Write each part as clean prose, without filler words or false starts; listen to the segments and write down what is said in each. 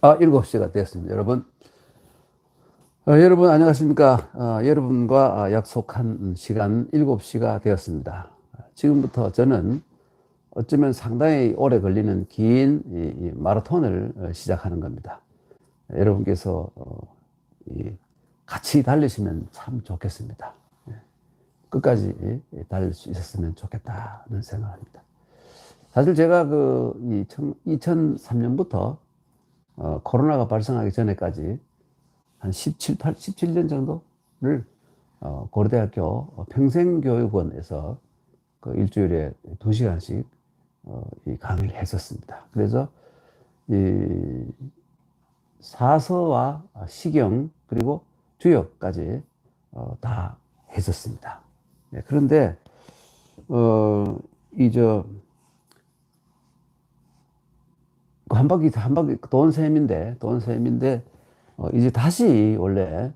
7시가 됐습니다. 여러분 안녕하십니까? 여러분과 약속한 시간 7시가 되었습니다. 지금부터 저는 어쩌면 상당히 오래 걸리는 긴 이 마라톤을 시작하는 겁니다. 여러분께서 같이 달리시면 참 좋겠습니다. 끝까지 달릴 수 있었으면 좋겠다는 생각합니다. 사실 제가 2003년부터 코로나가 발생하기 전에까지 한 17년 정도를 고려대학교 평생교육원에서 그 일주일에 2시간씩 이 강의를 했었습니다. 그래서 이 사서와 시경 그리고 주역까지 다 했었습니다. 네, 그런데 이저 한 바퀴 돈 셈인데 이제 다시 원래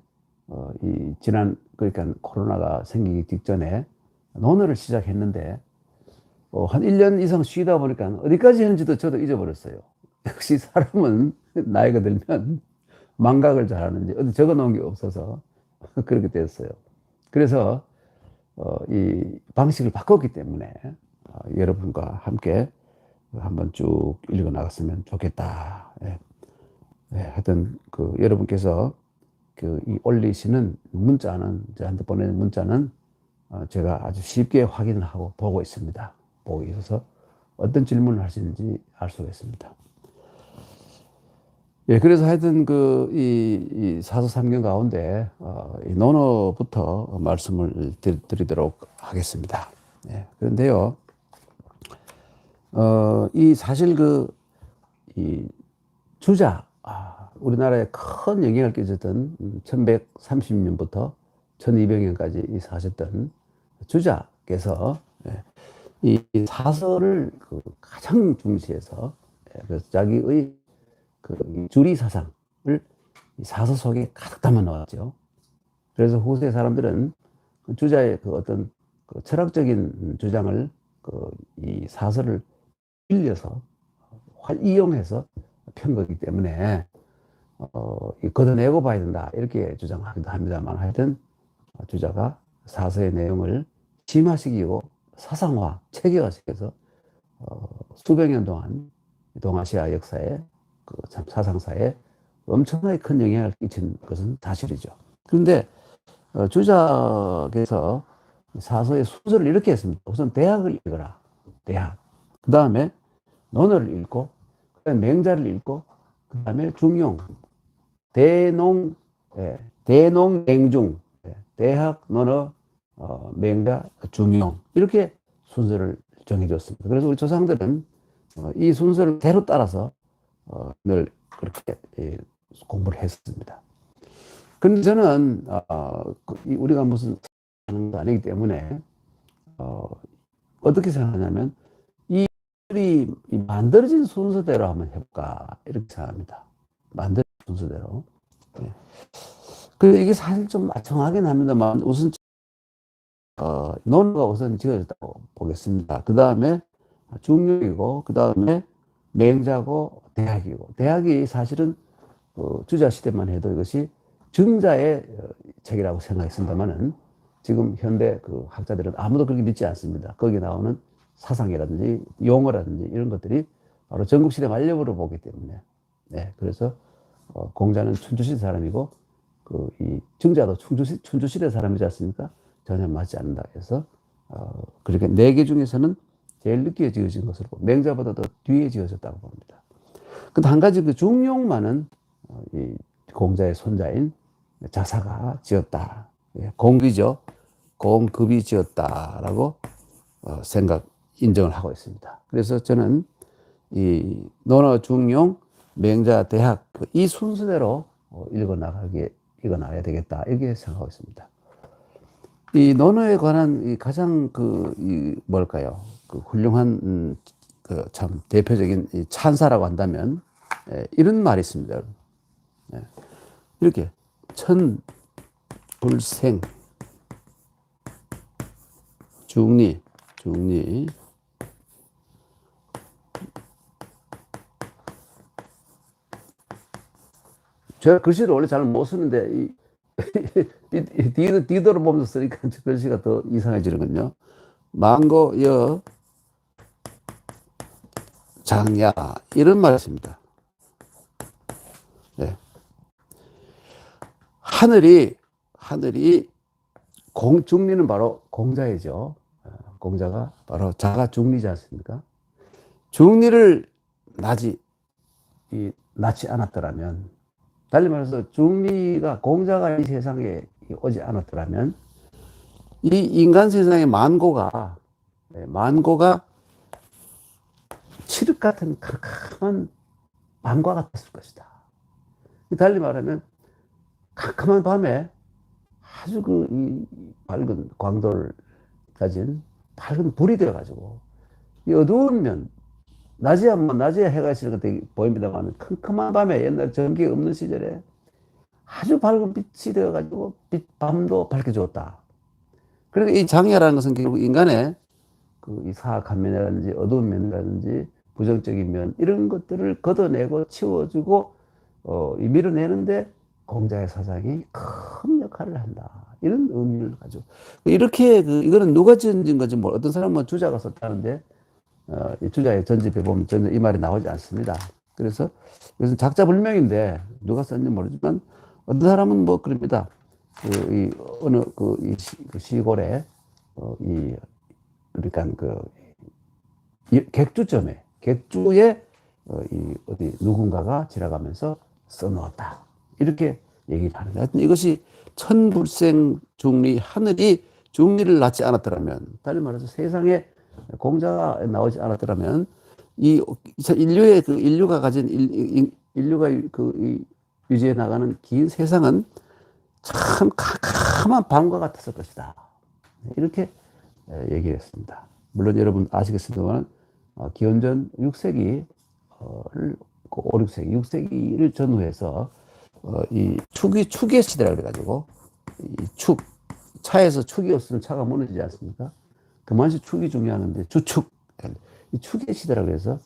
이 지난 그러니까 코로나가 생기기 직전에 논어를 시작했는데 한 1년 이상 쉬다 보니까 어디까지 했는지도 저도 잊어버렸어요. 역시 사람은 나이가 들면 망각을 잘하는지 어디 적어 놓은 게 없어서 그렇게 됐어요. 그래서 이 방식을 바꿨기 때문에 여러분과 함께 한번 쭉 읽어 나갔으면 좋겠다. 예. 예, 하여튼 여러분께서 이 올리시는 문자는 저한테 보내는 문자는 제가 아주 쉽게 확인을 하고 보고 있습니다. 보고 있어서 어떤 질문을 하시는지 알 수가 있습니다. 예, 그래서 하여튼 이 사서삼경 가운데 이 논어부터 말씀을 드리도록 하겠습니다. 예, 그런데요, 이 사실 이 주자, 우리나라에 큰 영향을 끼쳤던 1130년부터 1200년까지 사셨던 주자께서 예, 이 사서를 가장 중시해서 그래서 자기의 주리 사상을 이 사서 속에 가득 담아 넣었죠. 그래서 후세 사람들은 주자의 어떤 철학적인 주장을 이 사서를 빌려서 이용해서 편 거기 때문에 걷어내고 봐야 된다 이렇게 주장하기도 합니다만 하여튼 주자가 사서의 내용을 심화시키고 사상화, 체계화시켜서 수백 년 동안 동아시아 역사에 참 사상사에 엄청나게 큰 영향을 끼친 것은 사실이죠. 그런데 주자께서 사서의 순서를 이렇게 했습니다. 우선 대학을 읽어라. 대학. 그 다음에 논어를 읽고, 그 다음에 맹자를 읽고, 그 다음에 중용, 대농, 예, 대농맹중, 예, 대학, 논어, 맹자, 중용. 이렇게 순서를 정해줬습니다. 그래서 우리 조상들은 이 순서를 대로 따라서 늘 그렇게 공부를 했습니다. 근데 저는 우리가 무슨 하는 거 아니기 때문에 어떻게 생각하냐면 이들이 만들어진 순서대로 한번 해볼까 이렇게 생각합니다. 만들어진 순서대로. 예. 근데 이게 사실 좀 마청하긴 합니다만 우선 논어가 우선 지어졌다고 보겠습니다. 그 다음에 중용이고 그 다음에 맹자고 대학이고 대학이 사실은 주자 시대만 해도 이것이 증자의 책이라고 생각했습니다만은 지금 현대 학자들은 아무도 그렇게 믿지 않습니다. 거기 나오는 사상이라든지 용어라든지 이런 것들이 바로 전국시대 만료부를 보기 때문에 네, 그래서 공자는 춘추시대 사람이고 이 증자도 춘추시대 사람이지 않습니까? 전혀 맞지 않는다 해서 그렇게 네 개 중에서는 제일 늦게 지어진 것으로 맹자보다 더 뒤에 지어졌다고 봅니다. 근데 한 가지 중용만은 이 공자의 손자인 자사가 지었다. 예, 공비죠. 공급이 지었다라고 인정을 하고 있습니다. 그래서 저는 이 논어, 중용, 맹자, 대학 이 순서대로 읽어나가야 되겠다 이렇게 생각하고 있습니다. 이 논어에 관한 가장 뭘까요? 훌륭한 참 대표적인 찬사라고 한다면 이런 말이 있습니다. 이렇게 천불생 중리 제가 글씨를 원래 잘 못 쓰는데, 뒤돌아보면서 쓰니까 글씨가 더 이상해지는군요. 망고, 여, 장야. 이런 말이 있습니다. 네. 하늘이, 중리는 바로 공자이죠. 공자가 바로 자가 중리지 않습니까? 중리를 낳지 않았더라면, 달리 말해서 중리가, 공자가 이 세상에 오지 않았더라면, 이 인간 세상의 만고가 칠흑 같은 캄캄한 밤과 같았을 것이다. 달리 말하면, 캄캄한 밤에 아주 이 밝은 광도를 가진 밝은 불이 되어가지고, 이 어두운 면, 낮에 해가 있으니까 되게 보입니다만, 컴컴한 밤에 옛날 전기 없는 시절에 아주 밝은 빛이 되어가지고, 밤도 밝혀주었다. 그러니까 이 장애라는 것은 결국 인간의 이 사악한 면이라든지 어두운 면이라든지 부정적인 면, 이런 것들을 걷어내고 치워주고, 밀어내는데 공자의 사상이 큰 역할을 한다. 이런 의미를 가지고. 이렇게, 이거는 누가 지은 건지 어떤 사람은 주자가 썼다는데, 이 주자의 전집에 보면 전혀 이 말이 나오지 않습니다. 그래서 이것은 작자불명인데 누가 썼는지 모르지만 어떤 사람은 뭐 그럽니다. 이 시골에 그러니까 객주에 어디 누군가가 지나가면서 써놓았다. 이렇게 얘기를 하는데, 하여튼 이것이 천불생 중리, 하늘이 중리를 낳지 않았더라면, 다른 말해서 세상에 공자가 나오지 않았더라면, 인류가 가진, 인류가 유지해 나가는 긴 세상은 참 캄캄한 밤과 같았을 것이다. 이렇게 얘기를 했습니다. 물론 여러분 아시겠습니다만, 기원전 6세기, 5, 6세기를 전후해서, 이 축의 시대라 그래가지고, 차에서 축이 없으면 차가 무너지지 않습니까? 그만큼 축이 중요한데, 이 축의 시대라고 해서,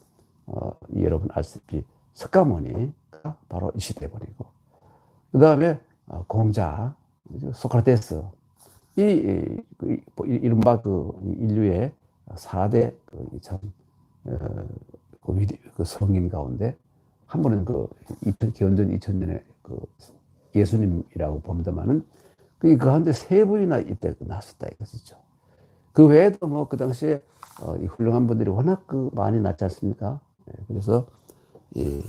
여러분 아시다시피 석가모니가 바로 이 시대버리고, 그 다음에 공자, 소크라테스, 이른바 인류의 4대 성인 가운데 한 분은 기원전 2000년에 예수님이라고 봅니다만은, 그 가운데 3분이나 이때 나왔었다 이것이죠. 그 외에도 뭐 그 당시에 이 훌륭한 분들이 워낙 많이 났지 않습니까? 그래서 이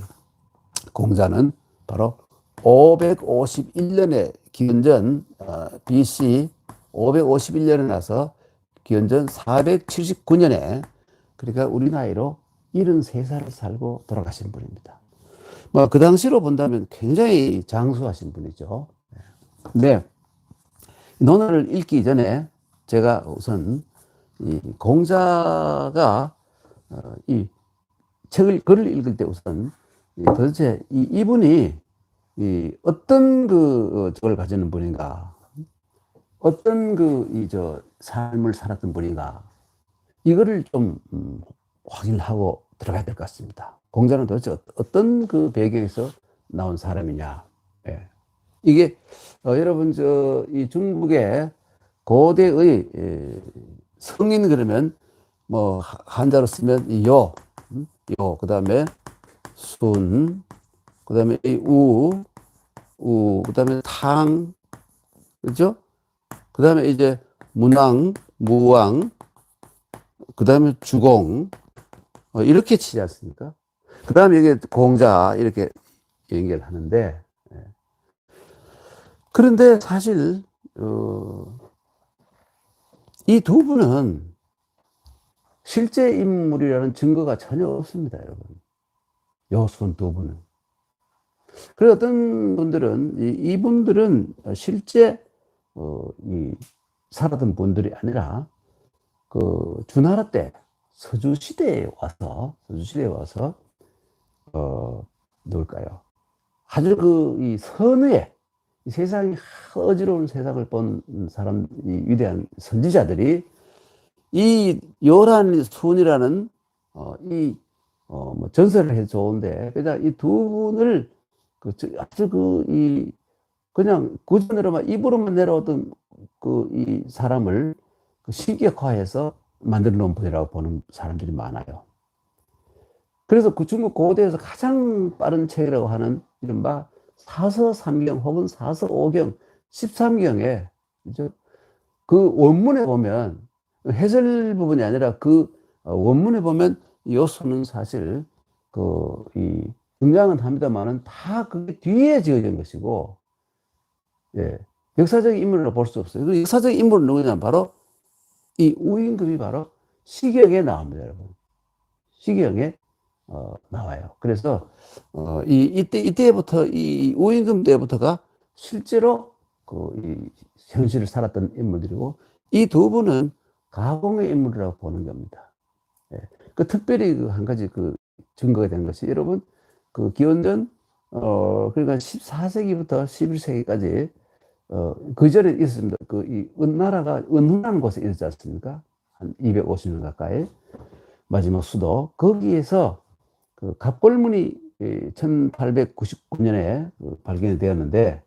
공자는 바로 551년에 기원전 BC 551년에 나서 기원전 479년에, 그러니까 우리 나이로 73살을 살고 돌아가신 분입니다. 뭐 그 당시로 본다면 굉장히 장수하신 분이죠. 근데 논어를 읽기 전에 제가 우선 이 공자가 이 글을 읽을 때 우선 도대체 이분이 어떤 적을 가지는 분인가, 어떤 삶을 살았던 분인가, 이거를 좀 확인하고 들어가야 될 것 같습니다. 공자는 도대체 어떤 배경에서 나온 사람이냐. 예. 이게 여러분 이 중국의 고대의 성인 그러면 뭐 한자로 쓰면 요, 그다음에 순, 그다음에 그다음에 탕, 그죠? 그다음에 이제 문왕, 무왕, 그다음에 주공, 이렇게 치지 않습니까? 그다음에 이게 공자 이렇게 연결하는데, 그런데 사실 이 두 분은 실제 인물이라는 증거가 전혀 없습니다, 여러분. 요순 두 분은. 그리고 어떤 분들은 이분들은 실제 살았던 분들이 아니라 주나라 때 서주 시대에 와서 누굴까요? 아주 이 선의에, 이 세상이 어지러운 세상을 본 사람, 이 위대한 선지자들이 이 요란 순이라는 뭐 전설을 해서 좋은데, 그러니까 이 두 분을 아주 그냥 그전으로만 입으로만 내려오던 이 사람을 신격화해서 만들어 놓은 분이라고 보는 사람들이 많아요. 그래서 중국 고대에서 가장 빠른 책이라고 하는 이른바 사서 3경 혹은 사서 5경, 13경에 그 원문에 보면 해설 부분이 아니라 원문에 보면 요소는 사실 등장은 합니다만은 다 그게 뒤에 지어진 것이고, 예, 역사적인 인물로 볼 수 없어요. 그 역사적인 인물은 누구냐? 바로 이 우임금이 바로 시경에 나옵니다, 여러분. 시경에 나와요. 그래서 이때부터 이 우임금 때부터가 실제로 이 현실을 살았던 인물들이고, 이 두 분은 가공의 인물이라고 보는 겁니다. 예. 특별히 한 가지 증거가 된 것이, 여러분, 기원전 그러니까 14세기부터 11세기까지 그 전에 있었습니다. 이 은나라가 은후라는 곳에 있었지 않습니까? 한 250년 가까이. 마지막 수도. 거기에서 갑골문이 1899년에 발견이 되었는데,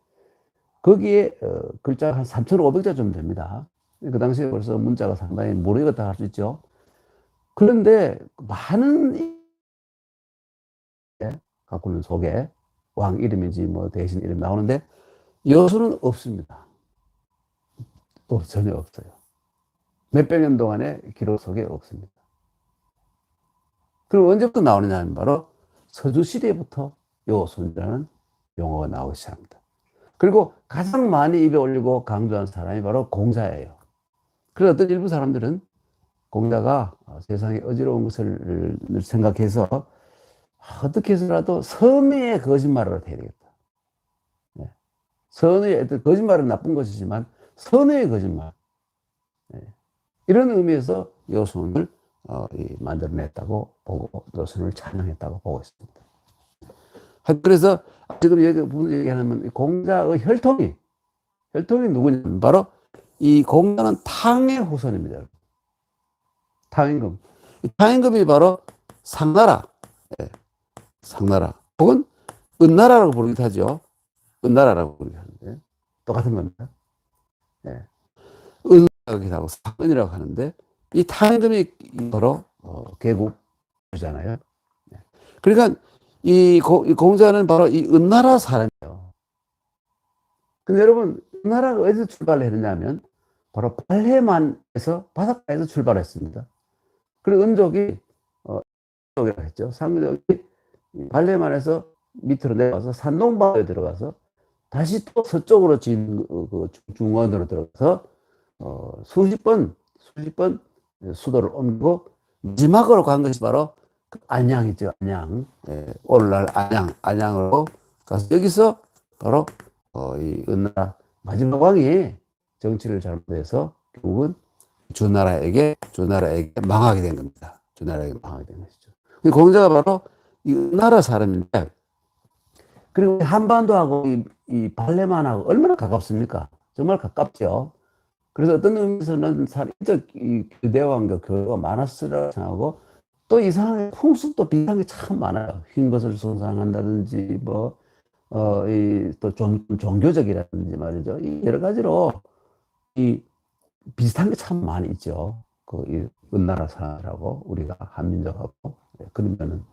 거기에 글자가 한 3,500자 정도 됩니다. 그 당시에 벌써 문자가 상당히 모르겠다 할 수 있죠. 그런데 많은 갑골문 속에 왕 이름인지 뭐 대신 이름 나오는데 여수는 없습니다. 또 전혀 없어요. 몇백 년 동안의 기록 속에 없습니다. 그럼 언제부터 나오느냐 하면 바로 서주시대부터 여수라는 용어가 나오기 시작합니다. 그리고 가장 많이 입에 올리고 강조한 사람이 바로 공자예요. 그래서 어떤 일부 사람들은 공자가 세상에 어지러운 것을 생각해서 어떻게 해서라도 선의의 거짓말을 해야 되겠다. 네. 선의의 어떤 거짓말은 나쁜 것이지만 선의의 거짓말. 네. 이런 의미에서 여순을 만들어냈다고 보고 여순을 찬양했다고 보고 있습니다. 그래서 지금 얘기하면 공자의 혈통이 누구냐면 바로 이 공자는 탕의 후손입니다. 탕임금. 탕임금이 바로 상나라, 예, 상나라 혹은 은나라라고 부르기도 하죠. 은나라라고 부르기도 하는데 똑같은 겁니다. 예. 은이라고 하고 상은이라고 하는데 이 탕임금이 바로 개국주잖아요. 예. 그러니까 이 공자는 바로 이 은나라 사람이에요. 근데 여러분, 은나라가 어디서 출발을 했느냐면 바로 발해만에서 바닷가에서 출발했습니다. 그리고 은족이 이라고 했죠. 상족이 발해만에서 밑으로 내려가서 산동바다에 들어가서 다시 또 서쪽으로 중원으로 들어가서 수십 번 수도를 옮기고 마지막으로 간 것이 바로 안양이죠. 안양. 예, 오늘날 안양으로 가서 여기서 바로 이 은나라 마지막 왕이 정치를 잘못해서 결국은 주나라에게 망하게 된 겁니다. 주나라에게 망하게 된 것이죠. 공자가 바로 이 은나라 사람인데, 그리고 한반도하고 이 발레만하고 얼마나 가깝습니까? 정말 가깝죠. 그래서 어떤 의미에서는 사회적 교대왕과 교류가 많았으라고 생각하고, 또 이상하게 풍습도 비슷한 게 참 많아요. 흰 것을 숭상한다든지, 또 종교적이라든지 말이죠. 여러 가지로 비슷한 게 참 많이 있죠. 이 은나라 사람하고 우리가 한민족하고. 그러면은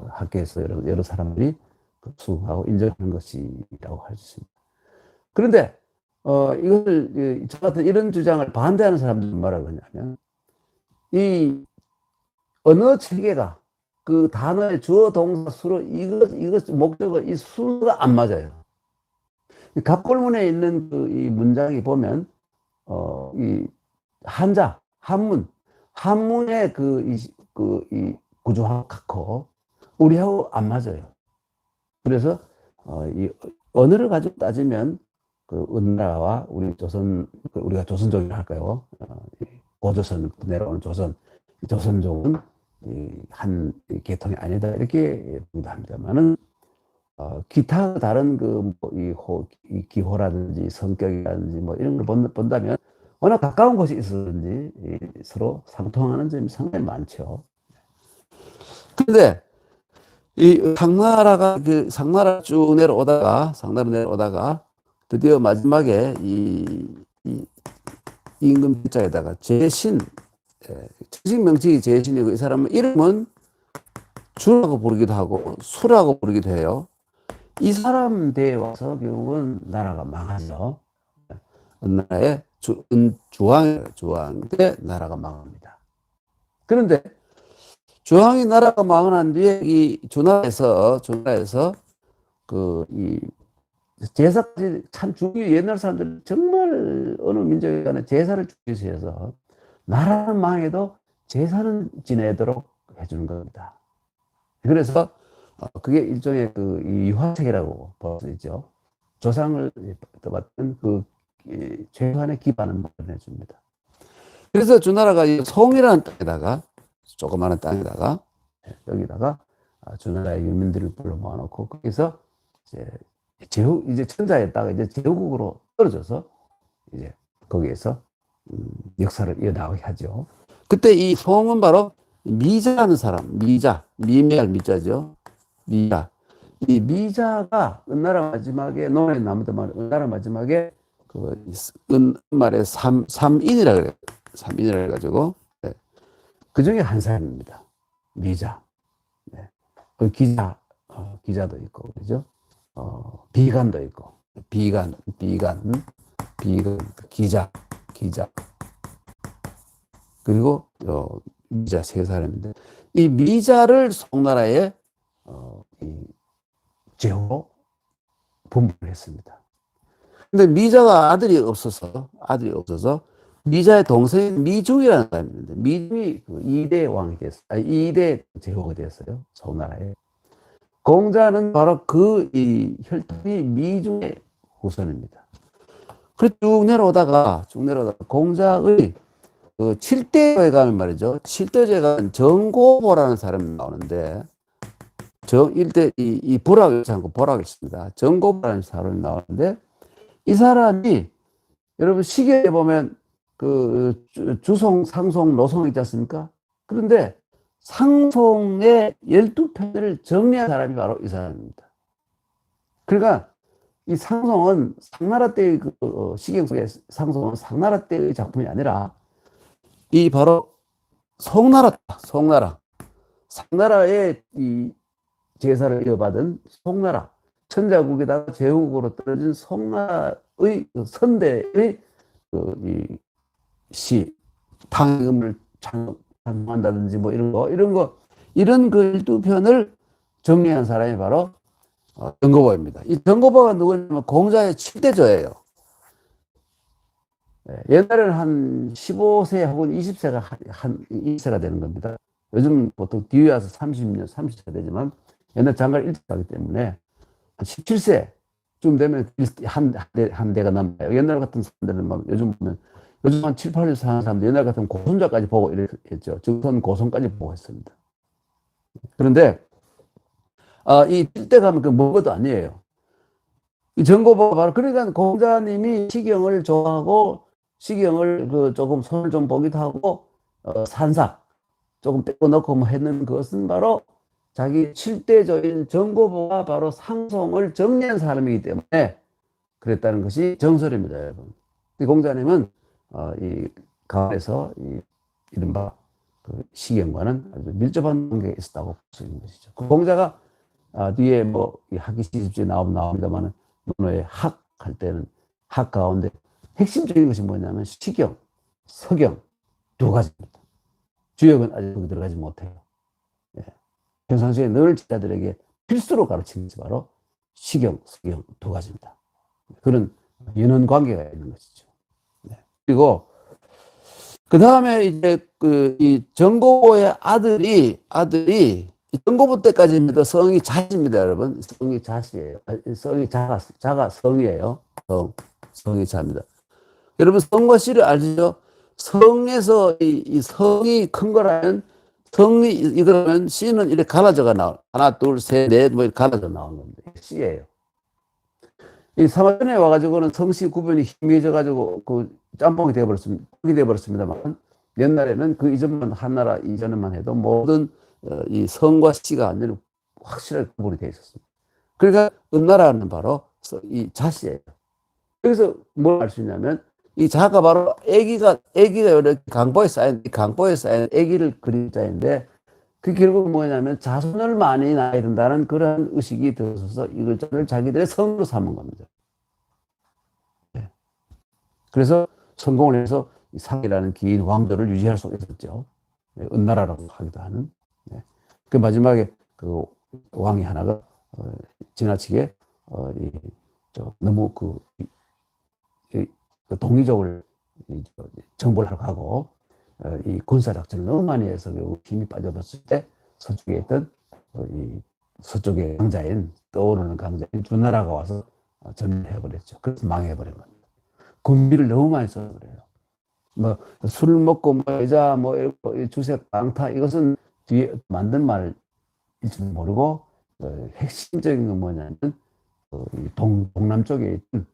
학교에서 여러 사람들이 수긍하고 인정하는 것이라고 할 수 있습니다. 그런데 이것을 저 같은 이런 주장을 반대하는 사람들은 뭐라고 하냐면, 이 언어 체계가 그 단어의 주어 동사 수로 이것 목적어 이 순서가 안 맞아요. 갑골문에 있는 이 문장이 보면 이 한문의 이 구조하고 같고 우리하고 안 맞아요. 그래서 이 언어를 가지고 따지면 은나라와 우리가 조선족이라 할까요? 고조선 내려오는 조선족은 한 계통이 아니다 이렇게 보기도 합니다만은 기타 다른 이 기호라든지 성격이라든지 뭐 이런 걸 본다면 워낙 가까운 곳이 있었는지 서로 상통하는 점이 상당히 많죠. 그런데 이 상나라가 쭉 내려오다가 드디어 마지막에 이 임금 자에다가 제신, 처직 명칭이 제신이고, 이 사람은 이름은 주라고 부르기도 하고 수라고 부르기도 해요. 이 사람 대에 와서 결국은 나라가 망하죠. 어느 나라의 주왕 때 나라가 망합니다. 그런데 주왕이 나라가 망을 한 뒤에 이 주나라에서 이 제사까지 참 중요. 옛날 사람들 정말 어느 민족에 간에 제사를 중요시해서 나라는 망해도 제사는 지내도록 해주는 겁니다. 그래서 그게 일종의 그 유화책이라고 볼 수 있죠. 조상을 받은 그 최소한의 기반을 마련해 줍니다. 그래서 주나라가 이 송이라는 땅에다가, 조그마한 땅에다가, 여기다가 주나라의 유민들을 불러 모아놓고 거기서 이제 천자에다가 이제 제후국으로 떨어져서 이제 거기에서 역사를 이어나가게 하죠. 그때 이 송은 바로 미자라는 사람, 미매할 미자죠. 미자. 이 미자가 은나라 마지막에, 노래에 나오더만 은나라 마지막에 은말에 삼인이라 그래요. 삼인이라 해가지고, 네. 그 중에 한 사람입니다. 미자. 네. 기자도 있고, 그죠? 비간도 있고, 비간, 기자. 그리고, 미자 세 사람인데, 이 미자를 송나라에, 제후로 분부를 했습니다. 근데 미자가 아들이 없어서 미자의 동생인 미중이라는 사람이 있는데, 미중이 2대 왕이 됐어요. 2대 제후가 됐어요. 송나라에. 공자는 바로 이 혈통이 미중의 후손입니다. 그래서 쭉 내려오다가 공자의 그 7대조에 가면 말이죠. 7대조에 가면 정고보라는 사람이 나오는데, 이 보락을 참고 보락을 씁니다. 정고보라는 사람이 나오는데, 이 사람이 여러분 시계에 보면 그 주송, 상송, 노송 있지 않습니까? 그런데 상송의 12편을 정리한 사람이 바로 이 사람입니다. 그러니까 이 상송은 상나라 때의 시경 속의 상송은 상나라 때의 작품이 아니라 이 바로 상나라의 이 제사를 이어받은 송나라, 천자국에다가 제후국으로 떨어진 송나라의 선대의 탕금을 찬송한다든지 뭐 이런 그 12편을 정리한 사람이 바로 정고보입니다. 이 정고보가 누구냐면 공자의 7대조예요. 옛날에는 한 15세 혹은 20세가 되는 겁니다. 요즘 보통 뒤에 와서 30세 되지만 옛날 장가를 일찍 가기 때문에 한 17세쯤 되면 한 대가 남아요. 옛날 같은 사람들은 요즘 한 7, 8년 사는 사람들 옛날 같은 고손자까지 보고 이랬죠. 증손 고손까지 보고 했습니다. 그런데 이 7대 가면 그 뭐것도 아니에요. 이 정고보가 바로 그러니까 공자님이 시경을 좋아하고 시경을 조금 손을 좀 보기도 하고 산사 조금 빼고 넣고 뭐 했는 것은 바로 자기 7대조인 정고보가 바로 상송을 정리한 사람이기 때문에 그랬다는 것이 정설입니다, 여러분. 이 공자님은 이 가운데서 이른바 그 시경과는 아주 밀접한 관계가 있었다고 볼 수 있는 것이죠. 그 공자가 뒤에 뭐 학기 시집지에 나옵니다만은 논어에 학 할 때는 학 가운데 핵심적인 것이 뭐냐면 시경, 서경 두 가지입니다. 주역은 아직 거기 들어가지 못해요. 예. 평상시에 늘 제자들에게 필수로 가르치는 것이 바로 시경, 서경 두 가지입니다. 그런 연원 관계가 있는 것이죠. 네. 그리고 그 다음에 이제 이 정고보의 아들이 정고보 때까지입니다. 성이 자시입니다, 여러분. 성이 자시예요. 성이 자가 성이에요. 성이 자입니다. 여러분 성과 씨를 아시죠? 성에서 이 성이 큰 거라면 성이 이거라면 씨는 이렇게 갈라져가 나와. 하나, 둘, 셋, 넷 뭐 이렇게 갈라져 나오는 겁니다. 씨예요. 이 사마천에 와가지고는 성씨 구분이 희미해져가지고 그 짬뽕이 되어버렸습니다만 옛날에는 그 이전만 한나라 이전만 해도 모든 이 성과 씨가 완전히 확실하게 구분이 되어 있었습니다. 그러니까 은나라는 바로 이 자씨예요. 여기서 뭘 알 수 있냐면 이 자가 바로 아기가 이렇게 강보에 쌓인 아기를 그린 자인데 그 결국 뭐냐면 자손을 많이 낳아야 된다는 그런 의식이 들어서서 이 글자를 자기들의 성으로 삼은 겁니다. 네. 그래서 성공을 해서 상이라는 긴 왕조를 유지할 수 있었죠. 네. 은나라라고 하기도 하는. 네. 그 마지막에 그 왕이 하나가 지나치게 너무 그 동이족을 정벌하러 가고 이 군사작전을 너무 많이 해서 힘이 빠져버렸을 때 서쪽에 있던 이 서쪽의 강자인 떠오르는 강자인 주나라가 와서 전멸해버렸죠. 그래서 망해버린 겁니다. 군비를 너무 많이 써버려요. 뭐 술 먹고 뭐 여자 뭐 주색 방타 이것은 뒤에 만든 말일지도 모르고 핵심적인 건 뭐냐면 동남 쪽에 있던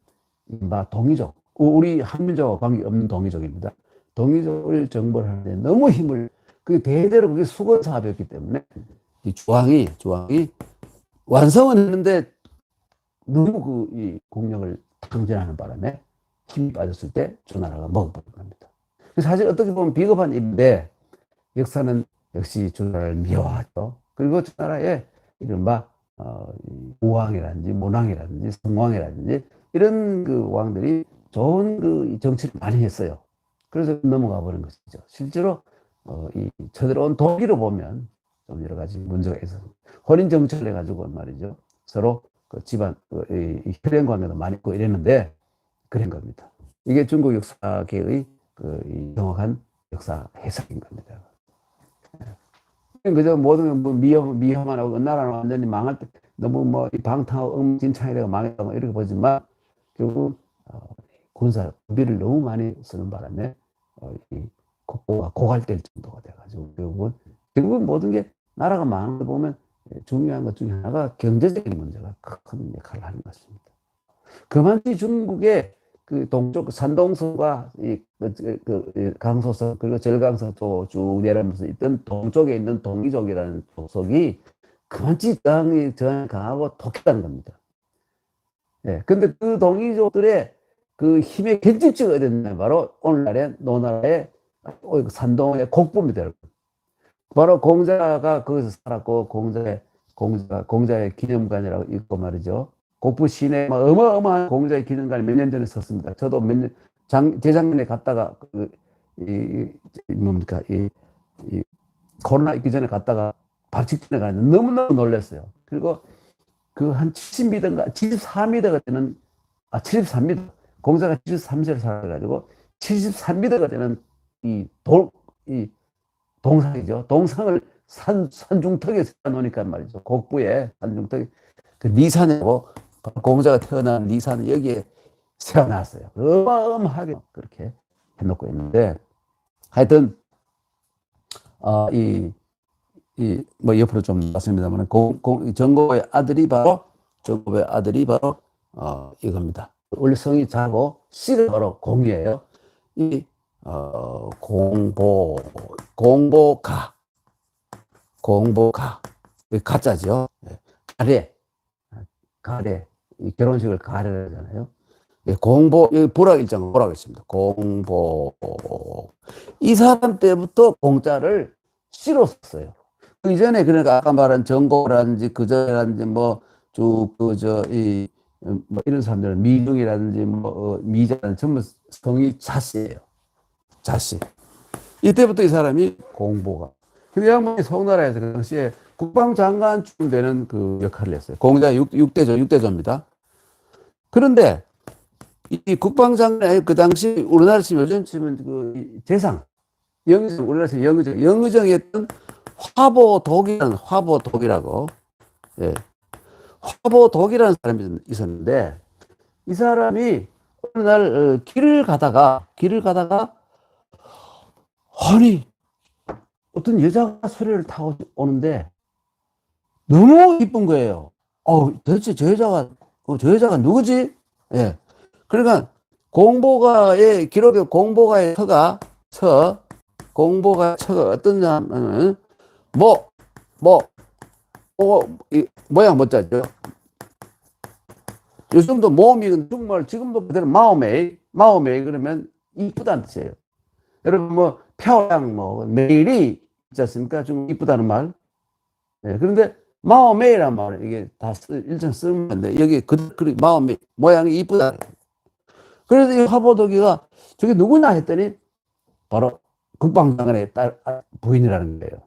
동이족, 우리 한민족과 관계없는 동이족입니다. 동이족을 정벌하는데 너무 힘을, 그 대대로 그게 수건 사업이었기 때문에 이 주왕이 완성은 했는데 너무 이 공력을 탕진하는 바람에 힘이 빠졌을 때 주나라가 먹어버린 겁니다. 사실 어떻게 보면 비겁한 일인데 역사는 역시 주나라를 미워하죠. 그리고 주나라의 이른바 우왕이라든지 문왕이라든지 성왕이라든지 이런 그 왕들이 좋은 그 정치를 많이 했어요. 그래서 넘어가 버린 것이죠. 실제로 이 쳐들어온 독일을 보면 좀 여러 가지 문제가 있어서 혼인 정치를 해가지고 말이죠. 서로 그 집안 이 혈연 관계도 많이 있고 이랬는데 그런 겁니다. 이게 중국 역사계의 이 정확한 역사 해석인 겁니다. 그저 모든 뭐 미험만 하고 나라는 완전히 망할 때 너무 뭐 방탕하고 엉진창이라고 망했다고 이렇게 보지만 결국 군사 군비를 너무 많이 쓰는 바람에 이 국보가 고갈될 정도가 돼가지고 결국은 모든 게 나라가 망하는 거 보면 중요한 것 중에 하나가 경제적인 문제가 큰 역할을 하는 것 같습니다. 그만치 중국의 그 동쪽 산동성과 강소성 그리고 절강성 또 쭉 내려오면서 있던 동쪽에 있는 동이족이라는 족속이 그만치 저항이 강하고 독했다는 겁니다. 예. 근데 그 동이족들의 그 힘의 결집지가 어디였냐 바로 오늘날의 노나라의 산동의 곡부입니다. 바로 공자가 거기서 살았고 공자의 기념관이라고 있고 말이죠. 곡부 시내 어마어마한 공자의 기념관이 몇 년 전에 썼습니다. 저도 재작년에 갔다가 코로나 있기 전에 갔다가 박직전에 갔는데 너무너무 놀랐어요. 그리고 그 한 70m인가 74m가 되는 73m 공자가 73세를 살아가지고 73m가 되는 이 동상이죠. 동상을 산중턱에 세워놓으니까 말이죠. 곡부에 산중턱에 그 니산이라고 공자가 태어난 니산을 여기에 세워놨어요. 어마어마하게 그렇게 해놓고 있는데 하여튼 뭐 옆으로 좀 봤습니다만 정고의 아들이 바로 이겁니다. 원래 성이 자고 씨가 바로 공이에요. 이 공보가 가짜죠. 가래 이 결혼식을 가래라 하잖아요. 여기 보라일장 보라고 있습니다. 이 사람 때부터 공자를 씨로 썼어요. 그 이전에 그러니까 아까 말한 정고라든지 그저라든지 뭐 이런 사람들은 미중이라든지 미자라든지 전부 성이 자씨예요. 자씨. 이때부터 이 사람이 공보가. 근데 양반이 송나라에서 그 당시에 국방장관쯤 되는 그 역할을 했어요. 공자 6대조입니다. 그런데 이 국방장관 그 당시 우리나라 치면 요즘 치면 그 재상 영의정 우리나라 치면 영의정이 했던 화보독이라고 예. 화보독이라는 사람이 있었는데 이 사람이 어느 날 길을 가다가 아니 어떤 여자가 소리를 타고 오는데 너무 이쁜 거예요. 도대체 저 여자가 누구지? 예. 그러니까 기록에 공보가의 처가 어떤 사람은 이 모양 멋자죠. 요즘도 모음이 정말 지금도 그대로 마오메이 그러면 이쁘다는 뜻이에요. 여러분 뭐 평양 뭐 매일이 있지 않습니까? 좀 이쁘다는 말. 네, 그런데 마오메이란 말은 이게 다 일정 쓰는 건데 여기 마오메이 모양이 이쁘다. 그래서 이 화보덕이가 저게 누구냐 했더니 바로 국방장관의 부인이라는 거예요.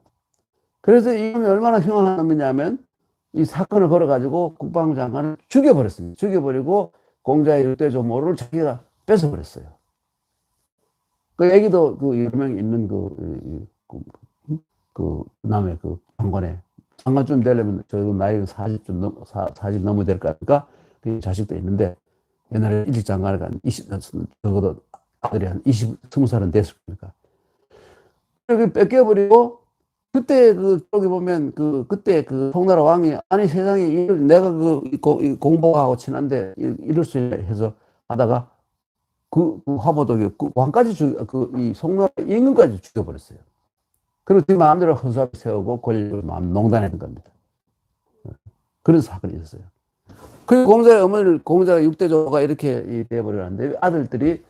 그래서 이놈이 얼마나 흉한 놈이냐면 이 사건을 걸어가지고 국방장관을 죽여버렸습니다. 죽여버리고 공자의 6대 조모를 자기가 뺏어버렸어요. 그 얘기도 그 여러 명 있는 그 남의 그 장관쯤 되려면 저 나이가 40 넘어야 될 거니까 그 자식도 있는데 옛날에 일찍 장관을 간 적어도 아들이 한 20살은 됐을 거니까. 여기 뺏겨버리고 그때 저기 보면 그때 송나라 왕이 아니 세상에 내가 공보하고 친한데 이럴 수 있나 해서 하다가 화보덕이 왕까지 이 송나라 임금까지 죽여버렸어요. 그리고 그 마음대로 헌수합 세우고 권력을 마음 농단했던 겁니다. 그런 사건이 있었어요. 그리고 공자가 6대조가 이렇게 돼버렸는데 아들들이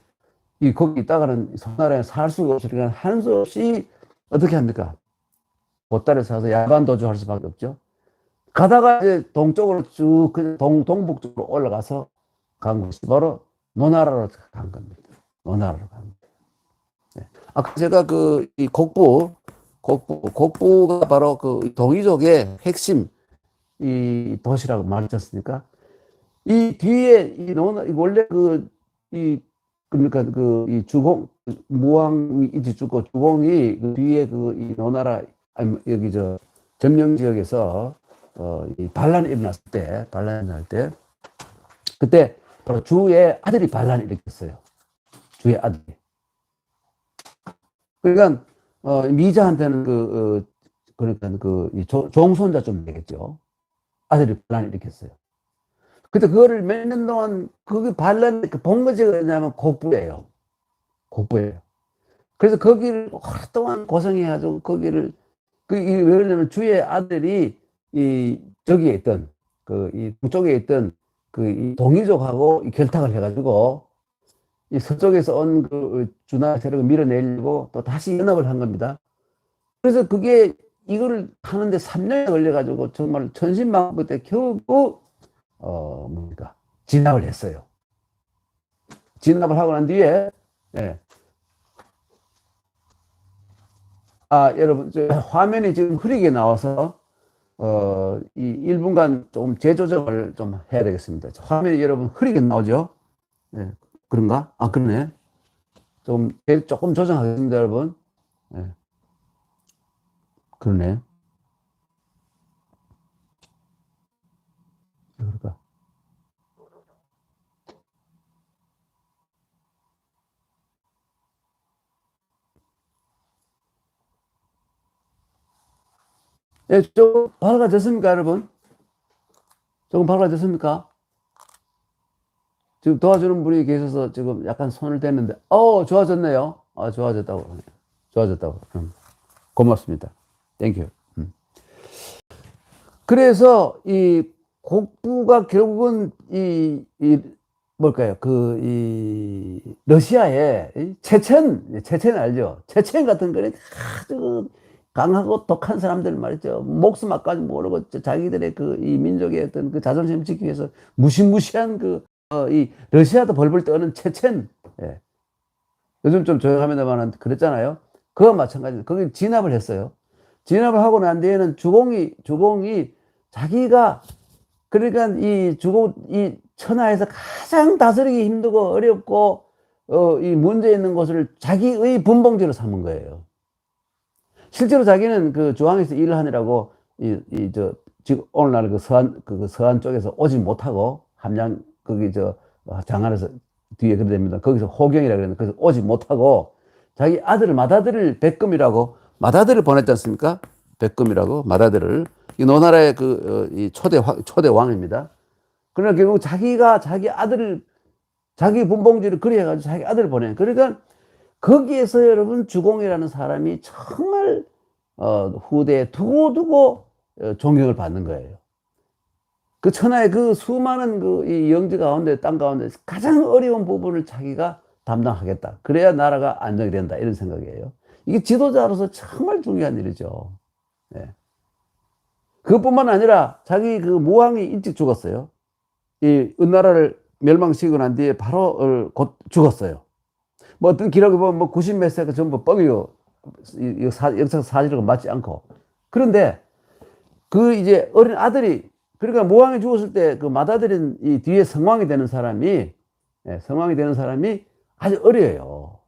거기 있다가는 송나라에 살 수가 없으니까 한 수 없이 어떻게 합니까? 보따리를 사서 야간 도주할 수밖에 없죠. 가다가 이제 동쪽으로 쭉 동북 쪽으로 올라가서 간 곳이 바로 노나라로 간 겁니다. 노나라로 간 겁니다. 네. 아까 제가 이 곡부가 바로 동이족의 핵심 이 도시라고 말했지 않습니까? 이 뒤에 원래 그러니까 이 무왕이 죽고 주공이 뒤에 이 노나라 여기 점령 지역에서 이 반란이 일어났을 때 그때 바로 주의 아들이 반란을 일으켰어요. 주의 아들이. 그러니까 미자한테는 그러니까 이 종손자 좀 되겠죠. 아들이 반란을 일으켰어요. 그때 그거를 몇 년 동안 반란 본거지가 뭐냐면 곡부예요. 그래서 거기를 오랫동안 고생해가지고 거기를 왜 그러냐면 주의 아들이 저기에 있던 이 북쪽에 있던 이 동이족하고 결탁을 해가지고 이 서쪽에서 온 주나 세력을 밀어내려고 또 다시 연합을 한 겁니다. 그래서 이거를 하는데 3년이 걸려가지고 정말 천신만고 때 겨우 진압을 했어요. 진압을 하고 난 뒤에 여러분 화면이 지금 흐리게 나와서 이 1분간 좀 재조정을 좀 해야 되겠습니다. 화면이 여러분 흐리게 나오죠? 네. 그런가? 그러네. 조금 조정하겠습니다, 여러분. 네. 그러네. 그럴까? 예, 조금 밝아졌습니까, 여러분? 조금 밝아졌습니까? 지금 도와주는 분이 계셔서 지금 약간 손을 댔는데, 좋아졌네요. 좋아졌다고. 고맙습니다. 땡큐. 그래서 이 곡부가 결국은 뭘까요? 이 러시아의 체첸 알죠? 체첸 같은 거는 아주 강하고 독한 사람들 말이죠. 목숨 앞까지 모르고 자기들의 이 민족의 어떤 자존심 지키기 위해서 무시무시한 이 러시아도 벌벌 떠는 체첸. 예. 요즘 좀 조용합니다만 그랬잖아요. 그와 마찬가지로 거기 진압을 했어요. 진압을 하고 난 뒤에는 주공이 자기가 그러니까 이 천하에서 가장 다스리기 힘들고 어렵고 이 문제 있는 곳을 자기의 분봉지로 삼은 거예요. 실제로 자기는 중앙에서 일을 하느라고 지금 오늘날 서안 쪽에서 오지 못하고 함양 장안에서 뒤에 그래 됩니다. 거기서 호경이라 그랬는데 거기서 오지 못하고 자기 맏아들을 백금이라고 맏아들을 보냈지 않습니까? 백금이라고 맏아들을 이 노나라의 이 초대 왕입니다. 그러나 결국 자기가 자기 분봉지를 그리해가지고 자기 아들을 보내. 그러니까 거기에서 여러분 주공이라는 사람이 정말 후대에 두고두고 존경을 받는 거예요. 그 천하의 그 수많은 그 이 영지 가운데, 땅 가운데 가장 어려운 부분을 자기가 담당하겠다. 그래야 나라가 안정이 된다. 이런 생각이에요. 이게 지도자로서 정말 중요한 일이죠. 예. 그것뿐만 아니라 자기 그 모왕이 일찍 죽었어요. 이 은나라를 멸망시키고 난 뒤에 바로 곧 죽었어요. 뭐 어떤 기록에 보면 뭐 90 몇 세가 전부 뻥이요. 역사 사실과 맞지 않고. 그런데 그 이제 어린 아들이, 그러니까 모왕이 죽었을 때 그 맏아들인 이 뒤에 성왕이 되는 사람이, 성왕이 되는 사람이 아주 어려요.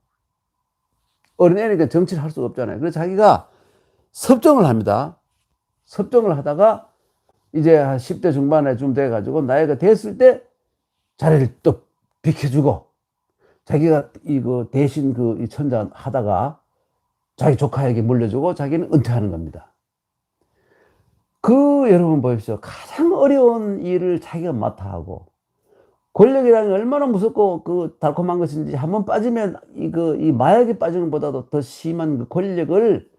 어린애니까 정치를 할 수가 없잖아요. 그래서 자기가 섭정을 합니다. 섭정을 하다가 이제 한 10대 중반에쯤 돼가지고 나이가 됐을 때 자리를 또 비켜주고, 자기가 이거 대신 그 천자 하다가 자기 조카에게 물려주고 자기는 은퇴하는 겁니다. 그 여러분 보십시오. 가장 어려운 일을 자기가 맡아 하고, 권력이라는 게 얼마나 무섭고 그 달콤한 것인지 한번 빠지면 이 마약에 빠지는 것보다도 더 심한 그 권력을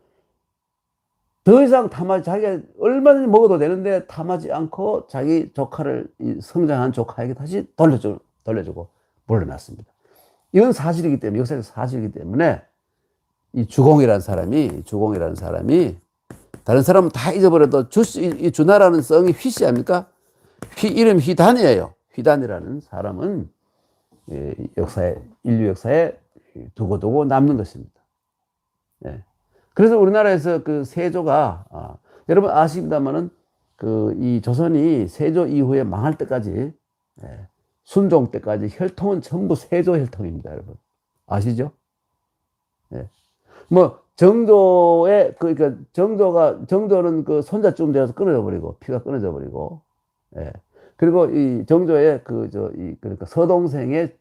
더 이상 탐하지, 자기가 얼마든지 먹어도 되는데 탐하지 않고 자기 조카를, 성장한 조카에게 다시 돌려주고 물러났습니다. 이건 사실이기 때문에, 역사적 사실이기 때문에 이 주공이라는 사람이 다른 사람은 다 잊어버려도 이 주나라는 성이 휘씨 아닙니까? 이름 휘단이에요. 휘단이라는 사람은 인류 역사에 두고두고 남는 것입니다. 네. 그래서 우리나라에서 그 세조가, 여러분 아십니다만은 이 조선이 세조 이후에 망할 때까지, 순종 때까지 혈통은 전부 세조 혈통입니다, 여러분. 아시죠? 네. 뭐 정조의 그러니까 정조는 그 손자쯤 되어서 끊어져 버리고, 피가 끊어져 버리고, 그리고 이 정조의 그러니까 서동생의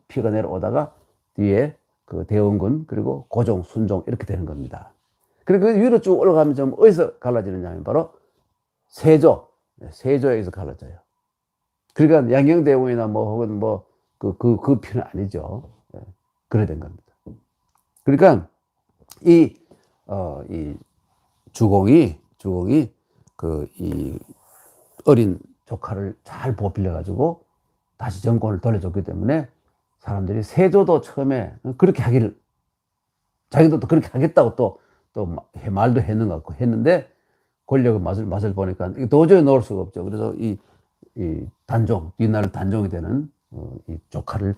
피가 내려오다가 뒤에 그 대원군, 그리고 고종, 순종 이렇게 되는 겁니다. 그리고 그 위로 쭉 올라가면 좀 어디서 갈라지느냐 하면 바로 세조에서 갈라져요. 그러니까 양경대원이나 뭐 혹은 뭐 그 피는 아니죠. 그래 된 겁니다. 그러니까 이 주공이 이 어린 조카를 잘 보필려 가지고 다시 정권을 돌려줬기 때문에 사람들이 세조도 처음에 그렇게 하기를, 자기도 또 그렇게 하겠다고 또 말도 했는 것 같고 했는데, 권력의 맛을 보니까 도저히 놓을 수가 없죠. 그래서 이 뒷날 단종이 되는 이 조카를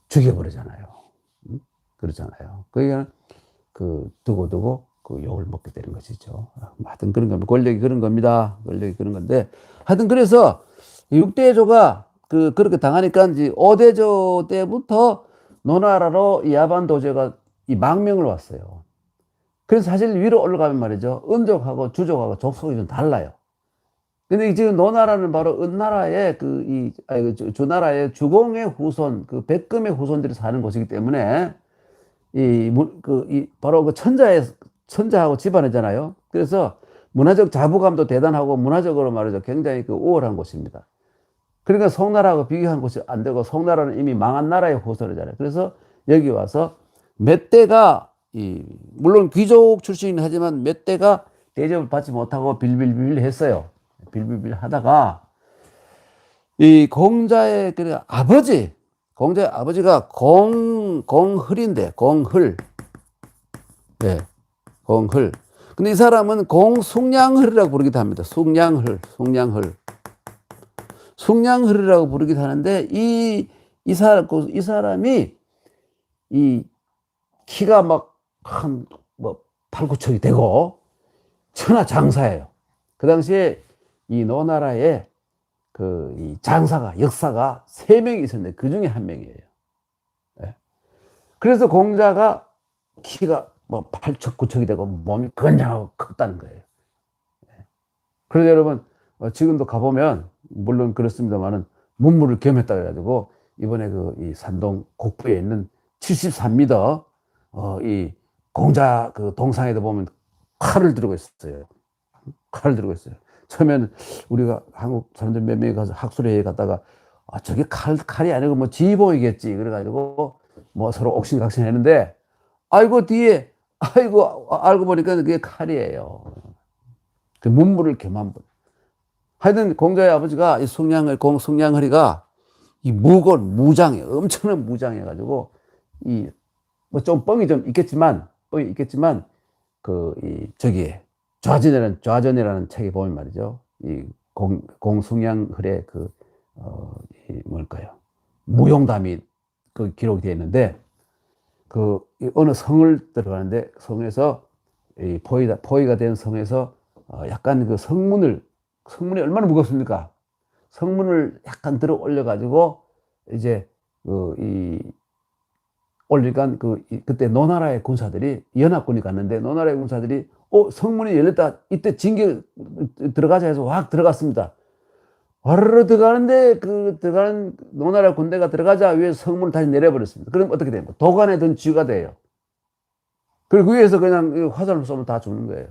죽여버리잖아요. 그렇잖아요. 그러니까 두고두고 그 욕을 먹게 되는 것이죠. 하여튼 그런 겁니다. 권력이 그런 겁니다. 권력이 그런 건데, 하여튼 그래서 6대조가 그렇게 당하니까 이제 5대조 때부터 노나라로 이 야반도제가 이 망명을 왔어요. 그래서 사실 위로 올라가면 말이죠, 은족하고 주족하고 족속이 좀 달라요. 근데 지금 노나라는 바로 은나라의 주나라의 주공의 후손, 그 백금의 후손들이 사는 곳이기 때문에 바로 그 천자하고 집안이잖아요. 그래서 문화적 자부감도 대단하고 문화적으로 말이죠, 굉장히 우월한 곳입니다. 그러니까 송나라하고 비교한 곳이 안 되고, 송나라는 이미 망한 나라의 후손이잖아요. 그래서 여기 와서 몇 대가 물론 귀족 출신이긴 하지만 몇 대가 대접을 받지 못하고 빌빌빌 했어요. 빌빌빌 하다가 이 공자의 아버지가 공흘인데, 공흘. 네, 공흘. 근데 이 사람은 공숭량흘이라고 부르기도 합니다. 숭량흘이라고 부르기도 하는데, 이 사람이 이 키가 막 한 8, 9척이 되고 천하장사예요. 그 당시에 이 노나라에 이 역사가 3명이 있었는데 그 중에 한 명이에요. 네. 그래서 공자가 키가 8척, 9척이 되고 몸이 건장하고 컸다는 거예요. 네. 그래서 여러분, 지금도 가보면, 물론 그렇습니다만은 문무를 겸했다 그래가지고, 이번에 이 산동 곡부에 있는 73m, 이 공자 동상에도 보면 칼을 들고 있어요. 처음에는 우리가 한국 사람들 몇 명이 가서 학술회의에 갔다가, 저게 칼이 아니고 뭐 지휘봉이겠지. 그래가지고 뭐 서로 옥신각신 했는데, 뒤에 알고 보니까 그게 칼이에요. 그 문물을 교만분. 하여튼 공자의 아버지가 이 성냥허리가 이 무거운 무장해, 엄청난 무장해가지고 이 뭐 좀 뻥이 있겠지만 저기에 좌전이라는 책에 보면 말이죠. 이 공성냥허리의 이 뭘까요? 무용담이 그 기록이 되어 있는데 어느 성을 들어가는데 성에서 이 포위가 된 성에서 약간 그 성문이 얼마나 무겁습니까? 성문을 약간 들어 올려가지고 이제 올리니까 그때 노나라의 군사들이 연합군이 갔는데 노나라의 군사들이 성문이 열렸다. 이때 징계 들어가자 해서 확 들어갔습니다. 와르르 들어가는데 들어가는 노나라 군대가 들어가자 위에 성문을 다시 내려버렸습니다. 그럼 어떻게 됩니까? 도관에 든 쥐가 돼요. 그리고 위에서 그냥 화살로 쏘면 다 죽는 거예요.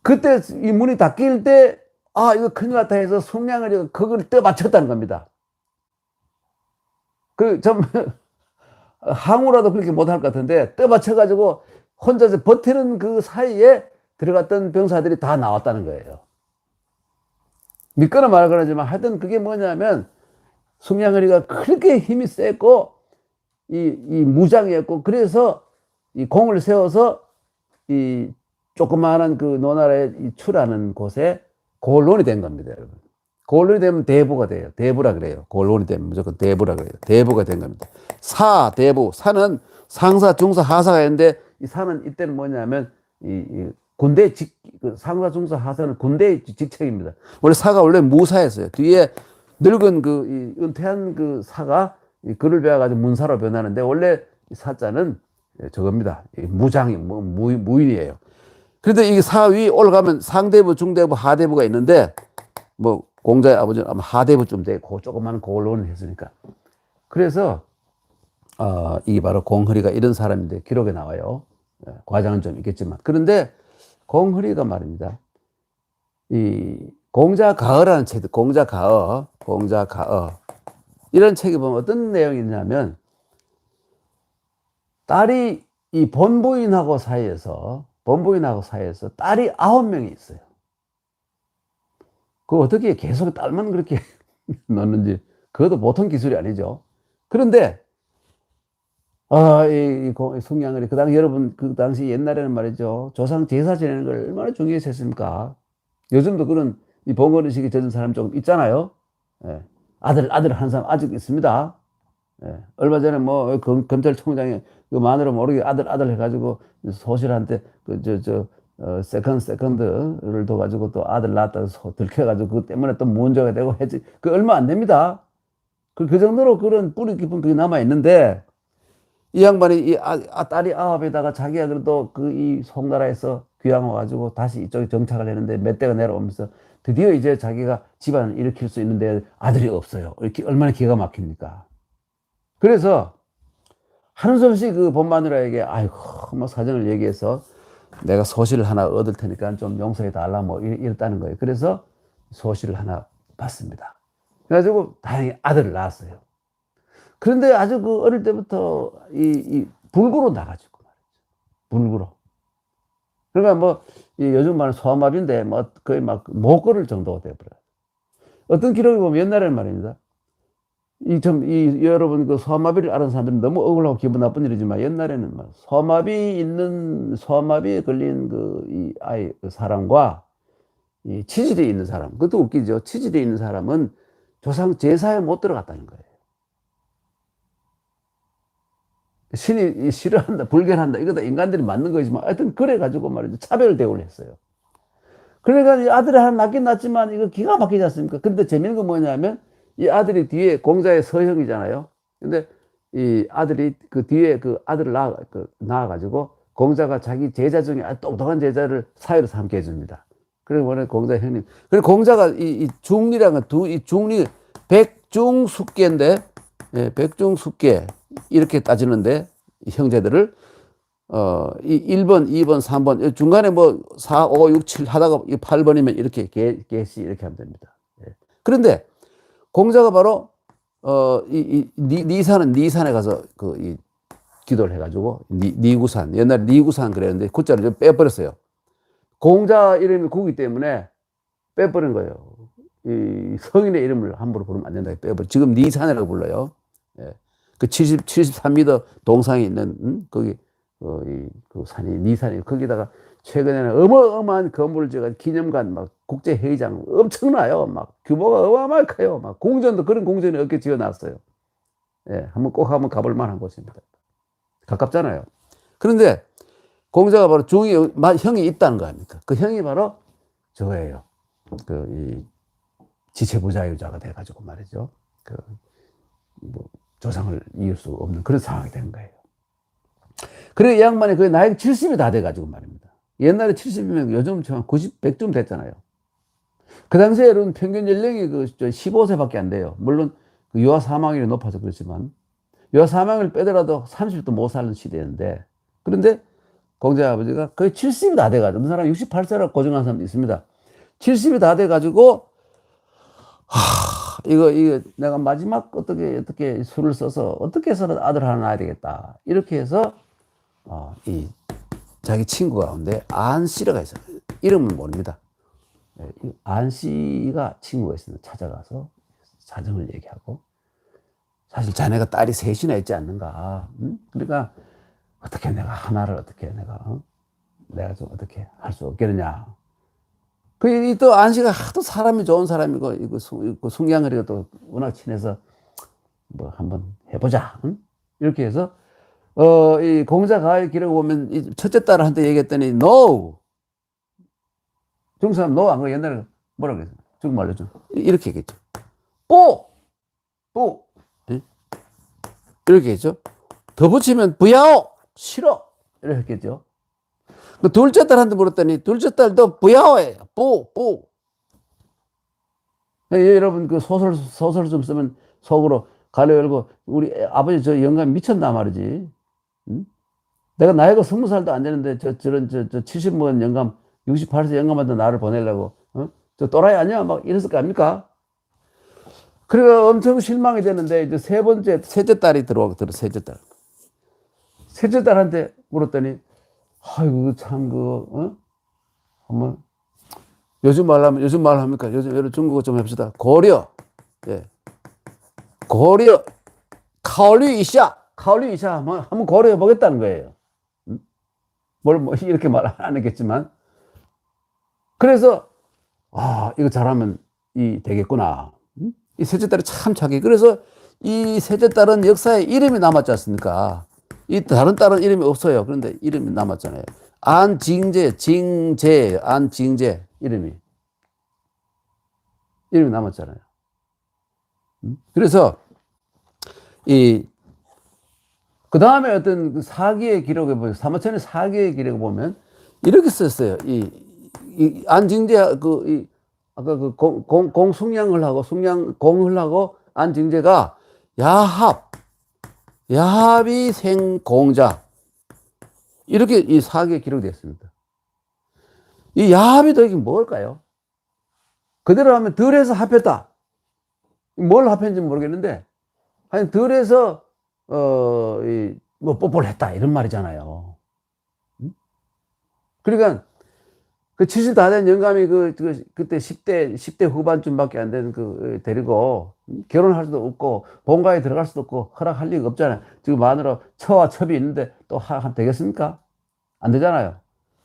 그때 이 문이 닫힐 때 이거 큰일 났다 해서 성냥을 그걸 떠받쳤다는 겁니다. 항우라도 그렇게 못할 것 같은데 떠받쳐가지고 혼자서 버티는 그 사이에 들어갔던 병사들이 다 나왔다는 거예요. 믿거나 말거나지만 하여튼 그게 뭐냐면 성냥허리가 그렇게 힘이 셌고 이 무장이었고 그래서 이 공을 세워서 이 조그마한 그 노나라의 이 추라는 곳에 고론이 된 겁니다, 여러분. 고론이 되면 대부가 돼요. 대부라 그래요. 고론이 되면 무조건 대부라 그래요. 대부가 된 겁니다. 대부. 사는 상사, 중사, 하사가 있는데 이 사는 이때는 뭐냐면 이 군대 상사, 중사, 하사는 군대의 직책입니다. 원래 사가 원래 무사였어요. 뒤에 늙은 은퇴한 그 사가 글을 배워가지고 문사로 변하는데 원래 사자는 저겁니다. 무장이 무인이에요. 그런데 이 사위 올라가면 상대부, 중대부, 하대부가 있는데 뭐 공자의 아버지는 아마 하대부쯤 되고 조그마한 고론을 했으니까. 그래서 이게 바로 공허리가 이런 사람인데 기록에 나와요. 과장은 좀 있겠지만. 그런데 공허리가 말입니다. 이 공자가어라는 책, 공자가어 이런 책에 보면 어떤 내용이 있냐면 딸이 이 본부인하고 사이에서 딸이 9명이 있어요. 어떻게 계속 딸만 그렇게 넣는지 그것도 보통 기술이 아니죠. 그런데 이 성냥허리 여러분 그 당시 옛날에는 말이죠. 조상 제사 지내는 걸 얼마나 중요시 했습니까? 요즘도 그런 이 봉헌의식이 젖은 사람 조금 있잖아요. 예. 아들 하는 사람 아직 있습니다. 예. 얼마 전에 뭐 검찰총장이 그 마누라 모르게 아들 해가지고 소실한테 세컨드를 둬가지고 또 아들 낳았다 들켜가지고 그것 때문에 또 문제가 되고 했지. 그 얼마 안 됩니다. 그 정도로 그런 뿌리 깊은 그게 남아 있는데 이 양반이 딸이 9에다가 자기가 그래도 이 송나라에서 귀양 와가지고 다시 이쪽에 정착을 했는데 몇 대가 내려오면서 드디어 이제 자기가 집안을 일으킬 수 있는데 아들이 없어요. 이렇게 얼마나 기가 막힙니까? 그래서 하는 수 없이 그 본마누라에게 뭐 사정을 얘기해서 내가 소실을 하나 얻을 테니까 좀 용서해 달라 뭐 이랬다는 거예요. 그래서 소실을 하나 받습니다. 그래가지고 다행히 아들을 낳았어요. 그런데 아주 어릴 때부터 이 불구로 나가지고 말이죠. 불구로. 그러니까 뭐 요즘 말은 소아마비인데 뭐 거의 막 못 걸을 정도가 돼버려요. 어떤 기록에 보면 옛날에는 말입니다. 여러분 그 소아마비를 아는 사람들은 너무 억울하고 기분 나쁜 일이지만 옛날에는 소아마비에 걸린 이 아이 사람과 이 치질이 있는 사람, 그것도 웃기죠. 치질이 있는 사람은 조상 제사에 못 들어갔다는 거예요. 신이 싫어한다, 불결한다, 이거 다 인간들이 맞는 거지만 하여튼 그래가지고 말이죠. 차별 대우를 했어요. 그러니까 이 아들이 하나 낳긴 낳지만 이거 기가 막히지 않습니까? 근데 재밌는 건 뭐냐면 이 아들이 뒤에 공자의 서형이잖아요. 근데 이 아들이 그 뒤에 그 아들을 낳아가지고 공자가 자기 제자 중에 아주 똑똑한 제자를 사회로 삼게 해줍니다. 그래서 원래 공자 형님. 그리고 공자가 이 중리라는 이 중리 백중숙계인데, 예, 백중숙계 이렇게 따지는데 형제들을 이 1번, 2번, 3번 중간에 뭐 4, 5, 6, 7 하다가 8번이면 이렇게 개시 이렇게 하면 됩니다. 예. 그런데 공자가 바로 니산에 가서 기도를 해가지고 니구산 옛날에 니구산 그랬는데 구자를 좀 빼버렸어요. 공자 이름이 구기 때문에 빼버린 거예요. 이 성인의 이름을 함부로 부르면 안 된다. 빼버려. 지금 니산이라고 불러요. 예. 그 73m 동상에 있는, 거기, 그 산이, 니산이, 거기다가 최근에는 어마어마한 건물을 지어가 기념관, 막 국제회의장 엄청나요. 막 규모가 어마어마하게 커요. 막 궁전도 그런 궁전이 어떻게 지어놨어요. 예. 한번 가볼 만한 곳입니다. 가깝잖아요. 그런데 공자가 바로 형이 있다는 거 아닙니까? 그 형이 바로 저거예요. 이 지체부자유자가 돼가지고 말이죠. 뭐 조상을 이을 수 없는 그런 상황이 된 거예요. 그래, 이 양반이 그 나이가 70이 다 돼가지고 말입니다. 옛날에 70이면 요즘 90, 100쯤 됐잖아요. 그 당시에는 평균 연령이 15세밖에 안 돼요. 물론 그 유아 사망률이 높아서 그렇지만, 유아 사망을 빼더라도 30도 못 사는 시대였는데, 그런데 공자 아버지가 거의 70이 다 돼가지고, 어떤 사람 68세라고 고정한 사람도 있습니다. 70이 다 돼가지고, 이거 내가 마지막 어떻게 수를 써서 어떻게 해서는 아들 하나 낳아야 되겠다. 이렇게 해서, 이 자기 친구 가운데 안씨라가 있어요. 이름은 모릅니다. 안씨가 친구가 있습니다. 찾아가서 사정을 얘기하고, 사실 자네가 딸이 셋이나 있지 않는가. 응? 그러니까 어떻게 내가 하나를 어떻게 내가 좀 어떻게 할 수 없겠느냐. 또 안씨가 하도 사람이 좋은 사람이고, 숭양거리가 또 워낙 친해서 뭐 한번 해보자. 응? 이렇게 해서 이 공자 가의 기록을 보면 이 첫째 딸한테 얘기했더니 no. 중국 사람 no 안 그래. 옛날에 뭐라고 그랬어? 중국말로 좀 이렇게 얘기했죠. 뽀. 응? 이렇게 했죠. 더 붙이면 부야오 싫어 이렇게 했겠죠. 그 둘째 딸한테 물었더니 둘째 딸도 부야오예요. 뽀. 여러분 그 소설 좀 쓰면 속으로 가려 열고 우리 아버지 저 영감 미쳤나 말이지. 응? 내가 나이가 20살도 안 되는데 저런 70먹은 영감 68세 영감한테 나를 보내려고 저 또라이 아니야 막 이랬을 거 아닙니까? 그래가 엄청 실망이 되는데 이제 셋째 딸이 셋째 딸한테 물었더니 아이고 참 한번 요즘 말 합니까? 요즘 중국어 좀 해봅시다. 고려. 예. 고려. 카올리이샤 한번 고려해 보겠다는 거예요. 뭐 이렇게 말 안 했겠지만. 그래서 이거 잘하면 되겠구나. 이 셋째 딸이 참 착해. 그래서 이 셋째 딸은 역사에 이름이 남았지 않습니까? 이 다른 딸은 이름이 없어요. 그런데 이름이 남았잖아요. 안징제 이름이 남았잖아요. 그래서 그 다음에 어떤 사기의 기록에 보면, 사마천의 사기의 기록에 보면 이렇게 썼어요. 안징제 아까 공숭양을 하고 공을 하고 안징제가 야합이 생공자 이렇게 이 사기에 기록되어 있습니다. 이 야합이 더 이게 뭘까요? 그대로 하면 덜해서 합했다. 뭘 합했는지 모르겠는데 하여튼 덜해서 뭐 뽀뽀를 했다 이런 말이잖아요. 그러니까 그 70 다 된 영감이 그때 10대 후반쯤밖에 안 된 데리고 결혼할 수도 없고 본가에 들어갈 수도 없고 허락할 리가 없잖아요. 지금 마누라 처와 첩이 있는데 또 되겠습니까? 안 되잖아요.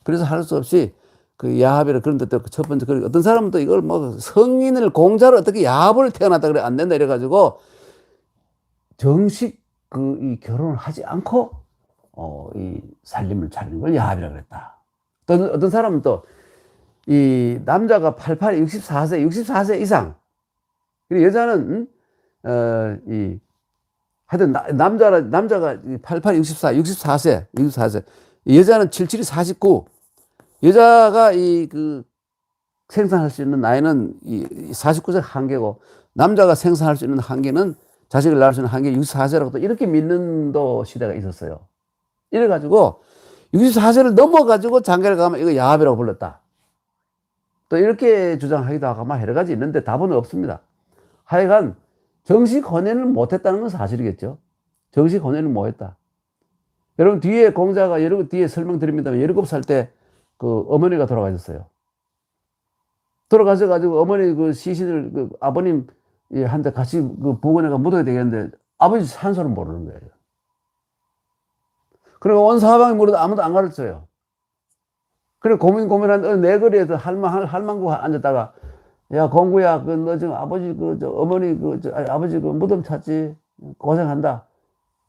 그래서 할 수 없이 그 야합이라 그런데 또 첫 번째 어떤 사람은 또 이걸 뭐 성인을 공자를 어떻게 야합을 태어났다 그래 안 된다 이래가지고 정식 이 결혼을 하지 않고 이 살림을 차리는 걸 야합이라 그랬다. 또 어떤 사람은 또 이 남자가 88, 64세 이상. 그리고 여자는, 하여튼, 남자가 88, 64세. 여자는 77, 49. 여자가 생산할 수 있는 나이는 49세 한계고, 남자가 생산할 수 있는 한계는, 자식을 낳을 수 있는 한계 64세라고 또 이렇게 믿는 또 시대가 있었어요. 이래가지고, 64세를 넘어가지고 장가를 가면 이거 야합이라고 불렀다. 또 이렇게 주장하기도 하고 막 여러 가지 있는데 답은 없습니다. 하여간 정식 혼인을 못했다는 건 사실이겠죠. 정식 혼인을 못했다. 여러분 뒤에 공자가 뒤에 설명드립니다만 17살 때 그 어머니가 돌아가셨어요. 돌아가셔가지고 어머니 그 시신을 그 아버님 한테 같이 그 부근에가 묻어야 되겠는데 아버지 산소를 모르는 거예요. 그리고 온 사방이 물어도 아무도 안 가르쳐요. 그래 고민한 내 거리에서 할망구 앉았다가 야 공구야 그 너 지금 아버지 그 저 어머니 아버지 그 무덤 찾지 고생한다.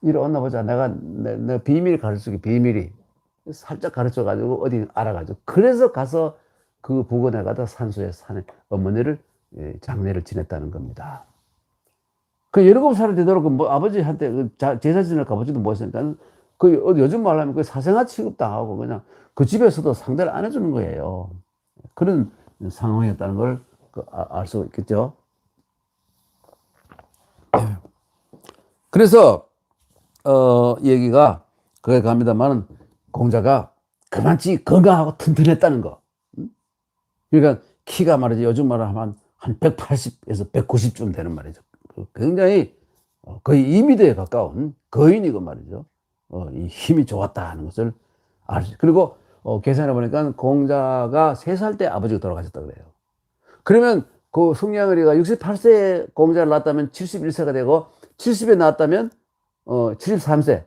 이리 왔나 보자. 내가 비밀 가르쳐줄게 비밀이 살짝 가르쳐가지고 어디 알아가지고 그래서 가서 그 부근에 가다 산소에 사는 어머니를 장례를 지냈다는 겁니다. 그 17살 되도록 뭐 아버지한테 그 제사 지낼 가보지도 못했으니까 그 요즘 말로 하면 그 사생아 취급당하고 그냥 그 집에서도 상대를 안 해주는 거예요. 그런 상황이었다는 걸 알 수 있겠죠. 그래서 얘기가 그게 갑니다만은 공자가 그만치 건강하고 튼튼했다는 거. 그러니까 키가 말이죠. 요즘 말로 하면 한 180에서 190쯤 되는 말이죠. 굉장히 거의 2미터에 가까운 거인이고 말이죠. 이 힘이 좋았다는 것을 알죠. 그리고 계산해 보니까 공자가 3살 때 아버지가 돌아가셨다 그래요. 그러면 그 승냥이가 68세에 공자를 낳았다면 71세가 되고 70에 낳았다면 73세.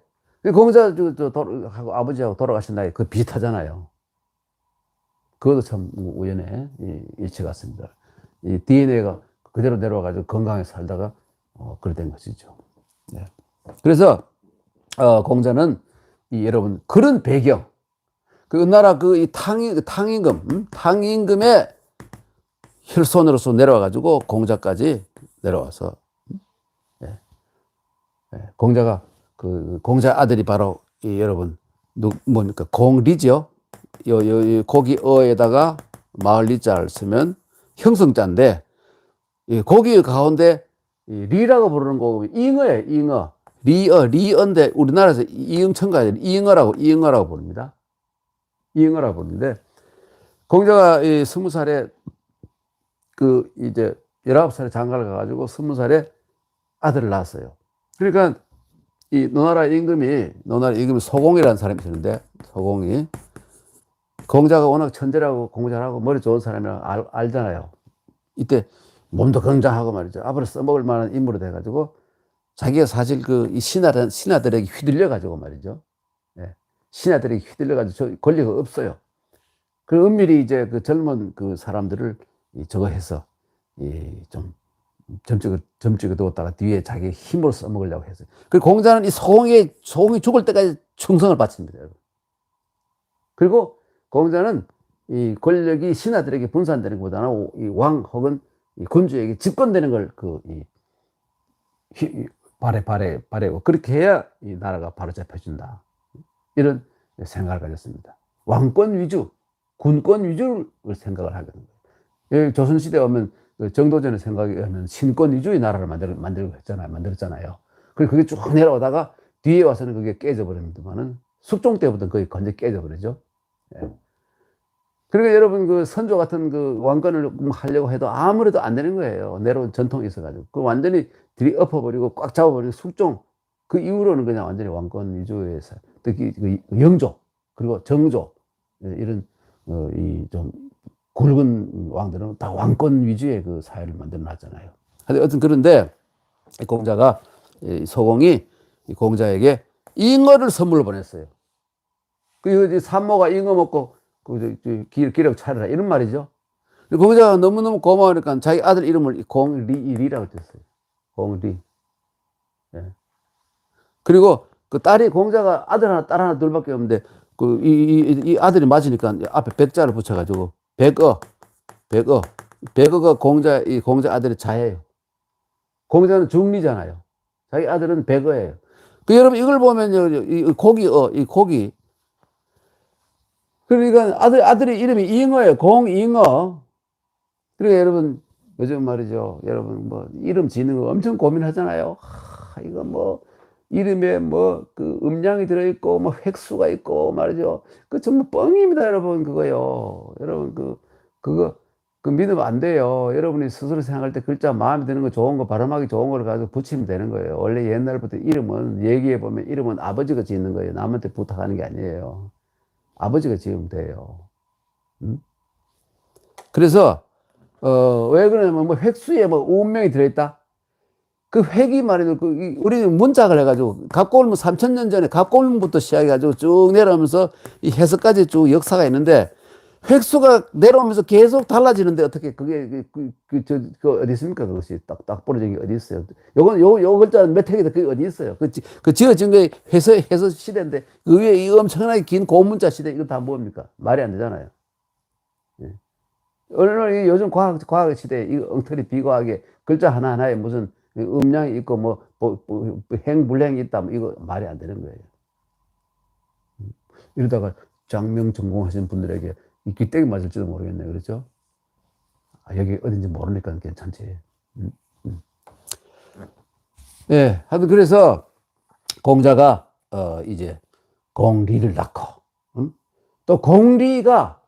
공자하고 아버지하고 돌아가신 나이 그 비슷하잖아요. 그것도 참 우연의 일치 같습니다. 이 DNA가 그대로 내려와가지고 건강하게 살다가 그래 된 것이죠. 네. 그래서 공자는 여러분 그런 배경, 그 은나라 그 탕임금의 혈손으로서 내려와가지고 공자까지 내려와서 공자가 그 공자 아들이 바로 여러분 뭡니까 공리죠. 요 고기 어에다가 마을 리자를 쓰면 형성자인데 고기 가운데 리라고 부르는 거 잉어예요. 잉어 리어인데 우리나라에서 이응천가 이응어라고 부릅니다. 이응어라고 부르는데 공자가 20살에 그 이제 19살에 장가를 가가지고 20살에 아들을 낳았어요. 그러니까 이 노나라 임금이 소공이라는 사람이 있었는데 소공이 공자가 워낙 천재라고 공자라고 머리 좋은 사람이라고 알잖아요. 이때 몸도 건장하고 말이죠. 앞으로 써먹을 만한 인물이 돼가지고 자기가 사실 그 신하들에게 휘둘려가지고 말이죠. 예. 신하들에게 휘둘려가지고 권리가 없어요. 그 은밀히 이제 그 젊은 그 사람들을 저거 해서 좀 점찍어 두었다가 뒤에 자기 힘으로 써먹으려고 했어요. 그 공자는 이 소공이 죽을 때까지 충성을 바칩니다. 여러분. 그리고 공자는 이 권력이 신하들에게 분산되는 것보다는 이 왕 혹은 이 군주에게 집권되는 걸 바래고 그렇게 해야 이 나라가 바로 잡혀준다. 이런 생각을 가졌습니다. 왕권 위주, 군권 위주를 생각을 하게 된 거예요. 조선시대에 오면 정도전의 생각에 의하면 신권 위주의 나라를 만들었잖아요. 그리고 그게 쭉 내려오다가 뒤에 와서는 그게 깨져버립니다만은 숙종 때부터 거의 완전히 깨져버리죠. 예. 그리고 여러분 그 선조 같은 그 왕권을 하려고 해도 아무래도 안 되는 거예요. 내려온 전통이 있어가지고. 그 완전히 들이엎어버리고 꽉 잡아버리고 숙종 그 이후로는 그냥 완전히 왕권 위주의 특히 그 영조 그리고 정조 이런 이 좀 굵은 왕들은 다 왕권 위주의 그 사회를 만들어 놨잖아요. 하여튼 그런데 공자가 소공이 공자에게 잉어를 선물로 보냈어요. 그 산모가 잉어 먹고 기력 차려라 이런 말이죠. 공자가 너무너무 고마우니까 자기 아들 이름을 공리라고 했어요. 공리. 예. 그리고 그 딸이 공자가 아들 하나 딸 하나 둘밖에 없는데 이 아들이 맞으니까 앞에 백자를 붙여가지고 백어가 공자 아들의 자예요. 공자는 중리잖아요. 자기 아들은 백어예요. 그 여러분 이걸 보면요, 이 고기. 그러니까 아들의 이름이 잉어예요. 공잉어. 그러니까 여러분 요즘 말이죠. 여러분 뭐 이름 짓는 거 엄청 고민하잖아요. 이거 뭐 이름에 뭐 그 음량이 들어있고 뭐 획수가 있고 말이죠. 그 전부 뻥입니다, 여러분. 그거요. 여러분 그거 믿으면 안 돼요. 여러분이 스스로 생각할 때 글자 마음에 드는 거 좋은 거 발음하기 좋은 걸 가지고 붙이면 되는 거예요. 원래 옛날부터 이름은 얘기해 보면 이름은 아버지가 짓는 거예요. 남한테 부탁하는 게 아니에요. 아버지가 지으면 돼요. 그래서, 왜 그러냐면, 뭐, 획수에 뭐, 운명이 들어있다? 그 획이 말이죠. 우리 문짝을 해가지고, 갑골문 3,000년 전에 갑골문부터 시작해가지고 쭉 내려오면서 이 해석까지 쭉 역사가 있는데, 획수가 내려오면서 계속 달라지는데, 어떻게, 그게, 어디 있습니까? 그것이 딱 부러진 게 어디 있어요? 요 글자는 몇 획이다. 그게 어디 있어요? 그 지어진 게 해서 시대인데, 그 위에 이 엄청나게 긴 고문자 시대, 이거 다 뭡니까? 말이 안 되잖아요. 예. 오늘 요즘 과학 시대에 이 엉터리 비과하게 글자 하나하나에 무슨 음량이 있고 행불행이 있다, 뭐 이거 말이 안 되는 거예요. 이러다가 장명 전공하신 분들에게 이 귀때기 맞을지도 모르겠네요. 그렇죠? 여기 어딘지 모르니까 괜찮지. 예, 하여튼 그래서 공자가 이제 공리를 낳고, 또 공리가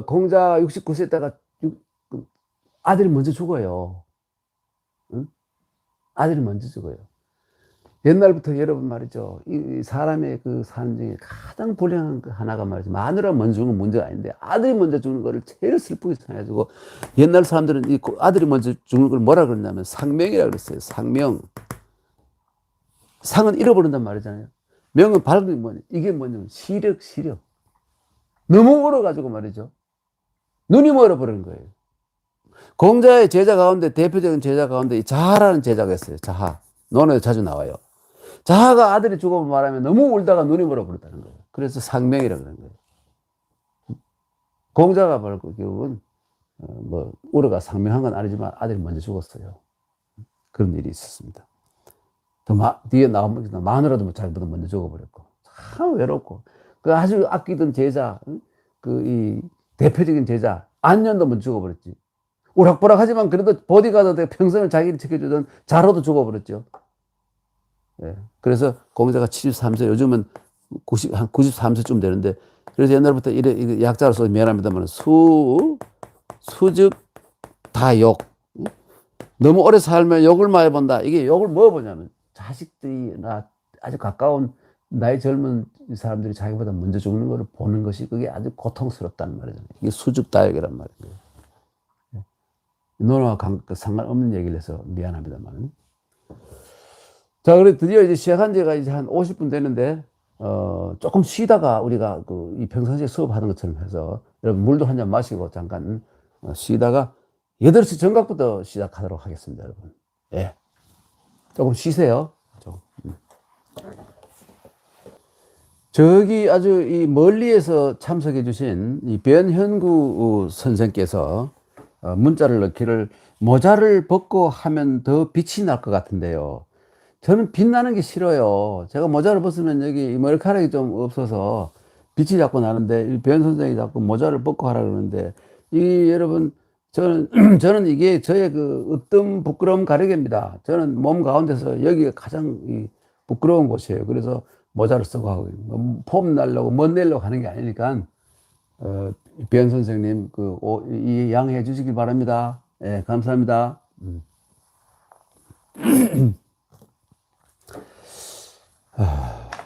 공자 69세 때가 아들이 먼저 죽어요. 아들이 먼저 죽어요. 옛날부터 여러분 말이죠. 이 사람의 그 삶 중에 가장 불행한 그 하나가 말이죠. 마누라 먼저 죽는 건 문제가 아닌데 아들이 먼저 죽는 거를 제일 슬프게 생각해가지고 옛날 사람들은 이 아들이 먼저 죽는 걸 뭐라 그러냐면 상명이라고 그랬어요. 상명. 상은 잃어버린단 말이잖아요. 명은 밝은 게 뭐냐. 이게 뭐냐면 시력. 너무 멀어가지고 말이죠. 눈이 멀어버리는 거예요. 공자의 제자 가운데 대표적인 제자 가운데 이 자하라는 제자가 있어요. 자하. 논에 자주 나와요. 자하가 아들이 죽어 말하면 너무 울다가 눈이 멀어버렸다는 거예요. 그래서 상명이라고 그러는 거예요. 공자가 바로 결국은 뭐 울어가 상명한 건 아니지만 아들이 먼저 죽었어요. 그런 일이 있었습니다. 뒤에 나오면 마누라도 자기보다 먼저 죽어버렸고 참 외롭고 그 아주 아끼던 제자 이 대표적인 제자 안년도 먼저 죽어버렸지. 오락부락하지만 그래도 보디가드 평생을 자기를 지켜주던 자로도 죽어버렸죠. 예. 그래서 공자가 73세, 요즘은 한 93세쯤 되는데, 그래서 옛날부터 이래 약자로 써서 미안합니다만, 수즉, 다욕. 너무 오래 살면 욕을 많이 본다. 이게 욕을 뭐 보냐면, 자식들이 아주 가까운 나이 젊은 사람들이 자기보다 먼저 죽는 걸 보는 것이 그게 아주 고통스럽다는 말이잖아요. 이게 수즉 다욕이란 말이에요. 논어와 상관없는 얘기를 해서 미안합니다만. 자, 그래 드디어 이제 시작한 지가 이제 한 50분 되는데, 조금 쉬다가 우리가 이 평상시에 수업하는 것처럼 해서, 여러분 물도 한 잔 마시고 잠깐 쉬다가 8시 정각부터 시작하도록 하겠습니다, 여러분. 예. 조금 쉬세요. 저기 아주 이 멀리에서 참석해 주신 이 변현구 선생께서 문자를 넣기를 모자를 벗고 하면 더 빛이 날 것 같은데요. 저는 빛나는 게 싫어요. 제가 모자를 벗으면 여기 머리카락이 좀 없어서 빛이 자꾸 나는데 변 선생이 자꾸 모자를 벗고 하라 그러는데 여러분 저는 이게 저의 그 으뜸 부끄러움 가리개입니다. 저는 몸 가운데서 여기가 가장 부끄러운 곳이에요. 그래서 모자를 쓰고 하고 폼 날려고 멋 내려고 하는 게 아니니까 변 선생님 이 양해해 주시기 바랍니다. 예, 감사합니다.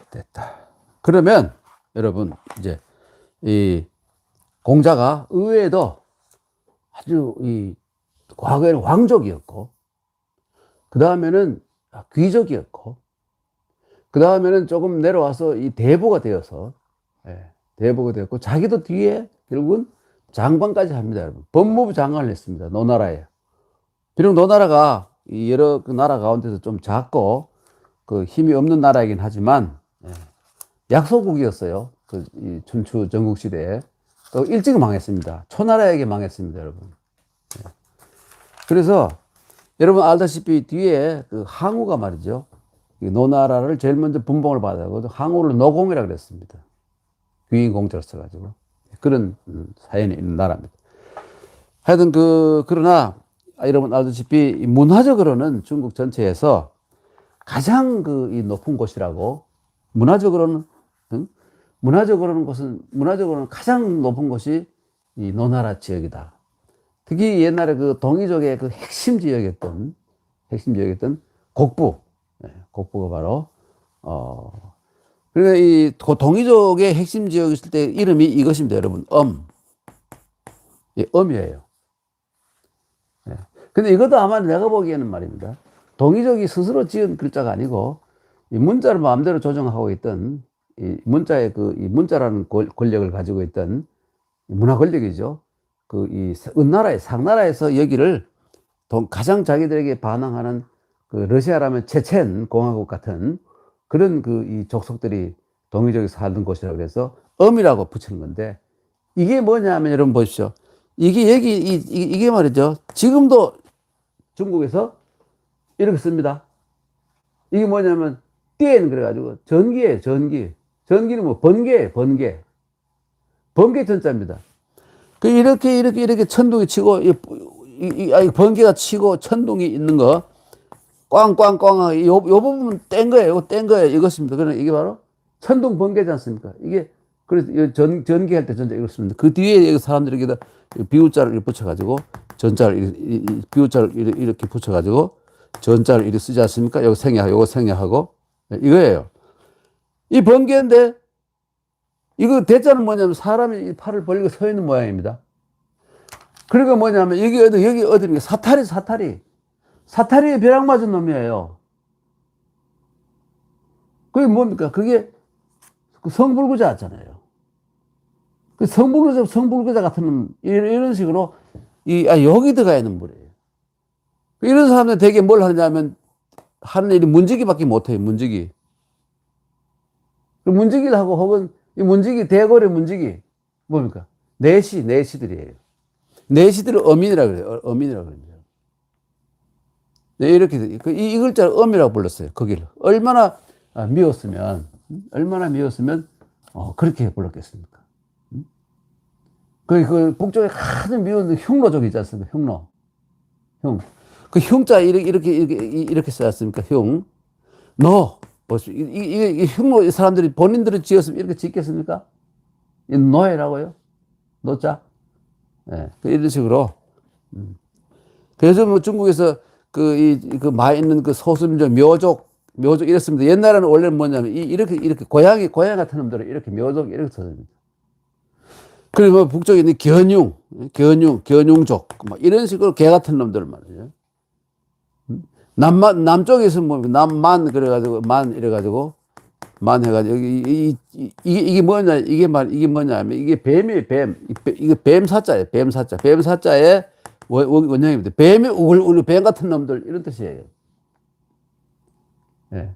됐다. 그러면 여러분 이제 이 공자가 의외에도 아주 과거에는 왕족이었고 그 다음에는 귀족이었고 그 다음에는 조금 내려와서 이 대보가 되어서 대보가 되었고 자기도 뒤에 결국은 장관까지 합니다. 여러분. 법무부 장관을 했습니다. 노나라에. 비록 노나라가 여러 그 나라 가운데서 좀 작고 그 힘이 없는 나라이긴 하지만 약소국이었어요. 이 춘추 전국 시대에. 또 일찍 망했습니다. 초나라에게 망했습니다, 여러분. 그래서 여러분 알다시피 뒤에 그 항우가 말이죠. 노나라를 제일 먼저 분봉을 받아요. 항우를 노공이라고 그랬습니다. 귀인 공자를 써가지고. 그런 사연이 있는 나라입니다. 하여튼 그러나 여러분 알다시피 문화적으로는 중국 전체에서 가장 이 높은 곳이라고 문화적으로는 가장 높은 곳이 이 노나라 지역이다. 특히 옛날에 그 동이족의 그 핵심 지역이었던 곡부가 바로 그러니까 이 동이족의 핵심 지역이 있을 때 이름이 이것입니다, 여러분. 예, 엄이에요. 예. 근데 이것도 아마 내가 보기에는 말입니다. 동의족이 스스로 지은 글자가 아니고, 이 문자를 마음대로 조정하고 있던, 이 문자의 이 문자라는 권력을 가지고 있던 문화 권력이죠. 이 은나라에, 상나라에서 여기를 가장 자기들에게 반항하는 러시아라면 체첸 공화국 같은 그런 이 족속들이 동의족이 살던 곳이라고 해서 엄이라고 붙이는 건데, 이게 뭐냐면 여러분 보십시오. 이게 말이죠. 지금도 중국에서 이렇게 씁니다. 이게 뭐냐면 띠엔 그래가지고 전기예요, 전기. 전기는 뭐 번개예요, 번개. 번개 전자입니다. 이렇게 천둥이 치고, 번개가 치고 천둥이 있는 거, 꽝꽝꽝, 요 부분 뗀 거예요. 이거 뗀 거예요. 이것입니다. 그러나 이게 바로 천둥 번개지 않습니까? 이게, 그래서 전기할 때 전자 이렇습니다. 그 뒤에 사람들이 여기다 비우자를 이렇게 붙여가지고, 비우자를 이렇게 붙여가지고, 전자를 이렇게 쓰지 않습니까? 요거 생략하고, 이거예요. 이 번개인데, 이거 대자는 뭐냐면 사람이 팔을 벌리고 서 있는 모양입니다. 그러니까 뭐냐면 여기 어디입니까? 사타리에 벼락 맞은 놈이에요. 그게 뭡니까? 그게 성불구자 있잖아요. 그 성불구자 같은 놈, 이런 식으로 여기 들어가 있는 물이에요. 이런 사람들 되게 뭘 하냐면 하는 일이 문지기밖에 못해요. 문지기. 문지기를 하고 혹은 이 문지기, 대궐의 문지기. 뭡니까? 내시들이에요. 내시들을 어민이라고 그래요. 어민이라고 그래요. 네, 이렇게, 이 글자를 엄이라고 불렀어요. 거기를. 얼마나 미웠으면, 그렇게 불렀겠습니까? 북쪽에 가장 미운 흉노족 있지 않습니까? 흉노. 흉. 그 흉자 이렇게 쓰지 않습니까? 흉. 너. 이 흉노 사람들이 본인들이 지었으면 이렇게 짓겠습니까? 이 노예라고요? 노자? 예. 이런 식으로. 그래서 뭐 중국에서 많이 있는 소수민족, 묘족 이랬습니다. 옛날에는 원래는 뭐냐면 이렇게 고양이 같은 놈들은 이렇게 묘족 이렇게 썼습니다. 그리고 북쪽에 있는 견융족, 뭐 이런 식으로 개 같은 놈들 말이죠. 남쪽에서 뭐 남만 그래가지고 만 해가지고 이게 뭐냐면 이게 뱀이에요. 이게 뱀 사자예요. 뱀 사자의 원형입니다. 우리 뱀 같은 놈들 이런 뜻이에요. 예.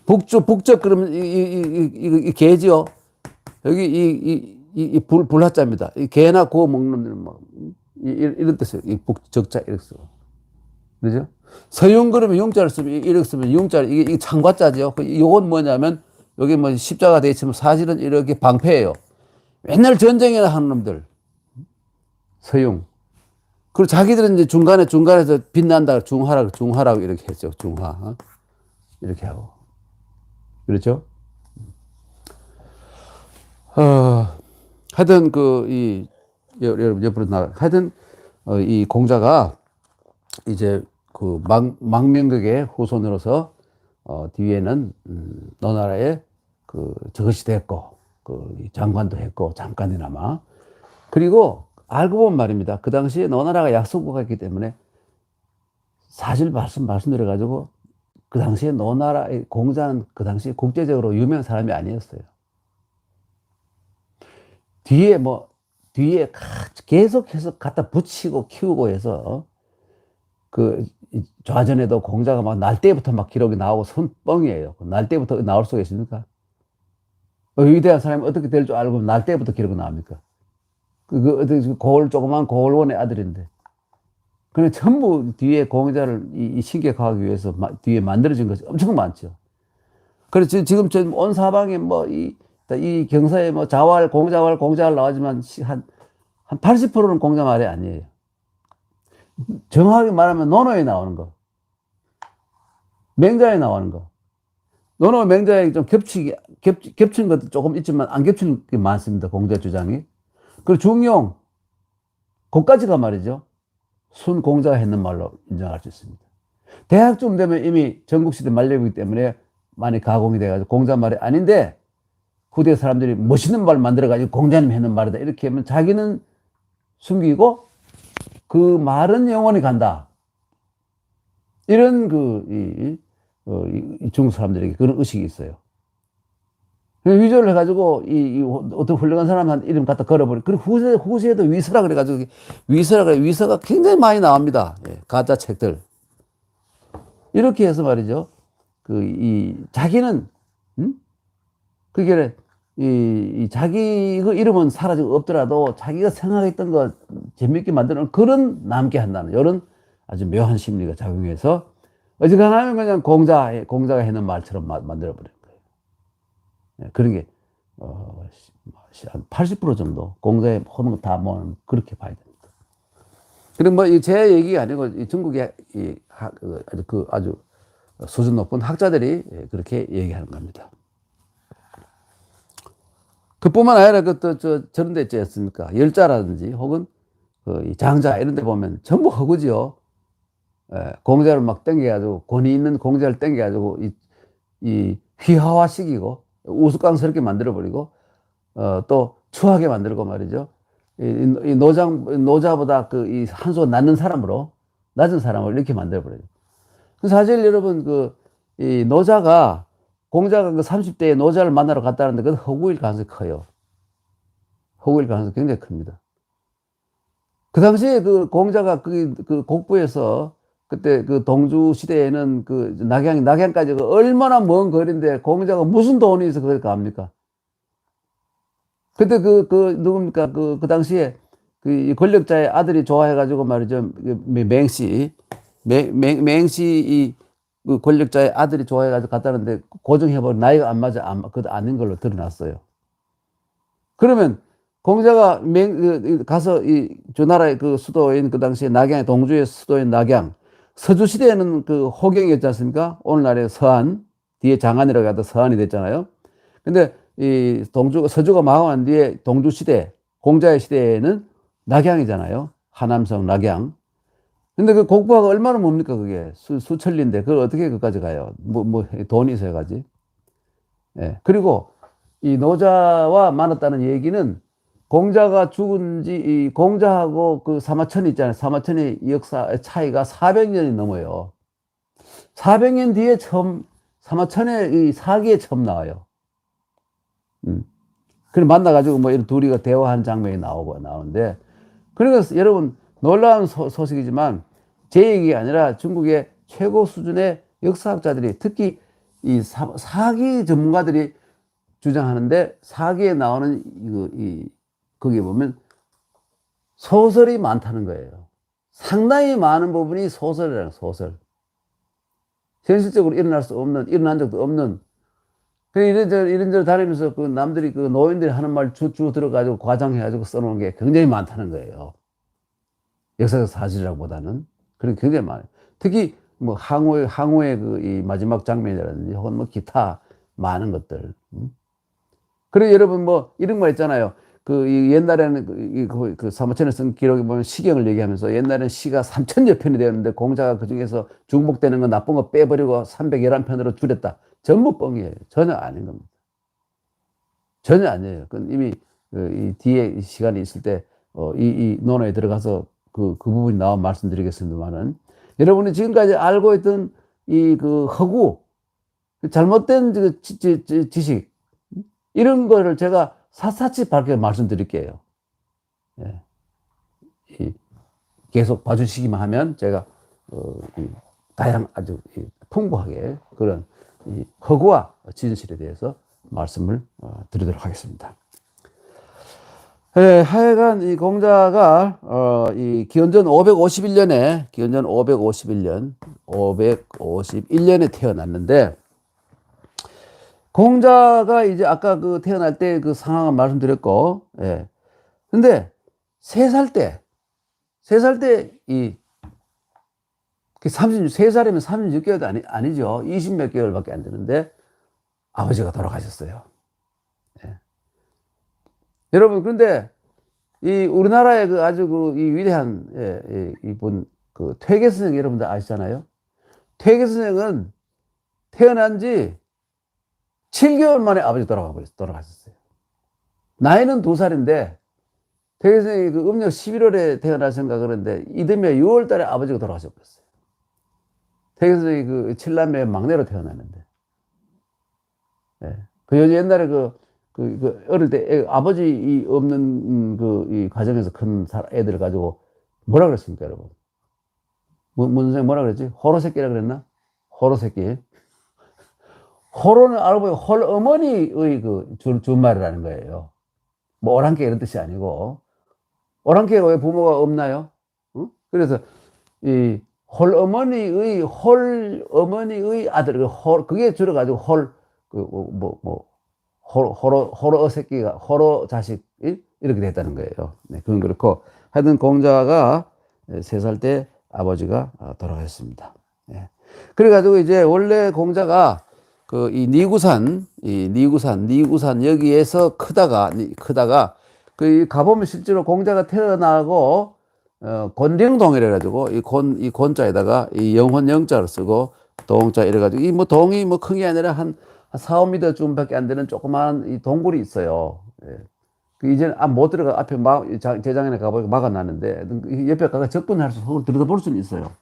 북쪽 그러면 이 개지요. 여기 불하자입니다. 이 개나 구워 먹는 놈들 뭐 이런 뜻이에요. 이 적자 이렇게 써. 그죠? 서용 그러면 용자를 쓰면 이렇게 쓰면 용자를 이게 창과자죠. 이건 뭐냐면 여기 뭐 십자가 돼 있으면 사실은 이렇게 방패예요. 맨날 전쟁이나 하는 놈들. 서용. 그리고 자기들은 이제 중간에서 빛난다. 중하라고 이렇게 했죠. 중하. 이렇게 하고. 그렇죠? 하여튼 여러분 옆으로 하여튼 이 공자가 이제 망명극의 후손으로서 뒤에는 너나라에 저것이 됐고 장관도 했고 잠깐이나마 그리고 알고 보면 말입니다. 그 당시에 너나라가 약소국가였기 때문에 사실 말씀드려가지고 그 당시에 너나라의 공자는 그 당시에 국제적으로 유명한 사람이 아니었어요. 뒤에 계속해서 갖다 붙이고 키우고 해서 좌전에도 공자가 막 날 때부터 막 기록이 나오고 손뻥이에요. 날 때부터 나올 수가 있습니까? 위대한 사람이 어떻게 될 줄 알고 날 때부터 기록이 나옵니까? 조그만 고을원의 아들인데. 근데 전부 뒤에 공자를 신격하기 위해서 뒤에 만들어진 것이 엄청 많죠. 그래서 지금 온 사방에 이 경사에 공자왈 나오지만 한 80%는 공자 말이 아니에요. 정확하게 말하면 논어에 나오는 거. 맹자에 나오는 거. 논어 맹자에 좀 겹친 것도 조금 있지만 안 겹치는 게 많습니다. 공자 주장이. 그리고 중용, 그까지가 말이죠. 순공자가 했는 말로 인정할 수 있습니다. 대학쯤 되면 이미 전국시대 만료이기 때문에 많이 가공이 돼가지고 공자 말이 아닌데 후대 사람들이 멋있는 말 만들어가지고 공자님 했는 말이다. 이렇게 하면 자기는 숨기고 그 말은 영원히 간다. 이런 이 중국 사람들에게 그런 의식이 있어요. 위조를 해가지고 어떤 훌륭한 사람한테 이름 갖다 걸어버려. 그리고 후세에도 위서라 그래가지고 위서가 굉장히 많이 나옵니다. 예, 가짜 책들. 이렇게 해서 말이죠. 자기는 그게 자기 그 이름은 사라지고 없더라도 자기가 생각했던 거 재밌게 만드는 그런 남게 한다는 이런 아주 묘한 심리가 작용해서 어지간하면 그냥 공자가 해놓은 말처럼 만들어버려요. 그런 게, 한 80% 정도 공자의 하는 거 다 모으면 그렇게 봐야 됩니다. 그리고 뭐, 제 얘기가 아니고, 중국의 아주 수준 높은 학자들이 그렇게 얘기하는 겁니다. 그뿐만 아니라 저런 데 있지 않습니까? 열자라든지 혹은 장자 이런 데 보면 전부 허구지요. 공자를 막 땡겨가지고, 권위 있는 공자를 땡겨가지고, 이 휘하화시키고, 우스꽝스럽게 만들어버리고, 또 추하게 만들고 말이죠. 이 노자보다 이 한수 낮은 사람으로, 이렇게 만들어버려요. 사실 여러분, 이 공자가 그 30대에 노자를 만나러 갔다는데 그건 허구일 가능성이 커요. 허구일 가능성이 굉장히 큽니다. 그 당시에 공자가 그 곡부에서 그때 그 동주 시대에는 낙양까지 얼마나 먼 거리인데 공자가 무슨 돈이 있어 그걸 갑니까? 그때 누굽니까? 그 당시에 이 권력자의 아들이 좋아해가지고 말이죠. 맹씨 그 권력자의 아들이 좋아해가지고 갔다는데 고정해버린 나이가 안 맞아. 그것도 아닌 걸로 드러났어요. 그러면 공자가 가서 주나라의 그 수도인 그 당시에 동주의 수도인 낙양, 서주시대에는 그 호경이었지 않습니까? 오늘날의 서안, 뒤에 장안이라고 해도 서안이 됐잖아요. 근데 서주가 망한 뒤에 동주시대, 공자의 시대에는 낙양이잖아요. 하남성 낙양. 근데 그 곡부가 얼마나 뭡니까, 그게? 수천리인데, 그걸 어떻게 그까지 가요? 돈이 있어야 가지. 예. 그리고 이 노자와 만났다는 얘기는 공자가 죽은 이 공자하고 그 사마천이 있잖아요. 사마천의 역사 차이가 400년이 넘어요. 400년 뒤에 사마천의 이 사기에 처음 나와요. 그래 만나가지고 이런 둘이가 대화하는 장면이 나오는데, 그러니까 여러분, 놀라운 소식이지만 제 얘기가 아니라 중국의 최고 수준의 역사학자들이 특히 이 사기 전문가들이 주장하는데, 사기에 나오는 거기 보면 소설이 많다는 거예요. 상당히 많은 부분이 소설이라는 소설. 현실적으로 일어난 적도 없는. 이런저런 다니면서 남들이 노인들이 하는 말 쭉 들어가지고 과장해가지고 써놓은 게 굉장히 많다는 거예요. 역사적 사실이라고 보다는. 그런 게 굉장히 많아요. 특히 항우의 이 마지막 장면이라든지 혹은 기타 많은 것들. 그리고 여러분 이런 거 있잖아요. 옛날에는 사마천에 쓴 기록에 보면 시경을 얘기하면서 옛날에는 시가 3,000여 편이 되었는데 공자가 그 중에서 중복되는 거 나쁜 거 빼버리고 311편으로 줄였다. 전부 뻥이에요. 전혀 아닌 겁니다. 전혀 아니에요. 이미 이 뒤에 시간이 있을 때 이 논어에 들어가서 그 부분이 나와 말씀드리겠습니다만은, 여러분이 지금까지 알고 있던 허구, 잘못된 지식, 이런 거를 제가 샅샅이 밝게 말씀드릴게요. 예. 계속 봐주시기만 하면 제가 아주 풍부하게 그런 허구와 진실에 대해서 말씀을 드리도록 하겠습니다. 예, 하여간 이 공자가 이 기원전 551년에 태어났는데, 공자가 이제 아까 태어날 때 상황을 말씀드렸고, 예. 근데 3살 때 3살이면 36개월도 아니죠. 20 몇 개월밖에 안 되는데 아버지가 돌아가셨어요. 예. 여러분, 그런데 우리나라의 아주 이 위대한 이분 퇴계 선생 여러분들 아시잖아요. 퇴계 선생은 태어난 지 7개월 만에 아버지 돌아가셨어요. 나이는 2살인데, 태계선생이 그 음력 11월에 태어나신가 그런데, 이듬해 6월 달에 아버지가 돌아가셨어요. 태계선생이 그 7남매 막내로 태어났는데. 예. 그 옛날에 어릴 때 아버지 없는 이 가정에서 큰 애들 가지고 뭐라 그랬습니까, 여러분? 문 선생 뭐라 그랬지? 호로 새끼라 그랬나? 호로 새끼. 호로는 알고 보니 홀 어머니의 준말이라는 거예요. 뭐 오랑캐 이런 뜻이 아니고. 오랑캐가 왜 부모가 없나요? 응? 그래서 이 홀 어머니의 아들, 그게 줄여가지고 호로 새끼가, 호로 자식, 이렇게 됐다는 거예요. 네, 그건 그렇고. 하여튼 공자가 3살 때 아버지가 돌아가셨습니다. 네. 그래가지고 이제 원래 공자가 이 니구산 여기에서 크다가 가보면 실제로 공자가 태어나고, 곤령동이라 해가지고, 이 곤자에다가 이 영혼 영자를 쓰고, 동자 이래가지고, 이 동이 큰 게 아니라 한 4, 5m 쯤밖에 안 되는 조그마한 이 동굴이 있어요. 예. 이제는 못 들어가, 앞에 제장에 가보니까 막아놨는데, 옆에 가서 접근할 수, 들여다볼 수는 있어요.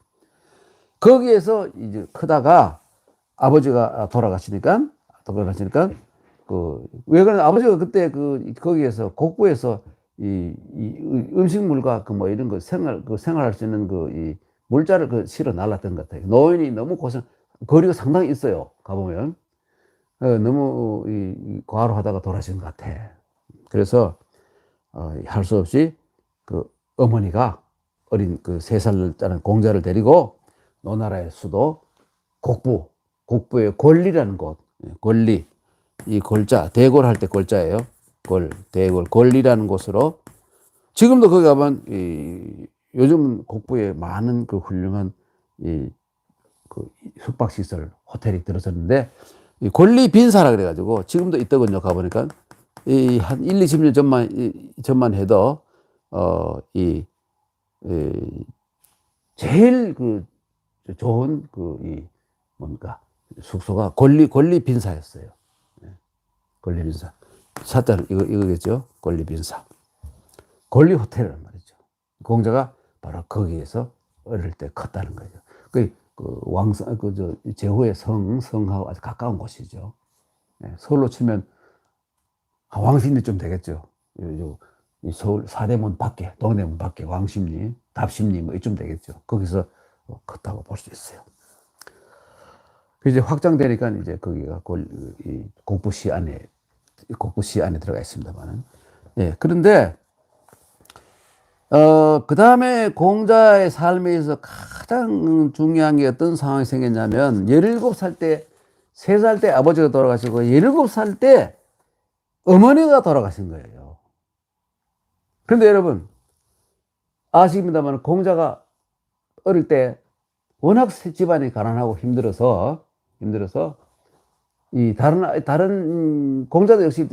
거기에서 이제 크다가 아버지가 돌아가시니까, 왜 그러냐, 아버지가 그때 거기에서, 곡부에서 이 음식물과 이런 생활할 수 있는 이 물자를 실어 날랐던 것 같아요. 노인이 너무 거리가 상당히 있어요. 가보면. 너무 과로하다가 돌아가신 것 같아. 그래서, 할 수 없이 어머니가 어린 3살짜리 공자를 데리고 노나라의 수도 곡부의 권리라는 곳, 권리, 이 골자, 대궐 할 때 골자예요. 대궐, 권리라는 곳으로, 지금도 거기 가면, 요즘 곡부에 많은 훌륭한 숙박시설, 호텔이 들어섰는데, 이 권리 빈사라 그래가지고, 지금도 있더군요, 가보니까. 한 1, 20년 전만 해도, 제일 좋은 숙소가 권리 빈사였어요. 권리 빈사. 사자는 이거겠죠? 권리 빈사. 권리 호텔이란 말이죠. 공자가 바로 거기에서 어릴 때 컸다는 거죠. 제후의 성하고 아주 가까운 곳이죠. 서울로 치면 왕십리 좀 되겠죠. 이 서울 사대문 밖에, 동대문 밖에 왕십리, 답십리 이쯤 되겠죠. 거기서 컸다고 볼 수 있어요. 이제 확장되니까 이제 거기가 곡부시 안에 들어가 있습니다만은. 예, 그런데, 그 다음에 공자의 삶에서 가장 중요한 게 어떤 상황이 생겼냐면, 17살 때, 3살 때 아버지가 돌아가시고, 17살 때 어머니가 돌아가신 거예요. 그런데 여러분, 아십니다만, 공자가 어릴 때 워낙 집안이 가난하고 힘들어서, 다른 공자도 역시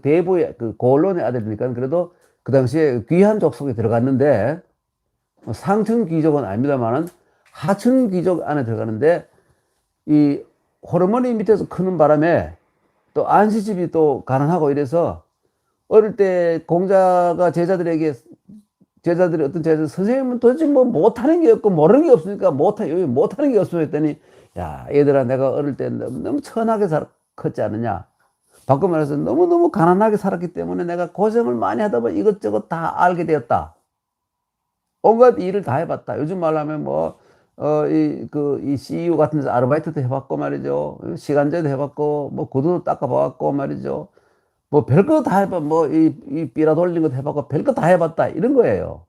대부의 고을론의 아들이니까 그래도 그 당시에 귀한 족속에 들어갔는데, 상층 귀족은 아닙니다만은 하층 귀족 안에 들어가는데, 이 호르몬이 밑에서 크는 바람에 또 안시집이 또 가난하고 이래서 어릴 때 공자가 제자들이 선생님은 도대체 못하는 게 없고 모르는 게 없으니까 못하는 게 없어 했더니, 야, 얘들아, 내가 어릴 때 너무 천하게 컸지 않느냐. 바꿔 말해서 너무너무 가난하게 살았기 때문에 내가 고생을 많이 하다 보니 이것저것 다 알게 되었다. 온갖 일을 다 해봤다. 요즘 말로 하면 이 CU 같은 데서 아르바이트도 해봤고 말이죠. 시간제도 해봤고, 구두도 닦아봤고 말이죠. 별거 다 해봐. 이 삐라 돌린 것도 해봤고, 별거 다 해봤다. 이런 거예요.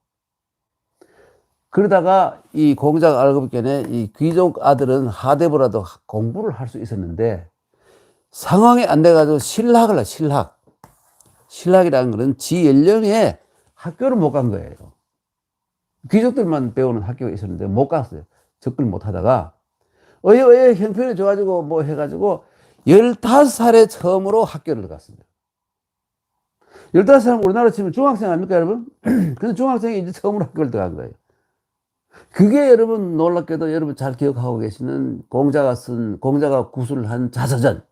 그러다가 이 공자가 알고 보기에는 이 귀족 아들은 하대보라도 공부를 할 수 있었는데, 상황이 안 돼가지고 신학을 신학이라는 것은 지 연령에 학교를 못 간 거예요. 귀족들만 배우는 학교가 있었는데 못 갔어요. 접근 못 하다가 어여 형편이 좋아지고 해가지고 15살에 처음으로 학교를 갔습니다. 15살은 우리나라 치면 중학생 아닙니까, 여러분? 근데 중학생이 이제 처음으로 학교를 들어간 거예요. 그게 여러분 놀랍게도 여러분 잘 기억하고 계시는 공자가 구술한 자서전.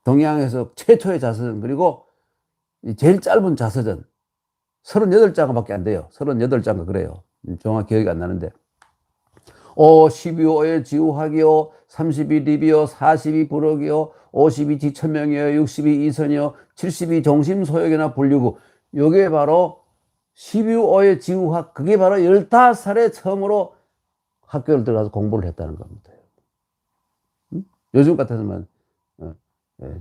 동양에서 최초의 자서전, 그리고 제일 짧은 자서전 38장밖에 안 돼요. 38장가 그래요. 정확히 기억이 안 나는데 12호의 지우학이요, 32 리비요, 42 부록이요, 52 지천명이요, 62 이선이요, 72 종심소역이나 불리고, 요게 바로 12호의 지우학, 그게 바로 15살에 처음으로 학교를 들어가서 공부를 했다는 겁니다. 요즘 같았으면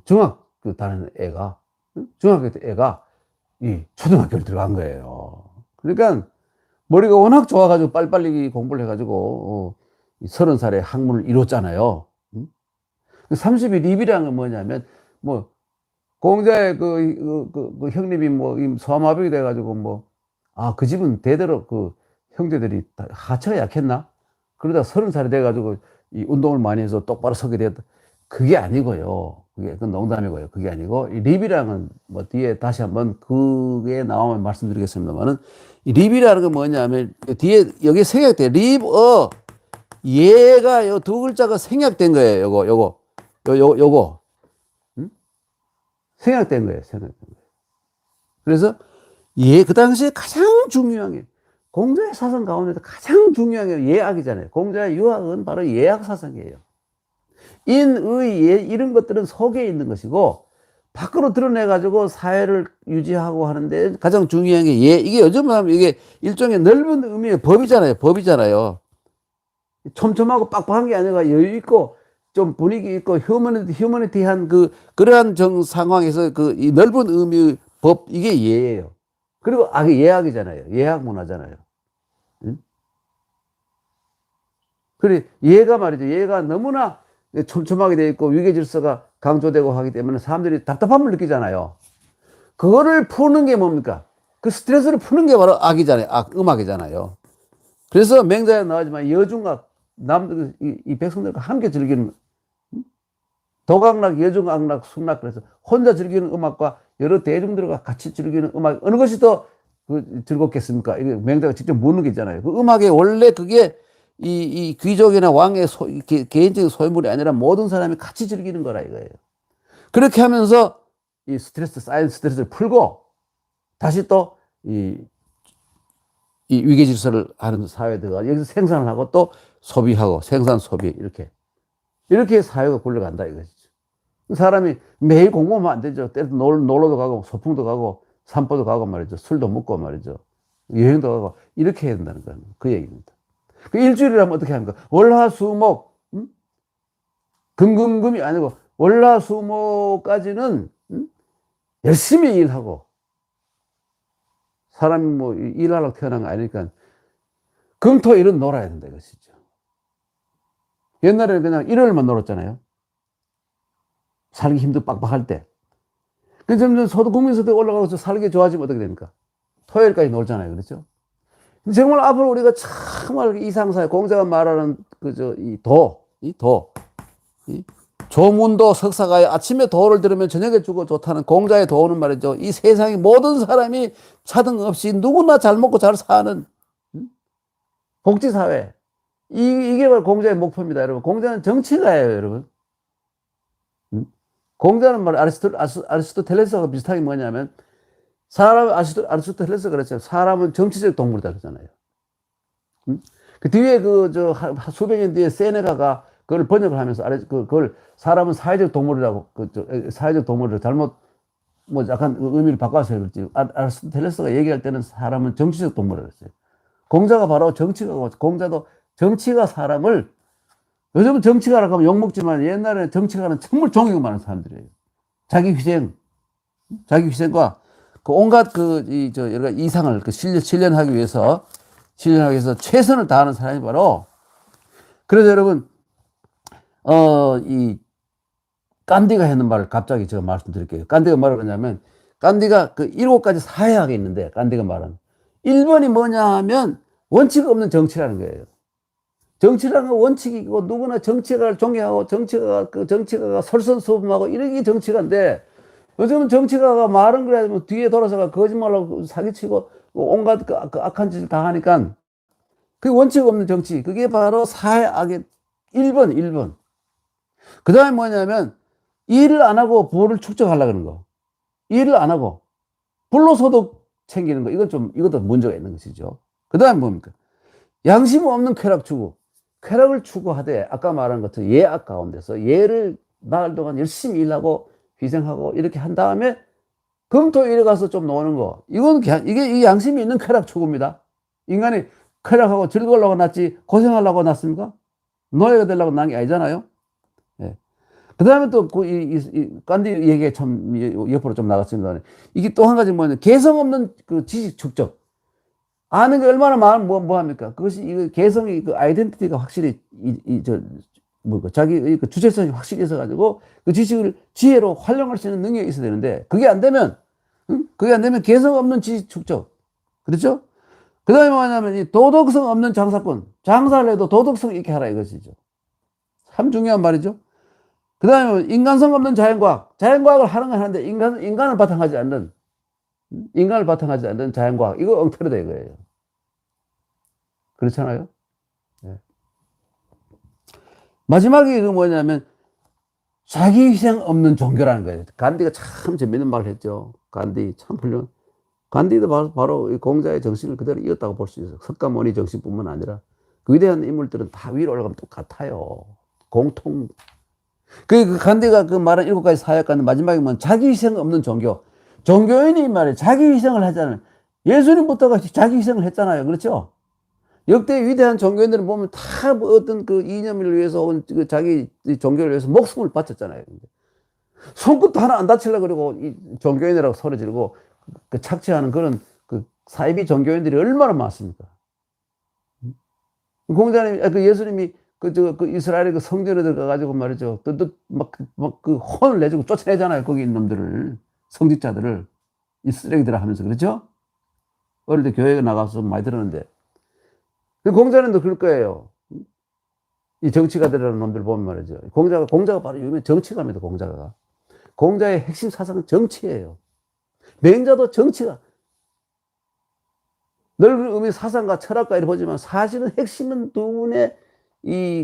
중학교 다니는 애가, 중학교 때 애가 이 초등학교를 들어간 거예요. 그러니까 머리가 워낙 좋아가지고 빨리빨리 공부를 해가지고 30살에 학문을 이뤘잖아요. 30이 립이라는 건 뭐냐면, 뭐 공자의 그 형님이 뭐 소아마비가 돼가지고 그 집은 대대로 그 형제들이 다 하체가 약했나? 그러다 30살이 돼가지고 이 운동을 많이 해서 똑바로 서게 됐다. 그게 아니고요. 그건 농담이고요. 그게 아니고, 이 립이라는 뭐 뒤에 다시 한번 그게 나오면 말씀드리겠습니다만은, 이 립이라는 건 뭐냐면, 뒤에 여기 생략돼. 립어, 얘가 요 두 글자가 생략된 거예요. 요거. 생략된 거예요. 생략된 거예요. 그래서 그 당시에 가장 중요한 게, 공자의 사상 가운데서 가장 중요한 게 예학이잖아요. 공자의 유학은 바로 예학 사상이에요. 인의 예, 이런 것들은 속에 있는 것이고, 밖으로 드러내가지고 사회를 유지하고 하는데 가장 중요한 게 이게 요즘 하면 이게 일종의 넓은 의미의 법이잖아요. 촘촘하고 빡빡한 게 아니라 여유 있고 좀 분위기 있고 휴머니티한 그러한 상황에서 이 넓은 의미의 법, 이게 예예요. 그리고 예학이잖아요. 예학 문화잖아요. 응? 그래, 얘가 말이죠. 얘가 너무나 촘촘하게 되어 있고 위계 질서가 강조되고 하기 때문에 사람들이 답답함을 느끼잖아요. 그거를 푸는 게 뭡니까? 그 스트레스를 푸는 게 바로 악이잖아요. 음악이잖아요. 그래서 맹자에 나오지만 여중악, 남들, 이 백성들과 함께 즐기는 도각락, 여중악락, 순락, 그래서 혼자 즐기는 음악과 여러 대중들과 같이 즐기는 음악, 어느 것이 더 즐겁겠습니까? 이게 맹자가 직접 묻는 게 있잖아요. 그 음악의 원래 그게 이 귀족이나 왕의 개인적인 소유물이 아니라 모든 사람이 같이 즐기는 거라 이거예요. 그렇게 하면서 이 쌓인 스트레스를 풀고 다시 또 이 위계 질서를 하는 사회들과 여기서 생산을 하고 또 소비하고 생산 소비 이렇게 사회가 굴러간다 이거죠. 사람이 매일 공부하면 안 되죠. 때로 놀러도 가고 소풍도 가고 산보도 가고 말이죠. 술도 먹고 말이죠. 여행도 가고 이렇게 해야 된다는 거예요. 그 얘기입니다. 그 일주일이라면 어떻게 합니까? 월화수목 금금금이 아니고 월화수목까지는 열심히 일하고, 사람이 뭐 일하려고 태어난 거 아니니까 금토일은 놀아야 된다 이것이죠. 옛날에는 그냥 일요일만 놀았잖아요. 살기 힘들고 빡빡할 때. 그 점점 국민소득 올라가서 살기 좋아지면 어떻게 됩니까? 토요일까지 놀잖아요. 그렇죠? 정말 앞으로 우리가 정말 이상사회, 공자가 말하는 조문도 석사가의 아침에 도를 들으면 저녁에 죽어 좋다는 공자의 도는 말이죠. 이 세상의 모든 사람이 차등 없이 누구나 잘 먹고 잘 사는 복지사회. 이게 바로 공자의 목표입니다, 여러분. 공자는 정치가예요, 여러분. 공자는 아리스토텔레스하고 비슷한 게 뭐냐면, 아리스토텔레스가 그랬잖아요. 사람은 정치적 동물이다 그러잖아요. 그 뒤에 수백 년 뒤에 세네가가 그걸 번역을 하면서 그걸 사람은 사회적 동물이라고, 사회적 동물을 잘못 약간 의미를 바꿔서 그랬지. 아리스토텔레스가 얘기할 때는 사람은 정치적 동물이라고 했어요. 공자가 바로 공자도 정치가 사람을, 요즘은 정치가라고 하면 욕먹지만 옛날에는 정치가는 정말 존경 많은 사람들이에요. 자기 희생과 온갖 여러 가지 이상을 실현하기 위해서 최선을 다하는 사람이 바로, 그래서 여러분, 이 간디가 했는 말을 갑자기 제가 말씀드릴게요. 간디가 뭐라고 하냐면, 간디가 7가지 사회학이 있는데, 간디가 말하는 1번이 뭐냐 하면 원칙 없는 정치라는 거예요. 정치라는 건 원칙이 있고 누구나 정치가를 존경하고 정치가가 설선수범하고 이런 게 정치가인데, 요즘은 정치가가 말은 그래야지만 뒤에 돌아서가 거짓말하고 사기치고 온갖 악한 짓을 다 하니까, 그 원칙 없는 정치, 그게 바로 사회악의 1번. 그 다음에 뭐냐면 일을 안 하고 부를 축적하려고 하는 거. 일을 안 하고 불로소득 챙기는 거. 이것도 문제가 있는 것이죠. 그 다음에 뭡니까? 양심 없는 쾌락 추구. 쾌락을 추구하되 아까 말한 것처럼 예악 가운데서 예를 나흘 동안 열심히 일하고 희생하고 이렇게 한 다음에 금토일에 가서 좀 노는 거. 이게 이 양심이 있는 쾌락 추구입니다. 인간이 쾌락하고 즐거우려고 났지 고생하려고 났습니까? 노예가 되려고 난 게 아니잖아요. 예. 그 다음에 또, 깐디 얘기가 참, 옆으로 좀 나갔습니다. 이게 또 한 가지 뭐냐면, 개성 없는 그 지식 축적. 아는 게 얼마나 뭐 합니까? 그것이, 이거 개성이, 그 아이덴티티가 확실히, 자기 그 주체성이 확실히 있어가지고, 그 지식을 지혜로 활용할 수 있는 능력이 있어야 되는데, 그게 안 되면, 그게 안 되면 개성 없는 지식 축적. 그렇죠? 그 다음에 뭐냐면, 이 도덕성 없는 장사꾼. 장사를 해도 도덕성 있게 하라 이것이죠. 참 중요한 말이죠. 그 다음에 인간성 없는 자연과학. 자연과학을 하는 건 하는데, 인간을 바탕하지 않는, 자연과학. 이거 엉터리다 이거예요. 그렇잖아요? 네. 마지막에 그 뭐냐면, 자기 희생 없는 종교라는 거예요. 간디가 참 재밌는 말을 했죠. 간디 참 훌륭. 간디도 바로 이 공자의 정신을 그대로 이었다고 볼 수 있어요. 석가모니 정신뿐만 아니라 그 위대한 인물들은 다 위로 올라가면 똑같아요. 공통. 그 간디가 그 말한 7가지 사역과는 마지막에 뭐 자기 희생 없는 종교. 종교인이 이 말이에요. 자기 희생을 하잖아요. 예수님부터가 자기 희생을 했잖아요. 그렇죠? 역대 위대한 종교인들을 보면 다 뭐 어떤 그 이념을 위해서 혹은 그 자기 종교를 위해서 목숨을 바쳤잖아요. 손끝도 하나 안 다치려고 그러고 이 종교인이라고 소리 지르고 그 착취하는 그런 그 사이비 종교인들이 얼마나 많습니까? 공자님, 그 예수님이 그 이스라엘의 그 성전에 들어가가지고 말이죠. 그 혼을 내주고 쫓아내잖아요. 거기 있는 놈들을, 성직자들을, 이 쓰레기들을 하면서, 그렇죠? 어릴 때 교회에 나가서 많이 들었는데. 공자님도 그럴 거예요. 이 정치가들이라는 놈들 보면 말이죠. 공자가 바로 유명한 정치가입니다, 공자가. 공자의 핵심 사상은 정치예요. 맹자도 정치가. 넓은 의미 사상과 철학과 이렇게 보지만 사실은 핵심은 두 분의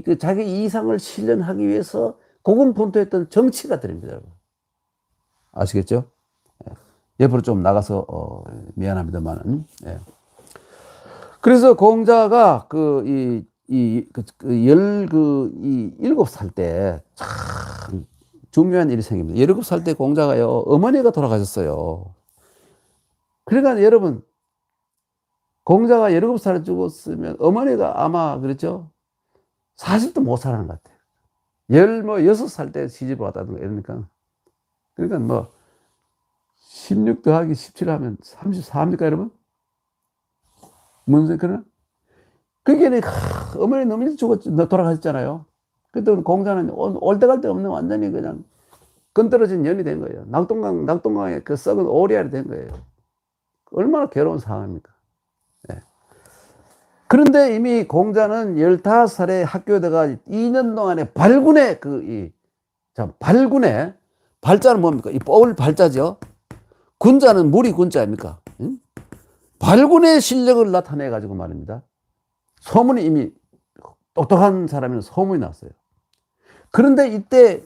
그 자기 이상을 실현하기 위해서 고군분투했던 정치가들입니다. 아시겠죠? 옆으로 좀 나가서 미안합니다만은. 예. 그래서 공자가 이 7살 때 참 중요한 일이 생깁니다. 17살 때 공자가요, 어머니가 돌아가셨어요. 그러니까 여러분, 공자가 17살에 죽었으면 어머니가 아마 그렇죠? 40도 못 살아난 것 같아요. 6살 때 시집을 왔다든가 이러니까. 그러니까 뭐, 16 더하기 17 하면 34입니까, 여러분? 무슨 그러나? 그러니까 어머니 너무 일찍 돌아가셨잖아요. 그때 공자는 올 때 갈 데 없는 완전히 그냥 건드러진 년이 된 거예요. 낙동강에 그 썩은 오리알이 된 거예요. 얼마나 괴로운 상황입니까? 네. 그런데 이미 공자는 15살에 학교에 들어가 2년 동안에 발군의, 발자는 뭡니까? 이 뽑을 발자죠. 군자는 무리 군자입니까? 응? 발군의 실력을 나타내가지고 말입니다. 소문이 이미 똑똑한 사람이면 소문이 났어요. 그런데 이때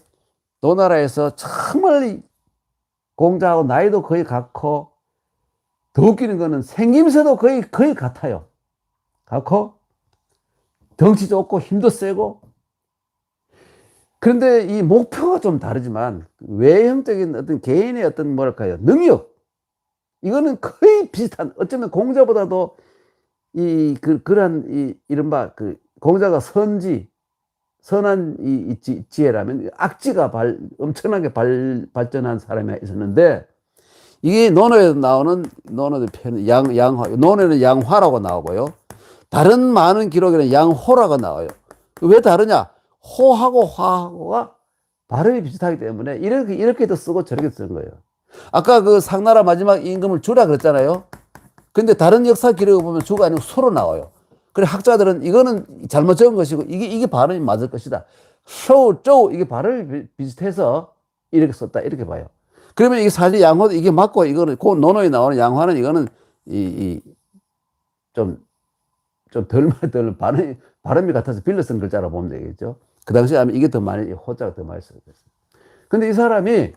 노나라에서 정말 공자하고 나이도 거의 같고, 더 웃기는 거는 생김새도 거의 같아요. 같고, 덩치 좋고, 힘도 세고. 그런데 이 목표가 좀 다르지만, 외형적인 어떤 개인의 어떤 뭐랄까요, 능력. 이거는 거의 비슷한, 어쩌면 공자보다도 그러한 이른바 공자가 선한 지혜라면 악지가 엄청나게 발전한 사람이 있었는데, 이게 논어에 나오는 논어의 표현 양화, 논어는 양화라고 나오고요. 다른 많은 기록에는 양호라고 나와요. 왜 다르냐? 호하고 화하고가 발음이 비슷하기 때문에 이렇게도 쓰고 저렇게 쓰는 거예요. 아까 그 상나라 마지막 임금을 주라 그랬잖아요. 근데 다른 역사 기록을 보면 주가 아니고 수로 나와요. 그래 학자들은 이거는 잘못 적은 것이고 이게 발음이 맞을 것이다. 쇼, 쪼 이게 발음이 비슷해서 이렇게 썼다 이렇게 봐요. 그러면 이게 사실 양호도 이게 맞고 이거는 그 논어에 나오는 양화는 이거는 좀 덜 발음이 같아서 빌려 쓴 글자라고 보면 되겠죠. 그 당시에 아마 이게 더 많이 호자가 더 많이 쓰였어요. 근데 이 사람이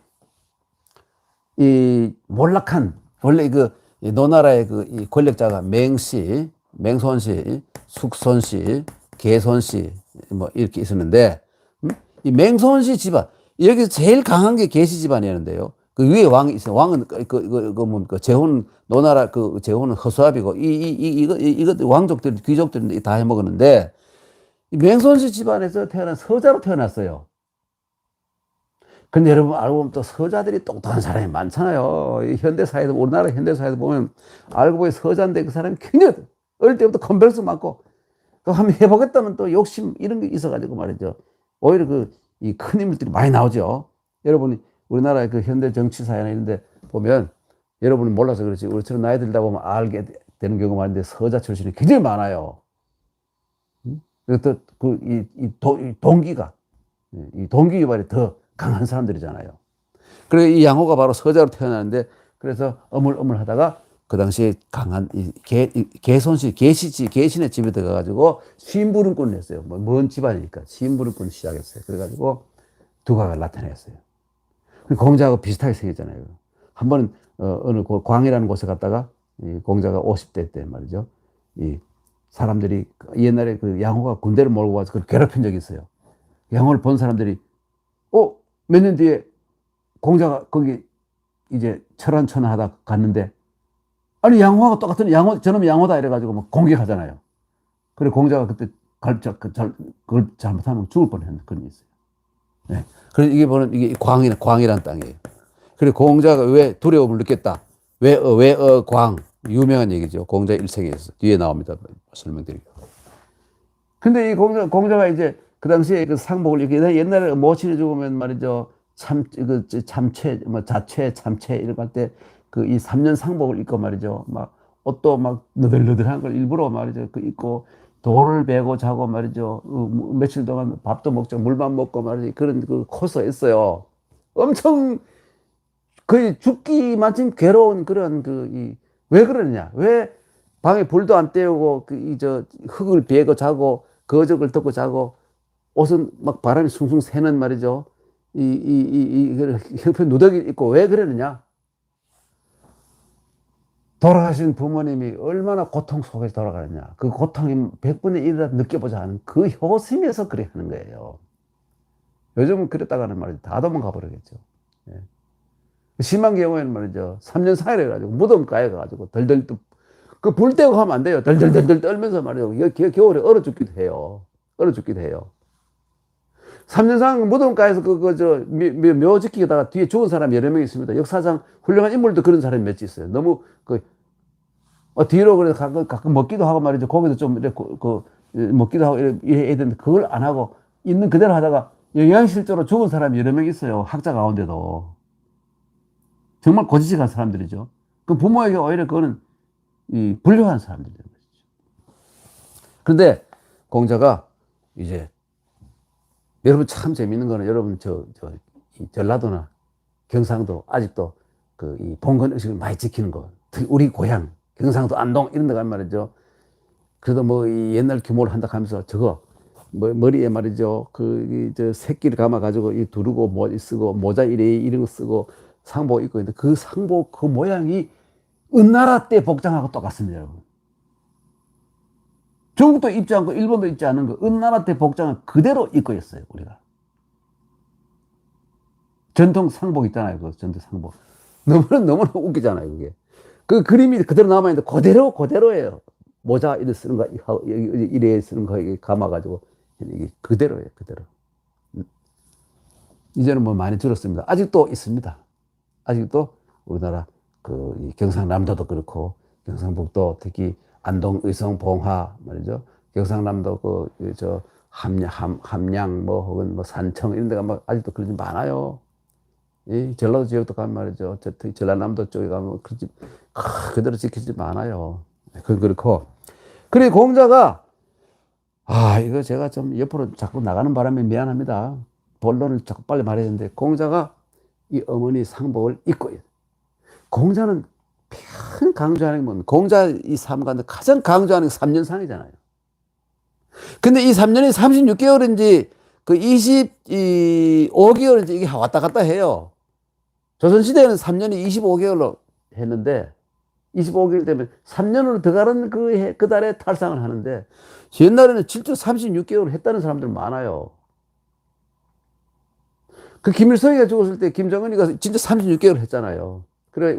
이 몰락한, 원래 이 노나라의 이 권력자가 맹씨, 맹손씨, 숙손씨, 개손씨, 뭐 이렇게 있었는데, 이 맹손씨 집안, 여기서 제일 강한 게 개씨 집안이었는데요. 그 위에 왕이 있어요. 왕은 재혼, 노나라 재혼은 허수아비고, 이거 왕족들, 귀족들이 다 해먹었는데, 이 맹손씨 집안에서 태어난 서자로 태어났어요. 근데 여러분 알고 보면 또 서자들이 똑똑한 사람이 많잖아요. 이 현대사회도, 우리나라 현대사회도 보면 알고 보니 서자인데 그 사람이 굉장히 어릴 때부터 컴플렉스 많고, 또 한번 해보겠다면 또 욕심 이런 게 있어가지고 말이죠. 오히려 이 큰 인물들이 많이 나오죠. 여러분이 우리나라의 그 현대 정치사회나 이런 데 보면, 여러분은 몰라서 그렇지, 우리처럼 나이 들다 보면 알게 되는 경우가 많은데 서자 출신이 굉장히 많아요. 그리고 또 이 동기가, 이 동기 유발이 더 강한 사람들이잖아요. 그리고 이 양호가 바로 서자로 태어났는데, 그래서 어물어물 하다가 그 당시에 강한 개손씨, 개신의 집에 들어가가지고 심부름꾼을 했어요. 먼 집안이니까 심부름꾼을 시작했어요. 그래가지고 두각을 나타냈어요. 공자하고 비슷하게 생겼잖아요. 한 번은 어느 광이라는 곳에 갔다가 이 공자가 50대 때 말이죠. 이 사람들이 옛날에 그 양호가 군대를 몰고 와서 그걸 괴롭힌 적이 있어요. 양호를 본 사람들이 몇 년 뒤에 공자가 거기 이제 철안천하다 갔는데, 아니 양호하고 똑같은 저놈 양호다 이래가지고 막 공격하잖아요. 그래 공자가 그때 그걸 잘못하면 죽을 뻔했는 그런 게 있어요. 네. 그래서 이게 보면 이게 광이란 땅이에요. 그리고 공자가 왜 두려움을 느꼈다? 광 유명한 얘기죠. 공자 일생에서 뒤에 나옵니다. 설명드릴게요. 근데 이 공자가 이제 그 당시에 그 상복을 이렇게 옛날에 모친이 죽으면 말이죠. 자체, 참체 이렇게 할 때 이 3년 상복을 입고 말이죠. 막 옷도 막 너덜너덜한 걸 일부러 말이죠. 입고 돌을 베고 자고 말이죠. 며칠 동안 밥도 먹자 물만 먹고 말이죠. 그런 코스가 있어요. 엄청 거의 죽기 마침 괴로운 그런 왜 그러느냐? 왜 방에 불도 안 때우고 흙을 베고 자고 거적을 덮고 자고 옷은 막 바람이 숭숭 새는 말이죠. 형편 누더기 입고 왜 그러느냐? 돌아가신 부모님이 얼마나 고통 속에서 돌아가느냐. 그 고통이 100분의 1이라도 느껴보자 하는 그 효심에서 그래 하는 거예요. 요즘은 그랬다가는 말이죠. 다 도망가 버리겠죠. 예. 심한 경우에는 말이죠. 3년 사이를 해가지고 무덤가에 가가지고 덜덜 불 떼고 하면 안 돼요. 덜덜덜 떨면서 말이죠. 겨울에 얼어 죽기도 해요. 얼어 죽기도 해요. 3년상 무덤가에서 묘 지키다가 뒤에 죽은 사람이 여러 명 있습니다. 역사상 훌륭한 인물도 그런 사람이 몇 있어요. 너무 뒤로 그래서 가끔 먹기도 하고 말이죠. 거기도 좀 이렇게 먹기도 하고 이래야 되는데 그걸 안 하고 있는 그대로 하다가 영양실조로 죽은 사람이 여러 명 있어요. 학자 가운데도. 정말 고지식한 사람들이죠. 그 부모에게 오히려 그거는 불효한 사람들인 것이죠. 그런데 공자가 이제 여러분 참 재밌는 거는 여러분 전라도나 경상도 아직도 이 봉건 의식을 많이 지키는 거. 특히 우리 고향 경상도 안동 이런 데 가면 말이죠. 그래도 이 옛날 규모를 한다 하면서 머리에 말이죠. 새끼를 감아 가지고 두르고 쓰고 모자 이런 거 쓰고 상복 입고 있는데 그 상복 그 모양이 은나라 때 복장하고 똑같습니다, 여러분. 중국도 입지 않고 일본도 입지 않은 거 은나라 때 복장을 그대로 입고 있어요, 우리가. 전통 상복 있잖아요, 그 전통 상복. 너무나 웃기잖아요, 그게. 그 그림이 그대로 남아있는데 그대로예요. 모자 이래 쓰는 거, 이래 쓰는 거 감아가지고 이게 그대로예요, 그대로. 이제는 많이 줄었습니다. 아직도 있습니다. 아직도 우리나라 이 경상남도도 그렇고 경상북도 특히 안동, 의성, 봉화 말이죠. 경상남도 함양 혹은 산청 이런 데가 아직도 그런 집 많아요. 이 전라도 지역도 가면 말이죠. 특히 전라남도 쪽에 가면 그런 집 그대로 지키지 많아요. 그렇고. 그리고 공자가 이거 제가 좀 옆으로 자꾸 나가는 바람에 미안합니다. 본론을 자꾸 빨리 말해야 되는데 공자가 이 어머니 상복을 입고 공자는 편 강조하는 게 뭡니까? 공자 이 삶 가운데 가장 강조하는 게 3년상이잖아요. 근데 이 3년이 36개월인지 그 25개월 이제 이게 왔다 갔다 해요. 조선시대에는 3년이 25개월로 했는데, 25개월 되면 3년으로 더 가는 그 달에 탈상을 하는데, 옛날에는 실제로 36개월 했다는 사람들 많아요. 그 김일성이가 죽었을 때 김정은이가 진짜 36개월 했잖아요. 그래,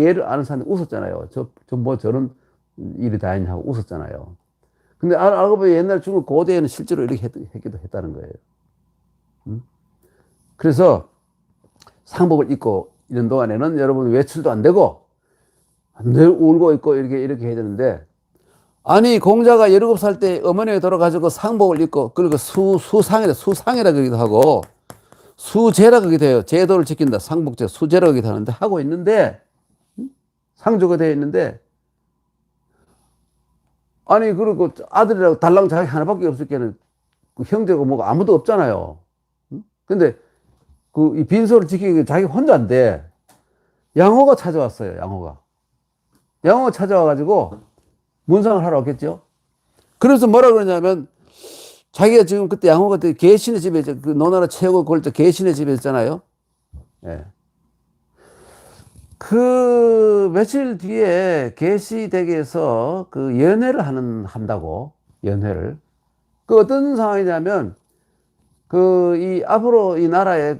얘를 아는 사람이 웃었잖아요. 뭐 저런 일이 다 있냐 하고 웃었잖아요. 근데 알고 보니 옛날 중국 고대에는 실제로 이렇게 했기도 했다는 거예요. 그래서 상복을 입고 이런 동안에는 여러분 외출도 안 되고, 늘 울고 있고 이렇게 해야 되는데, 아니, 공자가 17살 때 어머니가 돌아가지고 상복을 입고, 그리고 수상이라 그러기도 하고, 수제라 그러기도 해요. 제도를 지킨다. 상복제, 수제라 그러기도 하는데, 하고 있는데, 상조가 되어 있는데, 아니, 그리고 아들이라고 달랑 자기 하나밖에 없을 때는 형제고 뭐가 아무도 없잖아요. 근데 이 빈소를 지키기 자기 혼자인데, 양호가 찾아왔어요. 양호가 찾아와가지고 문상을 하러 왔겠죠. 그래서 뭐라 그러냐면, 자기가 지금 그때 양호가 계신의 집에, 그 노나라 최고 골자 계신의 집에 있잖아요. 예. 그 며칠 뒤에 계시댁에서 그 연회를 한다고, 연회를. 그 어떤 상황이냐면, 앞으로 이 나라의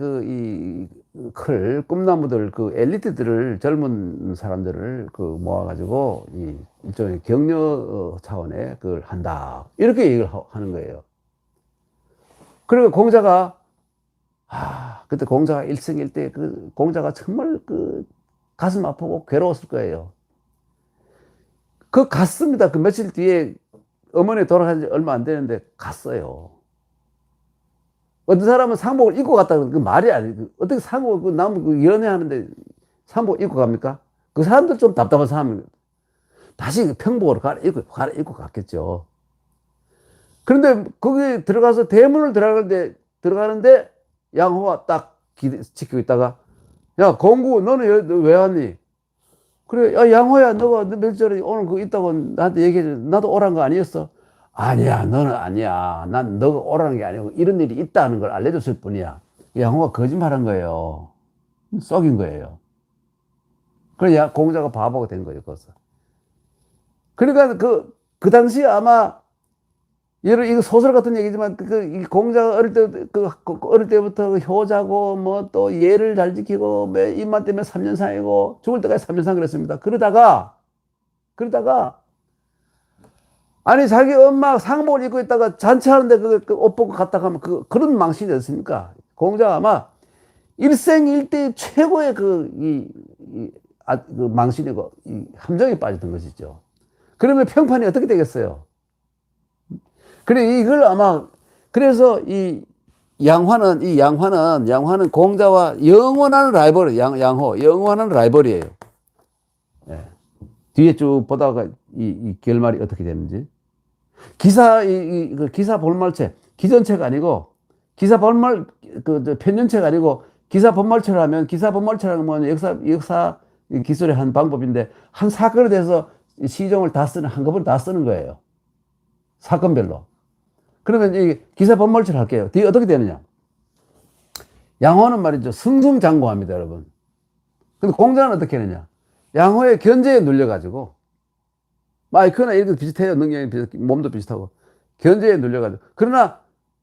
꿈나무들, 엘리트들을, 젊은 사람들을 모아가지고, 일종의 격려 차원의 그걸 한다. 이렇게 얘기를 하는 거예요. 그리고 공자가, 그때 공자가 일생일대 공자가 정말 가슴 아프고 괴로웠을 거예요. 갔습니다. 그 며칠 뒤에 어머니 돌아간 지 얼마 안 되는데 갔어요. 어떤 사람은 상복을 입고 갔다 그 말이 아니에요. 어떻게 상복을 나무 연애하는데 상복 입고 갑니까? 그 사람들 좀 답답한 사람입니다. 다시 평복으로 갈아입고 갔겠죠. 그런데 거기 들어가서 대문을 들어가는데 양호가 딱 지키고 있다가, 야, 공구, 너는 왜 왔니? 그래, 야, 양호야, 너가 며칠 전에 오늘 그거 있다고 나한테 얘기해줘. 나도 오란 거 아니었어? 아니야, 너는 아니야. 난 너가 오라는 게 아니고 이런 일이 있다는 걸 알려줬을 뿐이야. 양호가 거짓말한 거예요. 속인 거예요. 그래, 공자가 바보가 된 거예요, 거기서. 그러니까 그 당시에 아마, 이거 소설 같은 얘기지만, 이 공자가 어릴 때부터 효자고, 뭐 또 예를 잘 지키고, 입만 때문에 3년상이고, 죽을 때까지 3년상 그랬습니다. 그러다가, 아니, 자기 엄마 상복을 입고 있다가 잔치하는데 옷 벗고 갔다 가면 그런 망신이 없습니까? 공자가 아마 일생일대 최고의 망신이고, 함정에 빠졌던 것이죠. 그러면 평판이 어떻게 되겠어요? 그래, 이걸 아마, 그래서 양화는 공자와 영원한 라이벌, 영원한 라이벌이에요. 예. 뒤에 쭉 보다가 이 결말이 어떻게 되는지. 기사 본말체, 기전체가 아니고, 편년체가 아니고, 기사 본말체라면, 기사 본말체라는 건 역사 기술의 한 방법인데, 한 사건에 대해서 시종을 다 한꺼번에 다 쓰는 거예요. 사건별로. 그러면 이 기사 본말체를 할게요. 뒤에 어떻게 되느냐. 양호는 말이죠. 승승장구합니다, 여러분. 근데 공자는 어떻게 하느냐. 양호의 견제에 눌려가지고, 마이크나 이렇게 비슷해요. 능력이 몸도 비슷하고. 견제에 눌려가지고. 그러나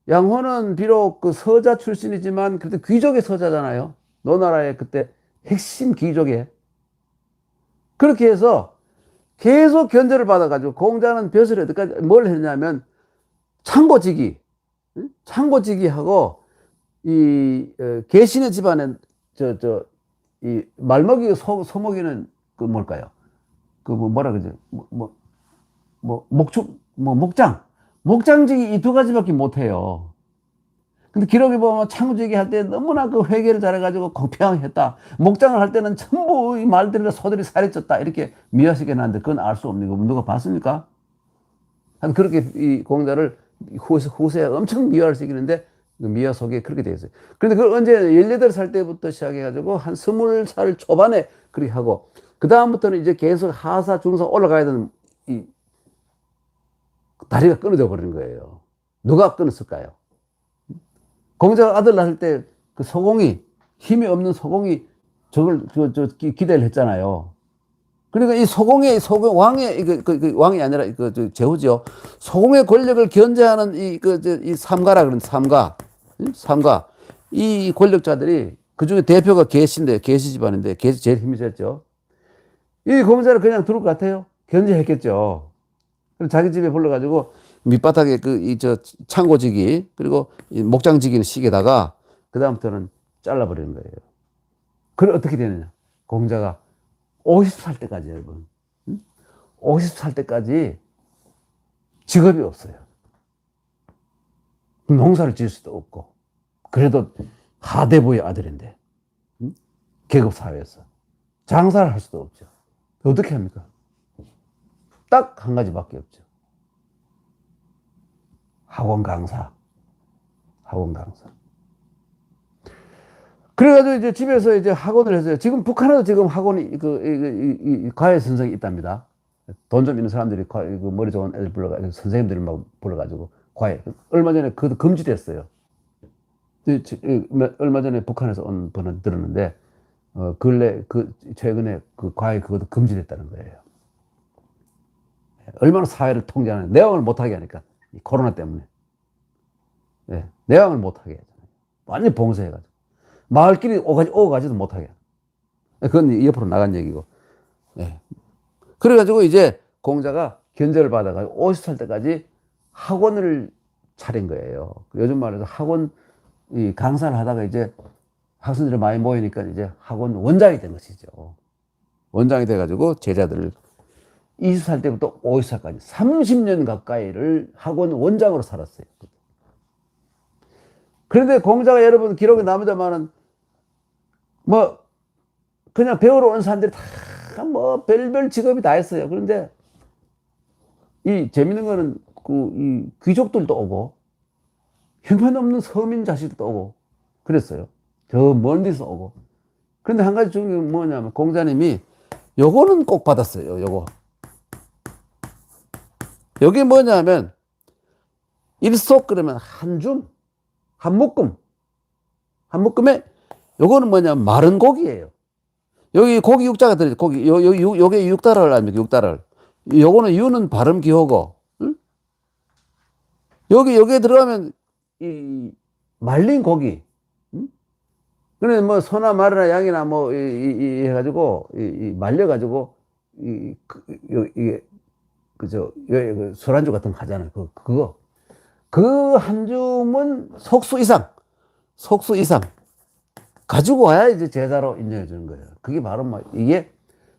양호는 비록 서자 출신이지만 그래도 귀족의 서자잖아요. 노나라의 그때 핵심 귀족에. 그렇게 해서 계속 견제를 받아가지고 공자는 벼슬이 어디까지 뭘 했냐면 창고지기하고 계신의 집안에 이 말먹이 소먹이는 뭘까요? 뭐라 그러죠? 목장지기 이 두 가지밖에 못해요. 근데 기록에 보면 창고지기 할 때 너무나 회계를 잘해가지고 공평했다. 목장을 할 때는 전부 이 말들이나 소들이 살이 쪘다. 이렇게 미화시켜놨는데 그건 알 수 없는 거. 누가 봤습니까? 그렇게 이 공자를 후세에 엄청 미화를 시키는데 그 미화 속에 그렇게 되어 있어요. 그런데 그걸 언제 18살 때부터 시작해가지고 한 20살 초반에 그렇게 하고, 그 다음부터는 이제 계속 하사, 중사 올라가야 되는 다리가 끊어져 버리는 거예요. 누가 끊었을까요? 공자가 아들 낳을 때 그 소공이, 힘이 없는 소공이 저걸, 기대를 했잖아요. 그러니까 이 왕의, 왕이 아니라, 제후죠. 소공의 권력을 견제하는 이 삼가라 그런 삼가. 응? 삼가. 이 권력자들이, 그 중에 대표가 계시인데, 계시 집안인데, 계시 제일 힘이 셌죠. 이 공자를 그냥 둘 것 같아요? 견제했겠죠. 그럼 자기 집에 불러가지고 밑바닥에 창고지기, 그리고 이 목장지기는 시계다가, 그다음부터는 잘라버리는 거예요. 그럼 어떻게 되느냐? 공자가 50살 때까지, 여러분. 50살 때까지 직업이 없어요. 농사를 지을 수도 없고. 그래도 하대부의 아들인데. 계급사회에서. 장사를 할 수도 없죠. 어떻게 합니까? 딱 한 가지밖에 없죠. 학원 강사. 학원 강사. 그래가지고 이제 집에서 이제 학원을 했어요. 지금 북한에도 지금 학원이, 과외 선생이 있답니다. 돈 좀 있는 사람들이 머리 좋은 애들 불러가지고, 선생님들을 막 불러가지고, 과외. 얼마 전에 그것도 금지됐어요. 얼마 전에 북한에서 온 분은 들었는데, 최근에 과외 그것도 금지됐다는 거예요. 얼마나 사회를 통제하는, 내왕을 못하게 하니까. 이 코로나 때문에. 네, 내왕을 못하게 하잖아요. 완전히 봉쇄해가지고. 마을끼리 오가지도 못하게. 그건 옆으로 나간 얘기고. 네. 그래가지고 이제 공자가 견제를 받아가지고 50살 때까지 학원을 차린 거예요. 요즘 말해서 학원, 강사를 하다가 이제 학생들이 많이 모이니까 이제 학원 원장이 된 것이죠. 원장이 돼가지고 제자들을 20살 때부터 50살까지 30년 가까이를 학원 원장으로 살았어요. 그런데 공자가 여러분 기록에 남자만은 그냥 배우러 온 사람들이 다 별별 직업이 다 있어요. 그런데 이 재밌는 거는 이 귀족들도 오고 형편없는 서민 자식도 오고 그랬어요. 저 먼 데서 오고. 그런데 한 가지 중요한 게 뭐냐면 공자님이 요거는 꼭 받았어요. 요거. 여기 뭐냐면 일속 그러면 한 줌, 한 묶음에 요거는 뭐냐면 마른 고기예요. 여기 고기 육자가 들어있죠. 요게 육달을 아닙니까? 육달을. 요거는 유는 발음 기호고, 응? 여기에 들어가면 이 말린 고기. 응? 그래 소나 말이나 양이나 해가지고 말려가지고 이게 술안주 같은 거 하잖아요. 그 한 줌은 속수 이상 가지고 와야 이제 제자로 인정해 주는 거예요. 그게 바로 이게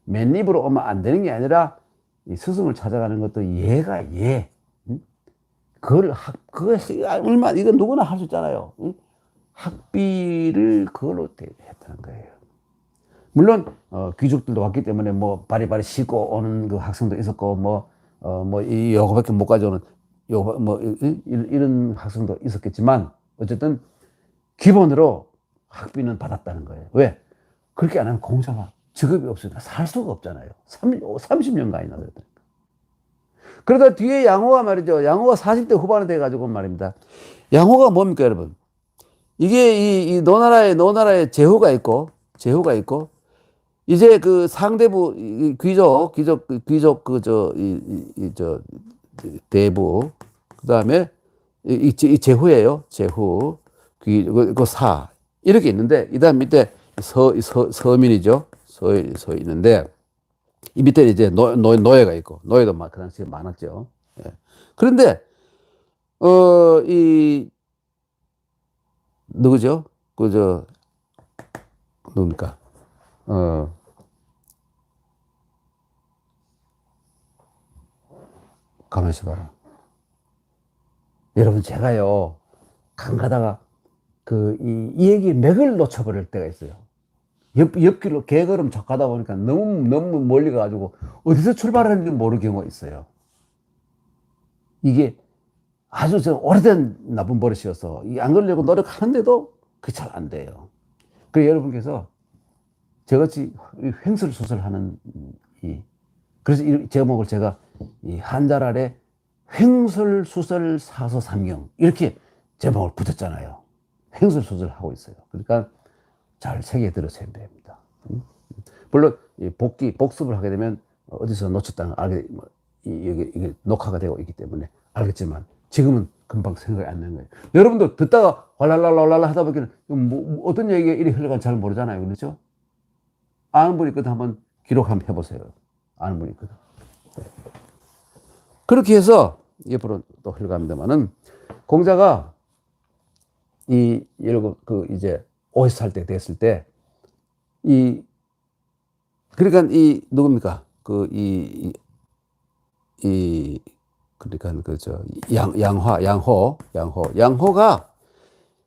맨입으로 오면 안 되는 게 아니라 이 스승을 찾아가는 것도 예. 응? 이건 누구나 할 수 있잖아요. 응? 학비를 그걸로 했다는 거예요. 물론, 귀족들도 왔기 때문에 바리바리 싣고 오는 그 학생도 있었고, 요거밖에 못 가져오는, 이런 학생도 있었겠지만, 어쨌든, 기본으로 학비는 받았다는 거예요. 왜? 그렇게 안 하면 공자가 직업이 없으니까 살 수가 없잖아요. 30년간이나 그랬다니까. 그러다 뒤에 양호가 말이죠. 양호가 40대 후반에 돼가지고 말입니다. 양호가 뭡니까, 여러분? 이게 이 노나라에 제후가 있고, 이제 그 상대부, 대부, 그 다음에 이 제후예요. 제후, 사. 이렇게 있는데, 이 다음 밑에 서민이죠. 서 있는데, 이 밑에 이제 노예가 있고, 노예도 그 당시에 많았죠. 예. 그런데, 누구죠? 누굽니까? 가만히 있어봐라. 여러분, 제가요, 강 가다가, 이 얘기 맥을 놓쳐버릴 때가 있어요. 옆길로 개걸음 쫙 가다 보니까 너무 멀리 가가지고, 어디서 출발하는지 모르는 경우가 있어요. 이게 아주 오래된 나쁜 버릇이어서, 안 그러려고 노력하는데도 그게 잘 안 돼요. 그래서 여러분께서 저같이 횡설수설하는 그래서 이 제목을 제가 이 한달 아래 횡설수설 사서삼경 이렇게 제목을 붙였잖아요. 횡설수설하고 있어요. 그러니까 잘 새겨 들으셔야 됩니다. 물론 복습을 하게 되면 어디서 놓쳤다는 알게 이게 녹화가 되고 있기 때문에 알겠지만 지금은 금방 생각이 안 나는 거예요. 여러분도 듣다가 왈랄랄랄랄 하다 보니까 어떤 얘기가 이리 흘러간지 잘 모르잖아요. 그렇죠? 아는 분이 있거든 한번 기록 한번 해보세요. 아는 분이 있거든. 네. 그렇게 해서 옆으로 또 흘러갑니다만은 공자가 이러고 이제 50살 때 됐을 때 그러니까 누굽니까? 그러니까 양호가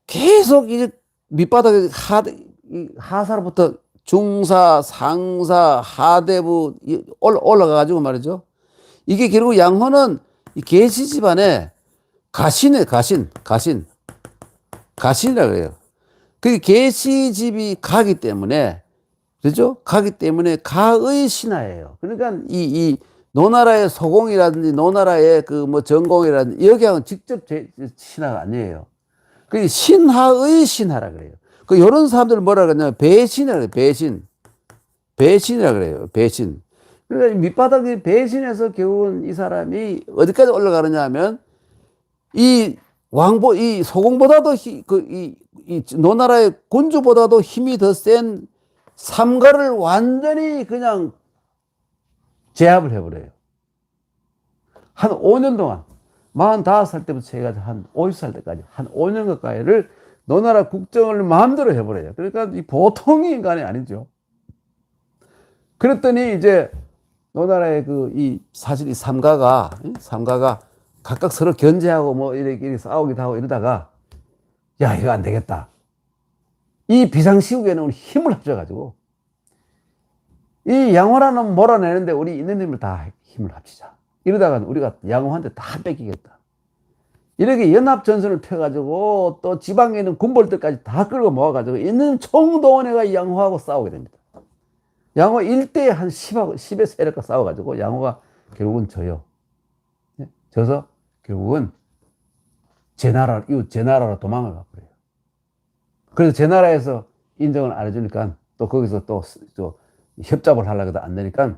계속 이제 밑바닥에 하사로부터 중사, 상사, 하대부 올라가가지고 말이죠. 이게 결국 양호는 이 계시 집안에 가신이라 그래요. 그 계시 집이 가기 때문에 그죠? 가기 때문에 가의 신하예요. 그러니까 이 노나라의 소공이라든지 노나라의 전공이라든지 여기하고는 직접 신하가 아니에요. 그 신하의 신하라 그래요. 요런 사람들을 뭐라 그러냐면 배신이라 그래요. 배신이라 그래요. 배신. 그러니까 밑바닥에 배신해서 결국은 이 사람이 어디까지 올라가느냐 하면 이 소공보다도 이 노나라의 군주보다도 힘이 더 센 삼가를 완전히 그냥 제압을 해버려요. 한 5년 동안 45살 때부터 해가지고 한 50살 때까지 한 5년 가까이를 노나라 국정을 마음대로 해버려요. 그러니까 이 보통의 인간이 아니죠. 그랬더니 이제 노나라의 사실 이 삼가가 각각 서로 견제하고 이렇게 싸우기도 하고 이러다가 야, 이거 안 되겠다. 이 비상시국에는 우리 힘을 합쳐가지고 이 양호라는 몰아내는데 우리 있는 힘을 다 힘을 합치자. 이러다가 우리가 양호한테 다 뺏기겠다. 이렇게 연합전선을 펴가지고 또 지방에 있는 군벌들까지 다 끌고 모아가지고 있는 총동원회가 양호하고 싸우게 됩니다. 양호 1대에 한 10의 세력과 싸워가지고 양호가 결국은 져요. 져서 결국은 이웃 제 나라로 도망을 가버려요. 그래서 제 나라에서 인정을 안 해주니까 또 거기서 또 협잡을 하려고 해도 안 되니까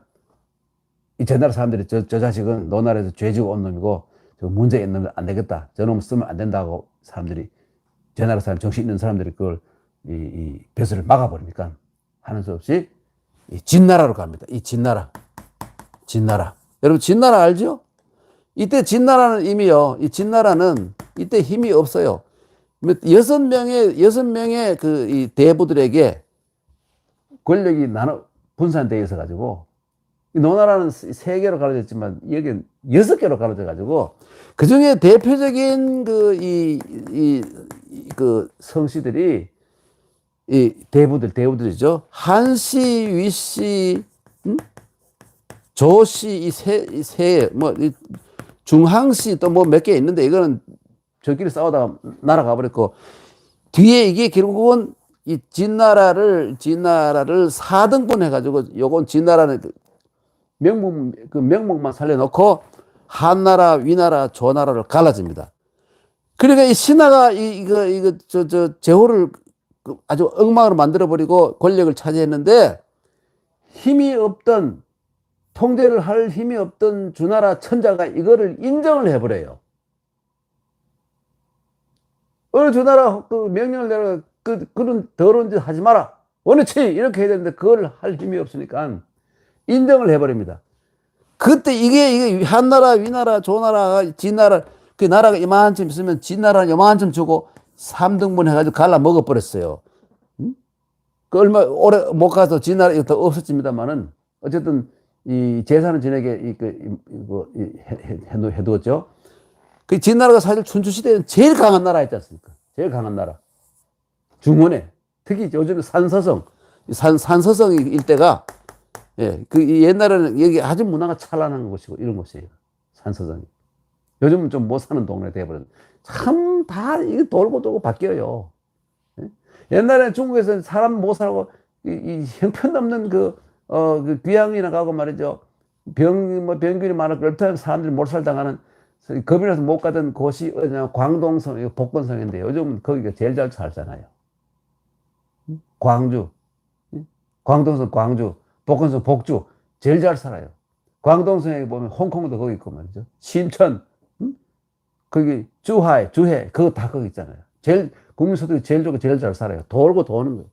이 제 나라 사람들이 저 자식은 노나라에서 죄지고 온 놈이고 저 문제 있는 놈 안 되겠다. 저놈 쓰면 안 된다고 사람들이 제 나라 사람 정신 있는 사람들이 그걸 이 벼슬을 막아버리니까 하는 수 없이 이 진나라로 갑니다. 이 진나라. 여러분 진나라 알죠? 이때 진나라는 이미요. 이 진나라는 이때 힘이 없어요. 6명의 이 대부들에게 권력이 분산되어 있어 가지고 이 노나라는 3개로 갈라졌지만 여기는 6개로 갈라져 가지고 그 중에 대표적인 성씨들이 이 대부들이죠. 한씨, 위씨, 조씨 이 중항씨 또 몇 개 있는데 이거는 저끼리 싸우다가 날아가 버렸고 뒤에 이게 결국은 이 진나라를 4등분 해가지고 요건 진나라는 명목만 살려놓고 한나라, 위나라, 조나라를 갈라집니다. 그러니까 이 신하가 제호를 아주 엉망으로 만들어버리고 권력을 차지했는데 힘이 없던 통제를 할 힘이 없던 주나라 천자가 이거를 인정을 해버려요. 어느 주나라 명령을 내려 그런 더러운 짓 하지 마라. 원위치 이렇게 해야 되는데 그걸 할 힘이 없으니까 인정을 해버립니다. 그때 이게 한나라, 위나라, 조나라, 진나라 그 나라가 이만큼 있으면 진나라는 이만큼 주고 3등분 해가지고 갈라 먹어버렸어요. 그 얼마 오래 못 가서 진나라 이거 더 없어집니다만은 어쨌든 이 재산은 진에게 해두었죠. 그 진나라가 사실 춘추시대에는 제일 강한 나라였지 않습니까? 제일 강한 나라. 중원에 특히 요즘 산서성 일대가 옛날에는 여기 아주 문화가 찬란한 곳이고 이런 곳이에요. 산서성이. 요즘은 좀 못 사는 동네 돼버렸는데 참 다 이게 돌고 바뀌어요. 옛날에 중국에서 사람 못 살고 이 형편없는 그 귀향이나 가고 말이죠. 병균이 많아 그렇다고 사람들이 못 살당하는 겁이 나서 못 가던 곳이 어디냐, 광동성, 복건성인데 요즘은 거기가 제일 잘 살잖아요. 광주, 광동성 광주, 복건성 복주, 제일 잘 살아요. 광동성에 보면 홍콩도 거기 있고 말이죠. 신천, 거기 주해, 그거 다 거기 있잖아요. 제일, 국민소득이 제일 좋고 제일 잘 살아요. 돌고 도는 거예요.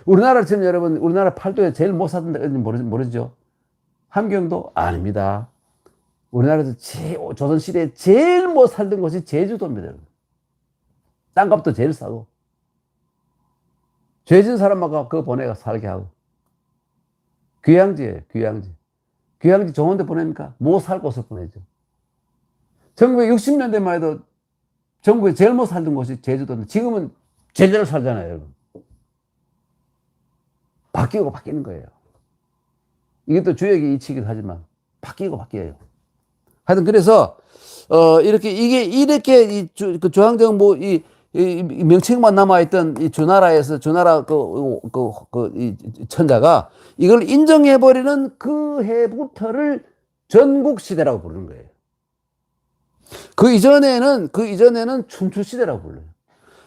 우리나라 지금 여러분, 우리나라 팔도에 제일 못 사던 데가 모르죠? 함경도 아닙니다. 우리나라에서 조선시대에 제일 못 살던 곳이 제주도입니다. 땅값도 제일 싸고. 죄진 사람만 그거 보내가 살게 하고. 귀향지예요, 귀향지. 귀향지 좋은 데 보냅니까? 못 살 곳을 보내죠. 1960년대만 해도 전국에 제일 못 살던 곳이 제주도인데 지금은 제대로 살잖아요, 여러분. 바뀌고 바뀌는 거예요. 이게 또 주역의 이치이기도 하지만 바뀌고 바뀌어요. 하여튼 그래서 이렇게 그 조항정 이 명칭만 남아있던 이 주나라 이 천자가 이걸 인정해버리는 그 해부터를 전국시대라고 부르는 거예요. 그 이전에는 춘추시대라고 불러요.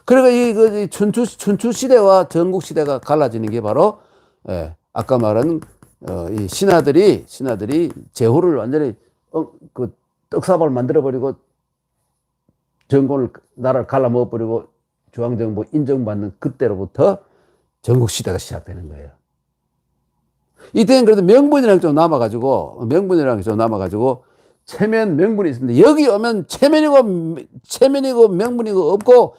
그러니까 이 춘추시대와 전국시대가 갈라지는 게 바로, 아까 말한, 이 신하들이 제후를 완전히, 그 떡사발을 만들어버리고 나라를 갈라먹어버리고 중앙정부 인정받는 그때로부터 전국시대가 시작되는 거예요. 이때는 그래도 명분이라는 게 좀 남아가지고, 체면 명분이 있습니다. 여기 오면 체면이고 명분이고 없고,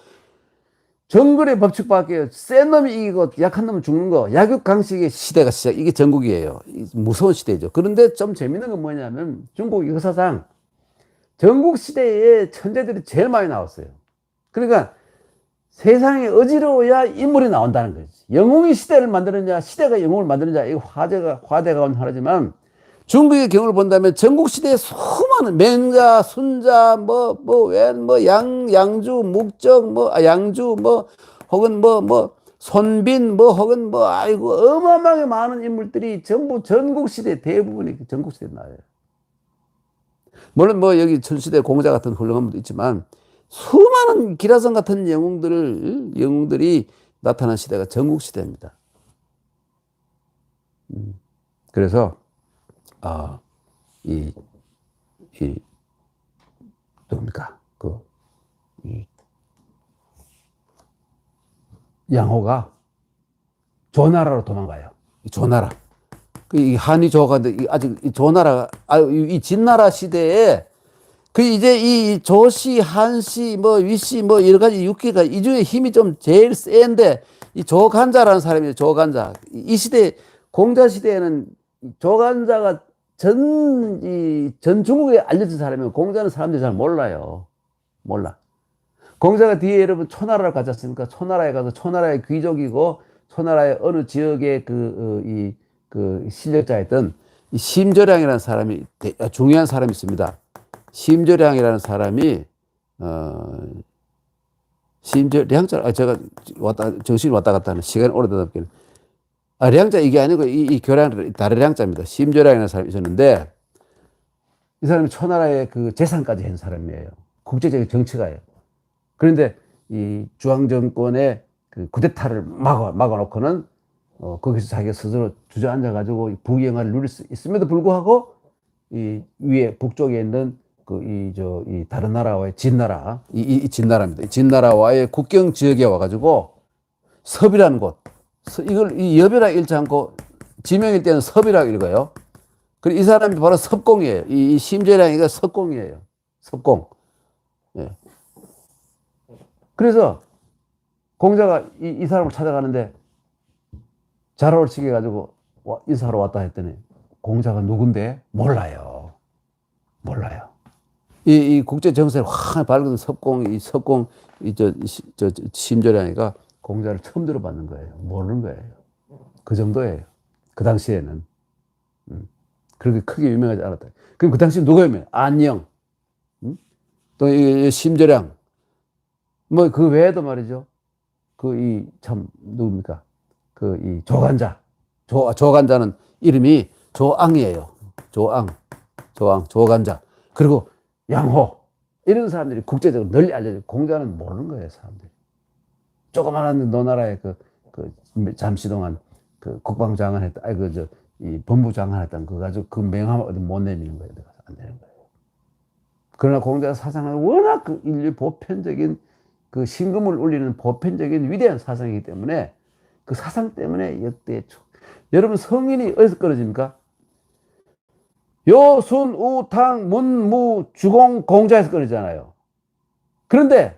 정글의 법칙밖에 센 놈이 이기고 약한 놈은 죽는 거, 약육강식의 시대가 이게 전국이에요. 무서운 시대죠. 그런데 좀 재밌는 건 뭐냐면 중국 역사상 전국시대에 천재들이 제일 많이 나왔어요. 그러니까 세상이 어지러워야 인물이 나온다는 거지. 영웅이 시대를 만드느냐, 시대가 영웅을 만드느냐, 이거 화제가 온 하나지만, 중국의 경우를 본다면 전국시대에 수많은 맹자, 순자, 양주, 묵적, 양주, 혹은 손빈, 혹은 아이고, 어마어마하게 많은 인물들이 전부 전국시대 대부분이 전국시대에 나와요. 물론 여기 전시대 공자 같은 훌륭한 분도 있지만, 수많은 기라성 같은 영웅들이 나타난 시대가 전국시대입니다. 그래서, 뭡니까? 양호가 조나라로 도망가요. 조나라. 이 한이 조가, 아직 이 조나라, 이 진나라 시대에, 이제 이 조씨, 한씨, 위씨, 여러 가지 육기가 이 중에 힘이 좀 제일 센데, 이 조간자라는 사람이에요, 조간자. 이 시대, 공자 시대에는 조간자가 전 중국에 알려진 사람이에요. 공자는 사람들이 잘 몰라요. 몰라. 공자가 뒤에 여러분 초나라를 가지 않습니까? 초나라에 가서 초나라의 귀족이고, 초나라의 어느 지역의 실력자였던 이 심저량이라는 사람이, 중요한 사람이 있습니다. 심저량이라는 사람이, 심저량자, 제가 정신이 왔다 갔다 하는 시간이 오래되다 보니까, 량자 이게 아니고 이 교량, 다른 량자입니다. 심저량이라는 사람이 있었는데, 이 사람이 초나라의 그 재산까지 한 사람이에요. 국제적인 정치가예요. 그런데 이 주황정권의 그 쿠데타를 막아놓고는, 거기서 자기가 스스로 주저앉아가지고 부귀영화를 누릴 수 있음에도 불구하고, 이 위에 북쪽에 있는 이 다른 나라와의 진나라, 이 진나라입니다. 이 진나라와의 국경 지역에 와가지고 섭이라는 곳, 이걸 이 여비라 읽지 않고 지명일 때는 섭이라고 읽어요. 그리고 이 사람이 바로 섭공이에요. 이 심재량이가 섭공이에요. 섭공. 예. 그래서 공자가 이 사람을 찾아가는데 자로를 시켜가지고 인사하러 왔다 했더니 공자가 누군데? 몰라요. 이 국제 정세를 확 밝은 심재량이가 공자를 처음 들어봤는 거예요. 모르는 거예요. 그 정도예요. 그 당시에는. 그렇게 크게 유명하지 않았다. 그럼 그 당시에 누가 유명해? 안녕. 또 이 심재량. 그 외에도 말이죠. 누굽니까? 이 조간자. 조간자는 이름이 조앙이에요. 조간자. 그리고 양호. 이런 사람들이 국제적으로 널리 알려져. 공자는 모르는 거예요, 사람들이. 조그마한 노나라에 잠시 동안 국방장관 했다, 이 법무장관 했던 그거 가지고 그 명함을 어디 못 내미는 거예요. 안 되는 거예요. 그러나 공자 사상은 워낙 인류 보편적인 신금을 울리는 보편적인 위대한 사상이기 때문에 그 사상 때문에 역대 여러분 성인이 어디서 끊어집니까? 요, 순, 우, 탕, 문, 무, 주공, 공자에서 끊어지잖아요. 그런데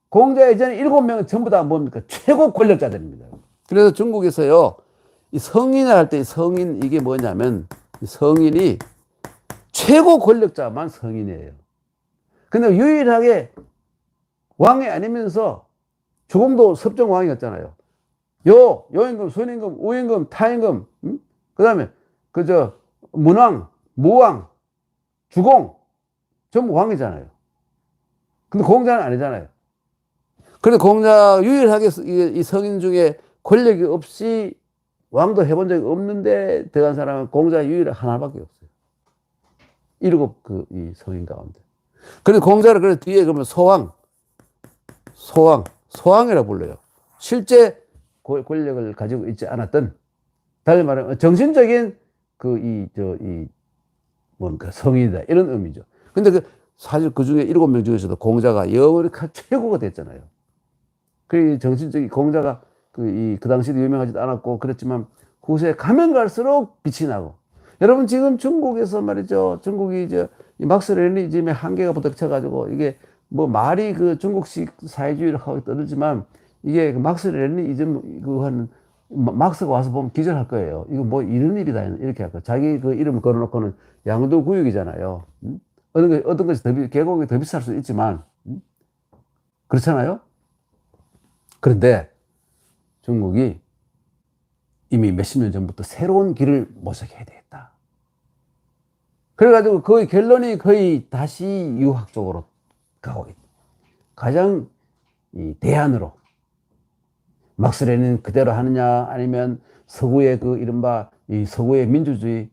공자 이전에 7명은 전부 다 뭡니까? 최고 권력자들입니다. 그래서 중국에서요, 이 성인을 할 때 성인 이게 뭐냐면 성인이 최고 권력자만 성인이에요. 근데 유일하게 왕이 아니면서 주공도 섭정왕이었잖아요. 요임금, 순임금, 우임금, 타임금, 그 다음에 문왕, 무왕, 주공 전부 왕이잖아요. 근데 공자는 아니잖아요. 그런데 공자 유일하게 이 성인 중에 권력이 없이 왕도 해본 적이 없는데 들어간 사람은 공자 유일하게 하나밖에 없어요. 7 이 성인 가운데. 그런데 공자를 그래서 뒤에 그러면 소왕이라고 불러요. 실제 권력을 가지고 있지 않았던, 다시 말하면 정신적인 뭔가 성인이다 이런 의미죠. 근데 사실 그 중에 7명 중에서도 공자가 영원히 최고가 됐잖아요. 그 정신적인 공자가 그 당시도 유명하지도 않았고 그렇지만 후세에 가면 갈수록 빛이 나고. 여러분 지금 중국에서 말이죠. 중국이 이 막스 레니즘의 한계가 부닥쳐가지고 이게 뭐 말이 중국식 사회주의를 하고 떠들지만 이게 막스 레니즘 하는 막스가 와서 보면 기절할 거예요. 이거 뭐 이런 일이다 이렇게 할 거예요. 자기 이름 걸어놓고는 양도구역이잖아요. 어떤 것이 계곡이 더 비쌀 수 있지만 그렇잖아요. 그런데 중국이 이미 몇십 년 전부터 새로운 길을 모색해야 되겠다. 그래가지고 거의 결론이 거의 다시 유학 쪽으로 가고 있다. 가장 대안으로 막스 레닌 그대로 하느냐 아니면 서구의 이른바 이 서구의 민주주의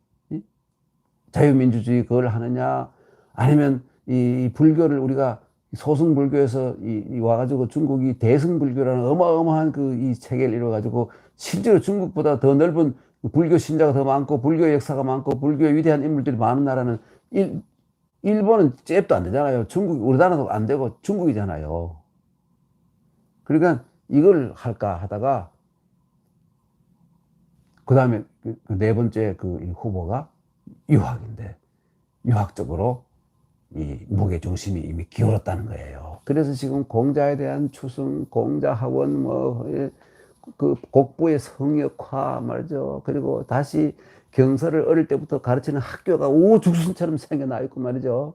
자유민주주의 그걸 하느냐 아니면 이 불교를 우리가 소승불교에서 와가지고 중국이 대승불교라는 어마어마한 이 체계를 이뤄가지고 실제로 중국보다 더 넓은 불교 신자가 더 많고 불교 역사가 많고 불교의 위대한 인물들이 많은 나라는 일본은 잽도 안 되잖아요. 우리나라도 안 되고 중국이잖아요. 그러니까 이걸 할까 하다가 그 다음에 네 번째 후보가 유학인데 유학적으로 이 무게 중심이 이미 기울었다는 거예요. 그래서 지금 공자에 대한 추승, 공자학원, 국부의 성역화 말이죠. 그리고 다시 경서를 어릴 때부터 가르치는 학교가 우죽순처럼 생겨나 있고 말이죠.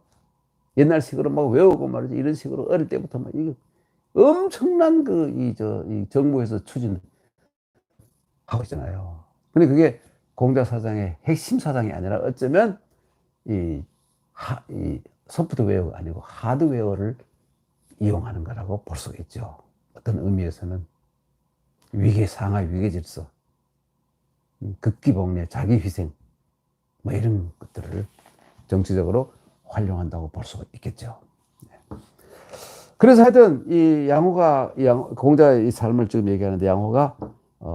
옛날식으로 막 외우고 말이죠. 이런 식으로 어릴 때부터 막 이게 엄청난 이 정부에서 추진하고 있잖아요. 근데 그게 공자 사상의 핵심 사상이 아니라 어쩌면 이 소프트웨어가 아니고 하드웨어를 이용하는 거라고 볼 수가 있죠. 어떤 의미에서는 위계 상하, 위계 질서, 극기복례, 자기희생 뭐 이런 것들을 정치적으로 활용한다고 볼 수가 있겠죠. 그래서 하여튼 이 공자의 이 삶을 지금 얘기하는데 양호가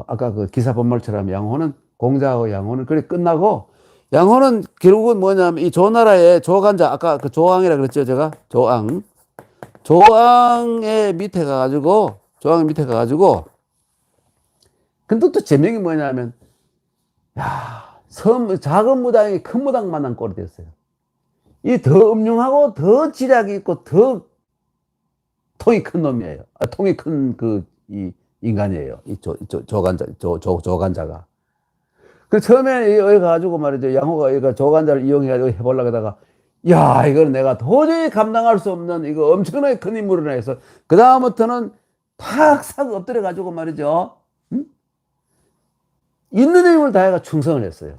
아까 기사 본말처럼 양호는 공자와 양호는 그래 끝나고 양호는 결국은 뭐냐면 이 조나라의 조간자 아까 조왕이라 그랬죠 제가 조왕의 밑에 가가지고 근데 또 제명이 뭐냐면 작은 무당이 큰 무당만한 꼴이 됐어요. 이 더 음흉하고 더 지략이 있고 더 통이 큰 놈이에요. 통이 큰 이 인간이에요. 이 조간자가. 그 처음에 여기 가지고 말이죠. 양호가 여기가 조간자를 이용해가지고 해보려고 하다가 이거는 내가 도저히 감당할 수 없는 이거 엄청나게 큰 인물이라 해서 그다음부터는 탁 엎드려가지고 말이죠. 있는 힘을 다해가 충성을 했어요.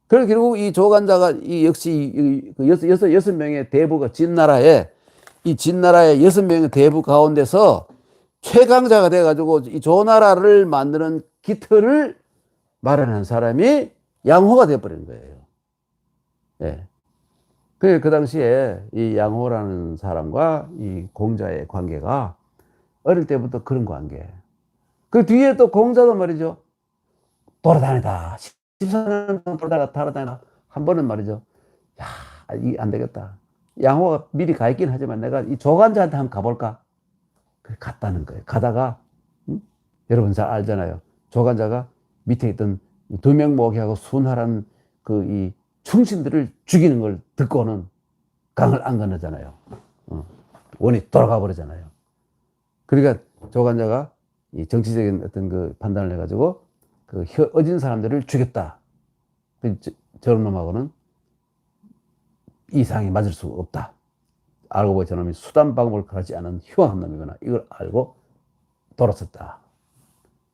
그래서 결국 이 조간자가 역시 여섯 명의 대부가 진나라의 6명의 대부 가운데서 최강자가 돼가지고 이 조나라를 만드는 기틀을 마련한 사람이 양호가 되어버린 거예요. 예. 그 당시에 이 양호라는 사람과 이 공자의 관계가 어릴 때부터 그런 관계. 그 뒤에 또 공자도 말이죠. 돌아다니다. 14년 동안 돌아다니다. 한 번은 말이죠. 야, 이게 안 되겠다. 양호가 미리 가 있긴 하지만 내가 이 조간자한테 한번 가볼까? 갔다는 거예요. 가다가, 여러분 잘 알잖아요. 조간자가 밑에 있던 두 명 모기하고 순하라는 그 이 충신들을 죽이는 걸 듣고는 강을 안 건너잖아요. 원이 돌아가 버리잖아요. 그러니까 조간자가 이 정치적인 어떤 그 판단을 해가지고 그 어진 사람들을 죽였다. 저런 놈하고는 이상이 맞을 수 없다. 알고 보니 저놈이 수단방법을 가지 않은 흉한 놈이구나. 이걸 알고 돌아섰다.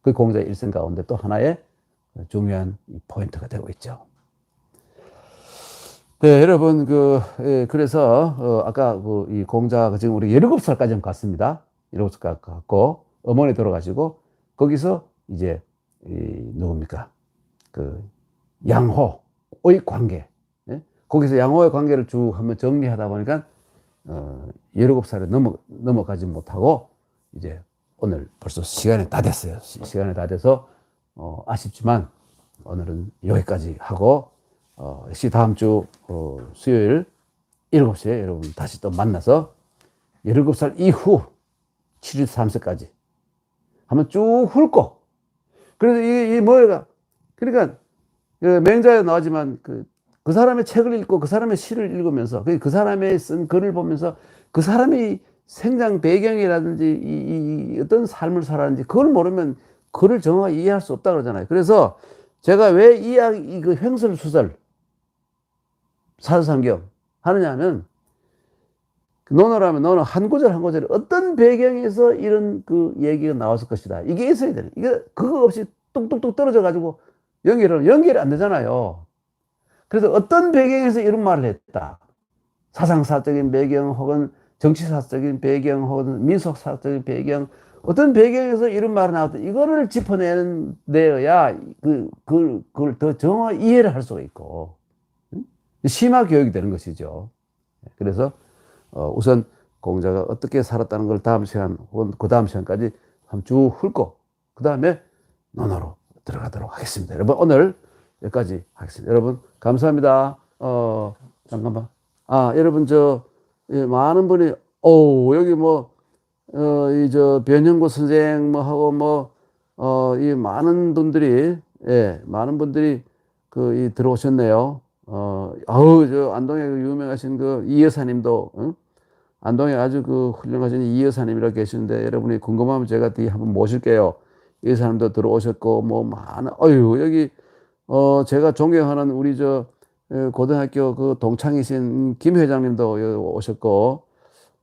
그 공자의 일생 가운데 또 하나의 중요한 포인트가 되고 있죠. 네, 여러분, 그래서, 아까 이 공자가 지금 우리 17살까지 갔습니다. 17살까지 갔고, 어머니 돌아가시고, 거기서 이제, 누굽니까? 양호의 관계. 예? 거기서 양호의 관계를 쭉 한번 정리하다 보니까, 17살에 넘어가지 못하고, 이제 오늘 벌써 시간이 다 됐어요. 시간이 다 돼서, 아쉽지만, 오늘은 여기까지 하고, 역시 다음 주 수요일 7시에 여러분 다시 또 만나서 17살 이후 73세까지 한번 쭉 훑고, 그래서 이 뭐가, 그러니까 맹자에 나오지만 그 사람의 책을 읽고 그 사람의 시를 읽으면서 그 사람의 쓴 글을 보면서 그 사람이 생장 배경이라든지 이 어떤 삶을 살았는지 그걸 모르면 글을 정확하게 이해할 수 없다 그러잖아요. 그래서 제가 왜 그 횡설수설 사서삼경 하느냐 하면, 논어라면 논어 한 구절 한 구절에 어떤 배경에서 이런 그 얘기가 나왔을 것이다. 이게 있어야 되는. 이게 그거 없이 뚝뚝뚝 떨어져 가지고 연결이 안 되잖아요. 그래서 어떤 배경에서 이런 말을 했다. 사상사적인 배경 혹은 정치사적인 배경 혹은 민속사적인 배경, 어떤 배경에서 이런 말이 나왔다. 이거를 짚어내야 그걸 더 정확히 이해를 할 수가 있고, 심화 교육이 되는 것이죠. 그래서 우선 공자가 어떻게 살았다는 걸 다음 시간 혹은 그 다음 시간까지 한번 쭉 훑고 그 다음에 논어로 들어가도록 하겠습니다. 여러분 오늘 여기까지 하겠습니다. 여러분 감사합니다. 잠깐만. 여러분 많은 분이 여기 변형구 선생 하고 이 많은 분들이 많은 분들이 들어오셨네요. 안동에 유명하신 이 여사님도, 안동에 아주 훌륭하신 이 여사님이라고 계시는데, 여러분이 궁금하면 제가 뒤에 한번 모실게요. 이 여사님도 들어오셨고, 여기, 제가 존경하는 우리 고등학교 동창이신 김 회장님도 오셨고,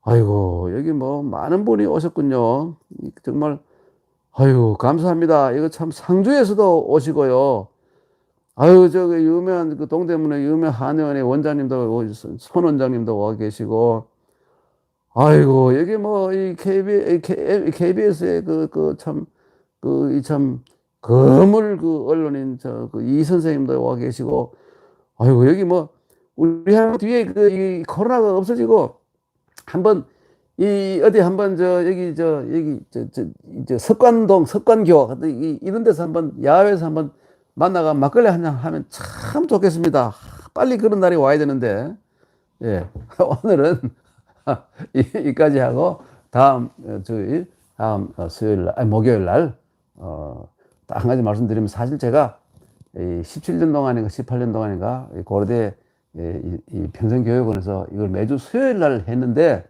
여기 많은 분이 오셨군요. 정말, 감사합니다. 이거 참 상주에서도 오시고요. 유명한 동대문의 유명 한의원의 원장님도, 손 원장님도 와 계시고, 여기 이 KBS의 참 거물 언론인 이 선생님도 와 계시고, 여기 우리 뒤에 이 코로나가 없어지고, 어디 석관교, 이런 데서 야외에서 만나가 막걸리 한잔 하면 참 좋겠습니다. 빨리 그런 날이 와야 되는데, 오늘은 여기까지 하고, 다음 수요일 날, 목요일 날, 딱 한 가지 말씀드리면, 사실 제가 17년 동안인가 18년 동안인가 고려대 이 평생교육원에서 이걸 매주 수요일 날 했는데,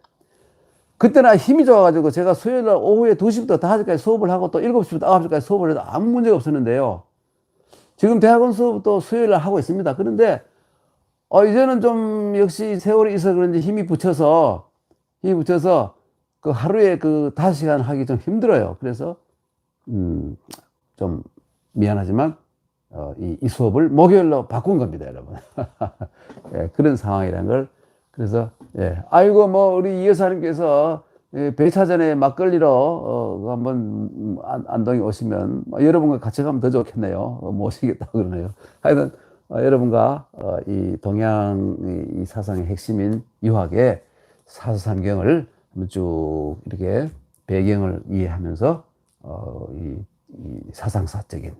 그때나 힘이 좋아가지고 제가 수요일 날 오후에 2시부터 5시까지 수업을 하고 또 7시부터 9시까지 수업을 해도 아무 문제가 없었는데요. 지금 대학원 수업도 수요일 날 하고 있습니다. 그런데 이제는 좀 역시 세월이 있어 그런지 힘이 붙여서 하루에 5시간 하기 좀 힘들어요. 그래서 좀 미안하지만 이 수업을 목요일로 바꾼 겁니다, 여러분. 그런 상황이라는 걸. 그래서 우리 이 여사님께서 배차전에 막걸리로 한번 안동에 오시면 여러분과 같이 가면 더 좋겠네요. 모시겠다고 그러네요. 하여튼 여러분과 이 동양 이 사상의 핵심인 유학의 사서삼경을 한번 쭉 이렇게 배경을 이해하면서 이 사상사적인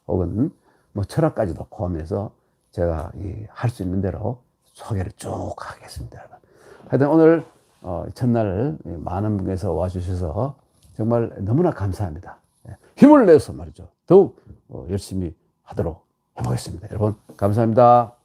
혹은 뭐 철학까지도 포함해서 제가 할 수 있는 대로 소개를 쭉 하겠습니다. 하여튼 오늘 첫날 많은 분께서 와주셔서 정말 너무나 감사합니다. 힘을 내서 말이죠. 더욱 열심히 하도록 해보겠습니다. 여러분 감사합니다.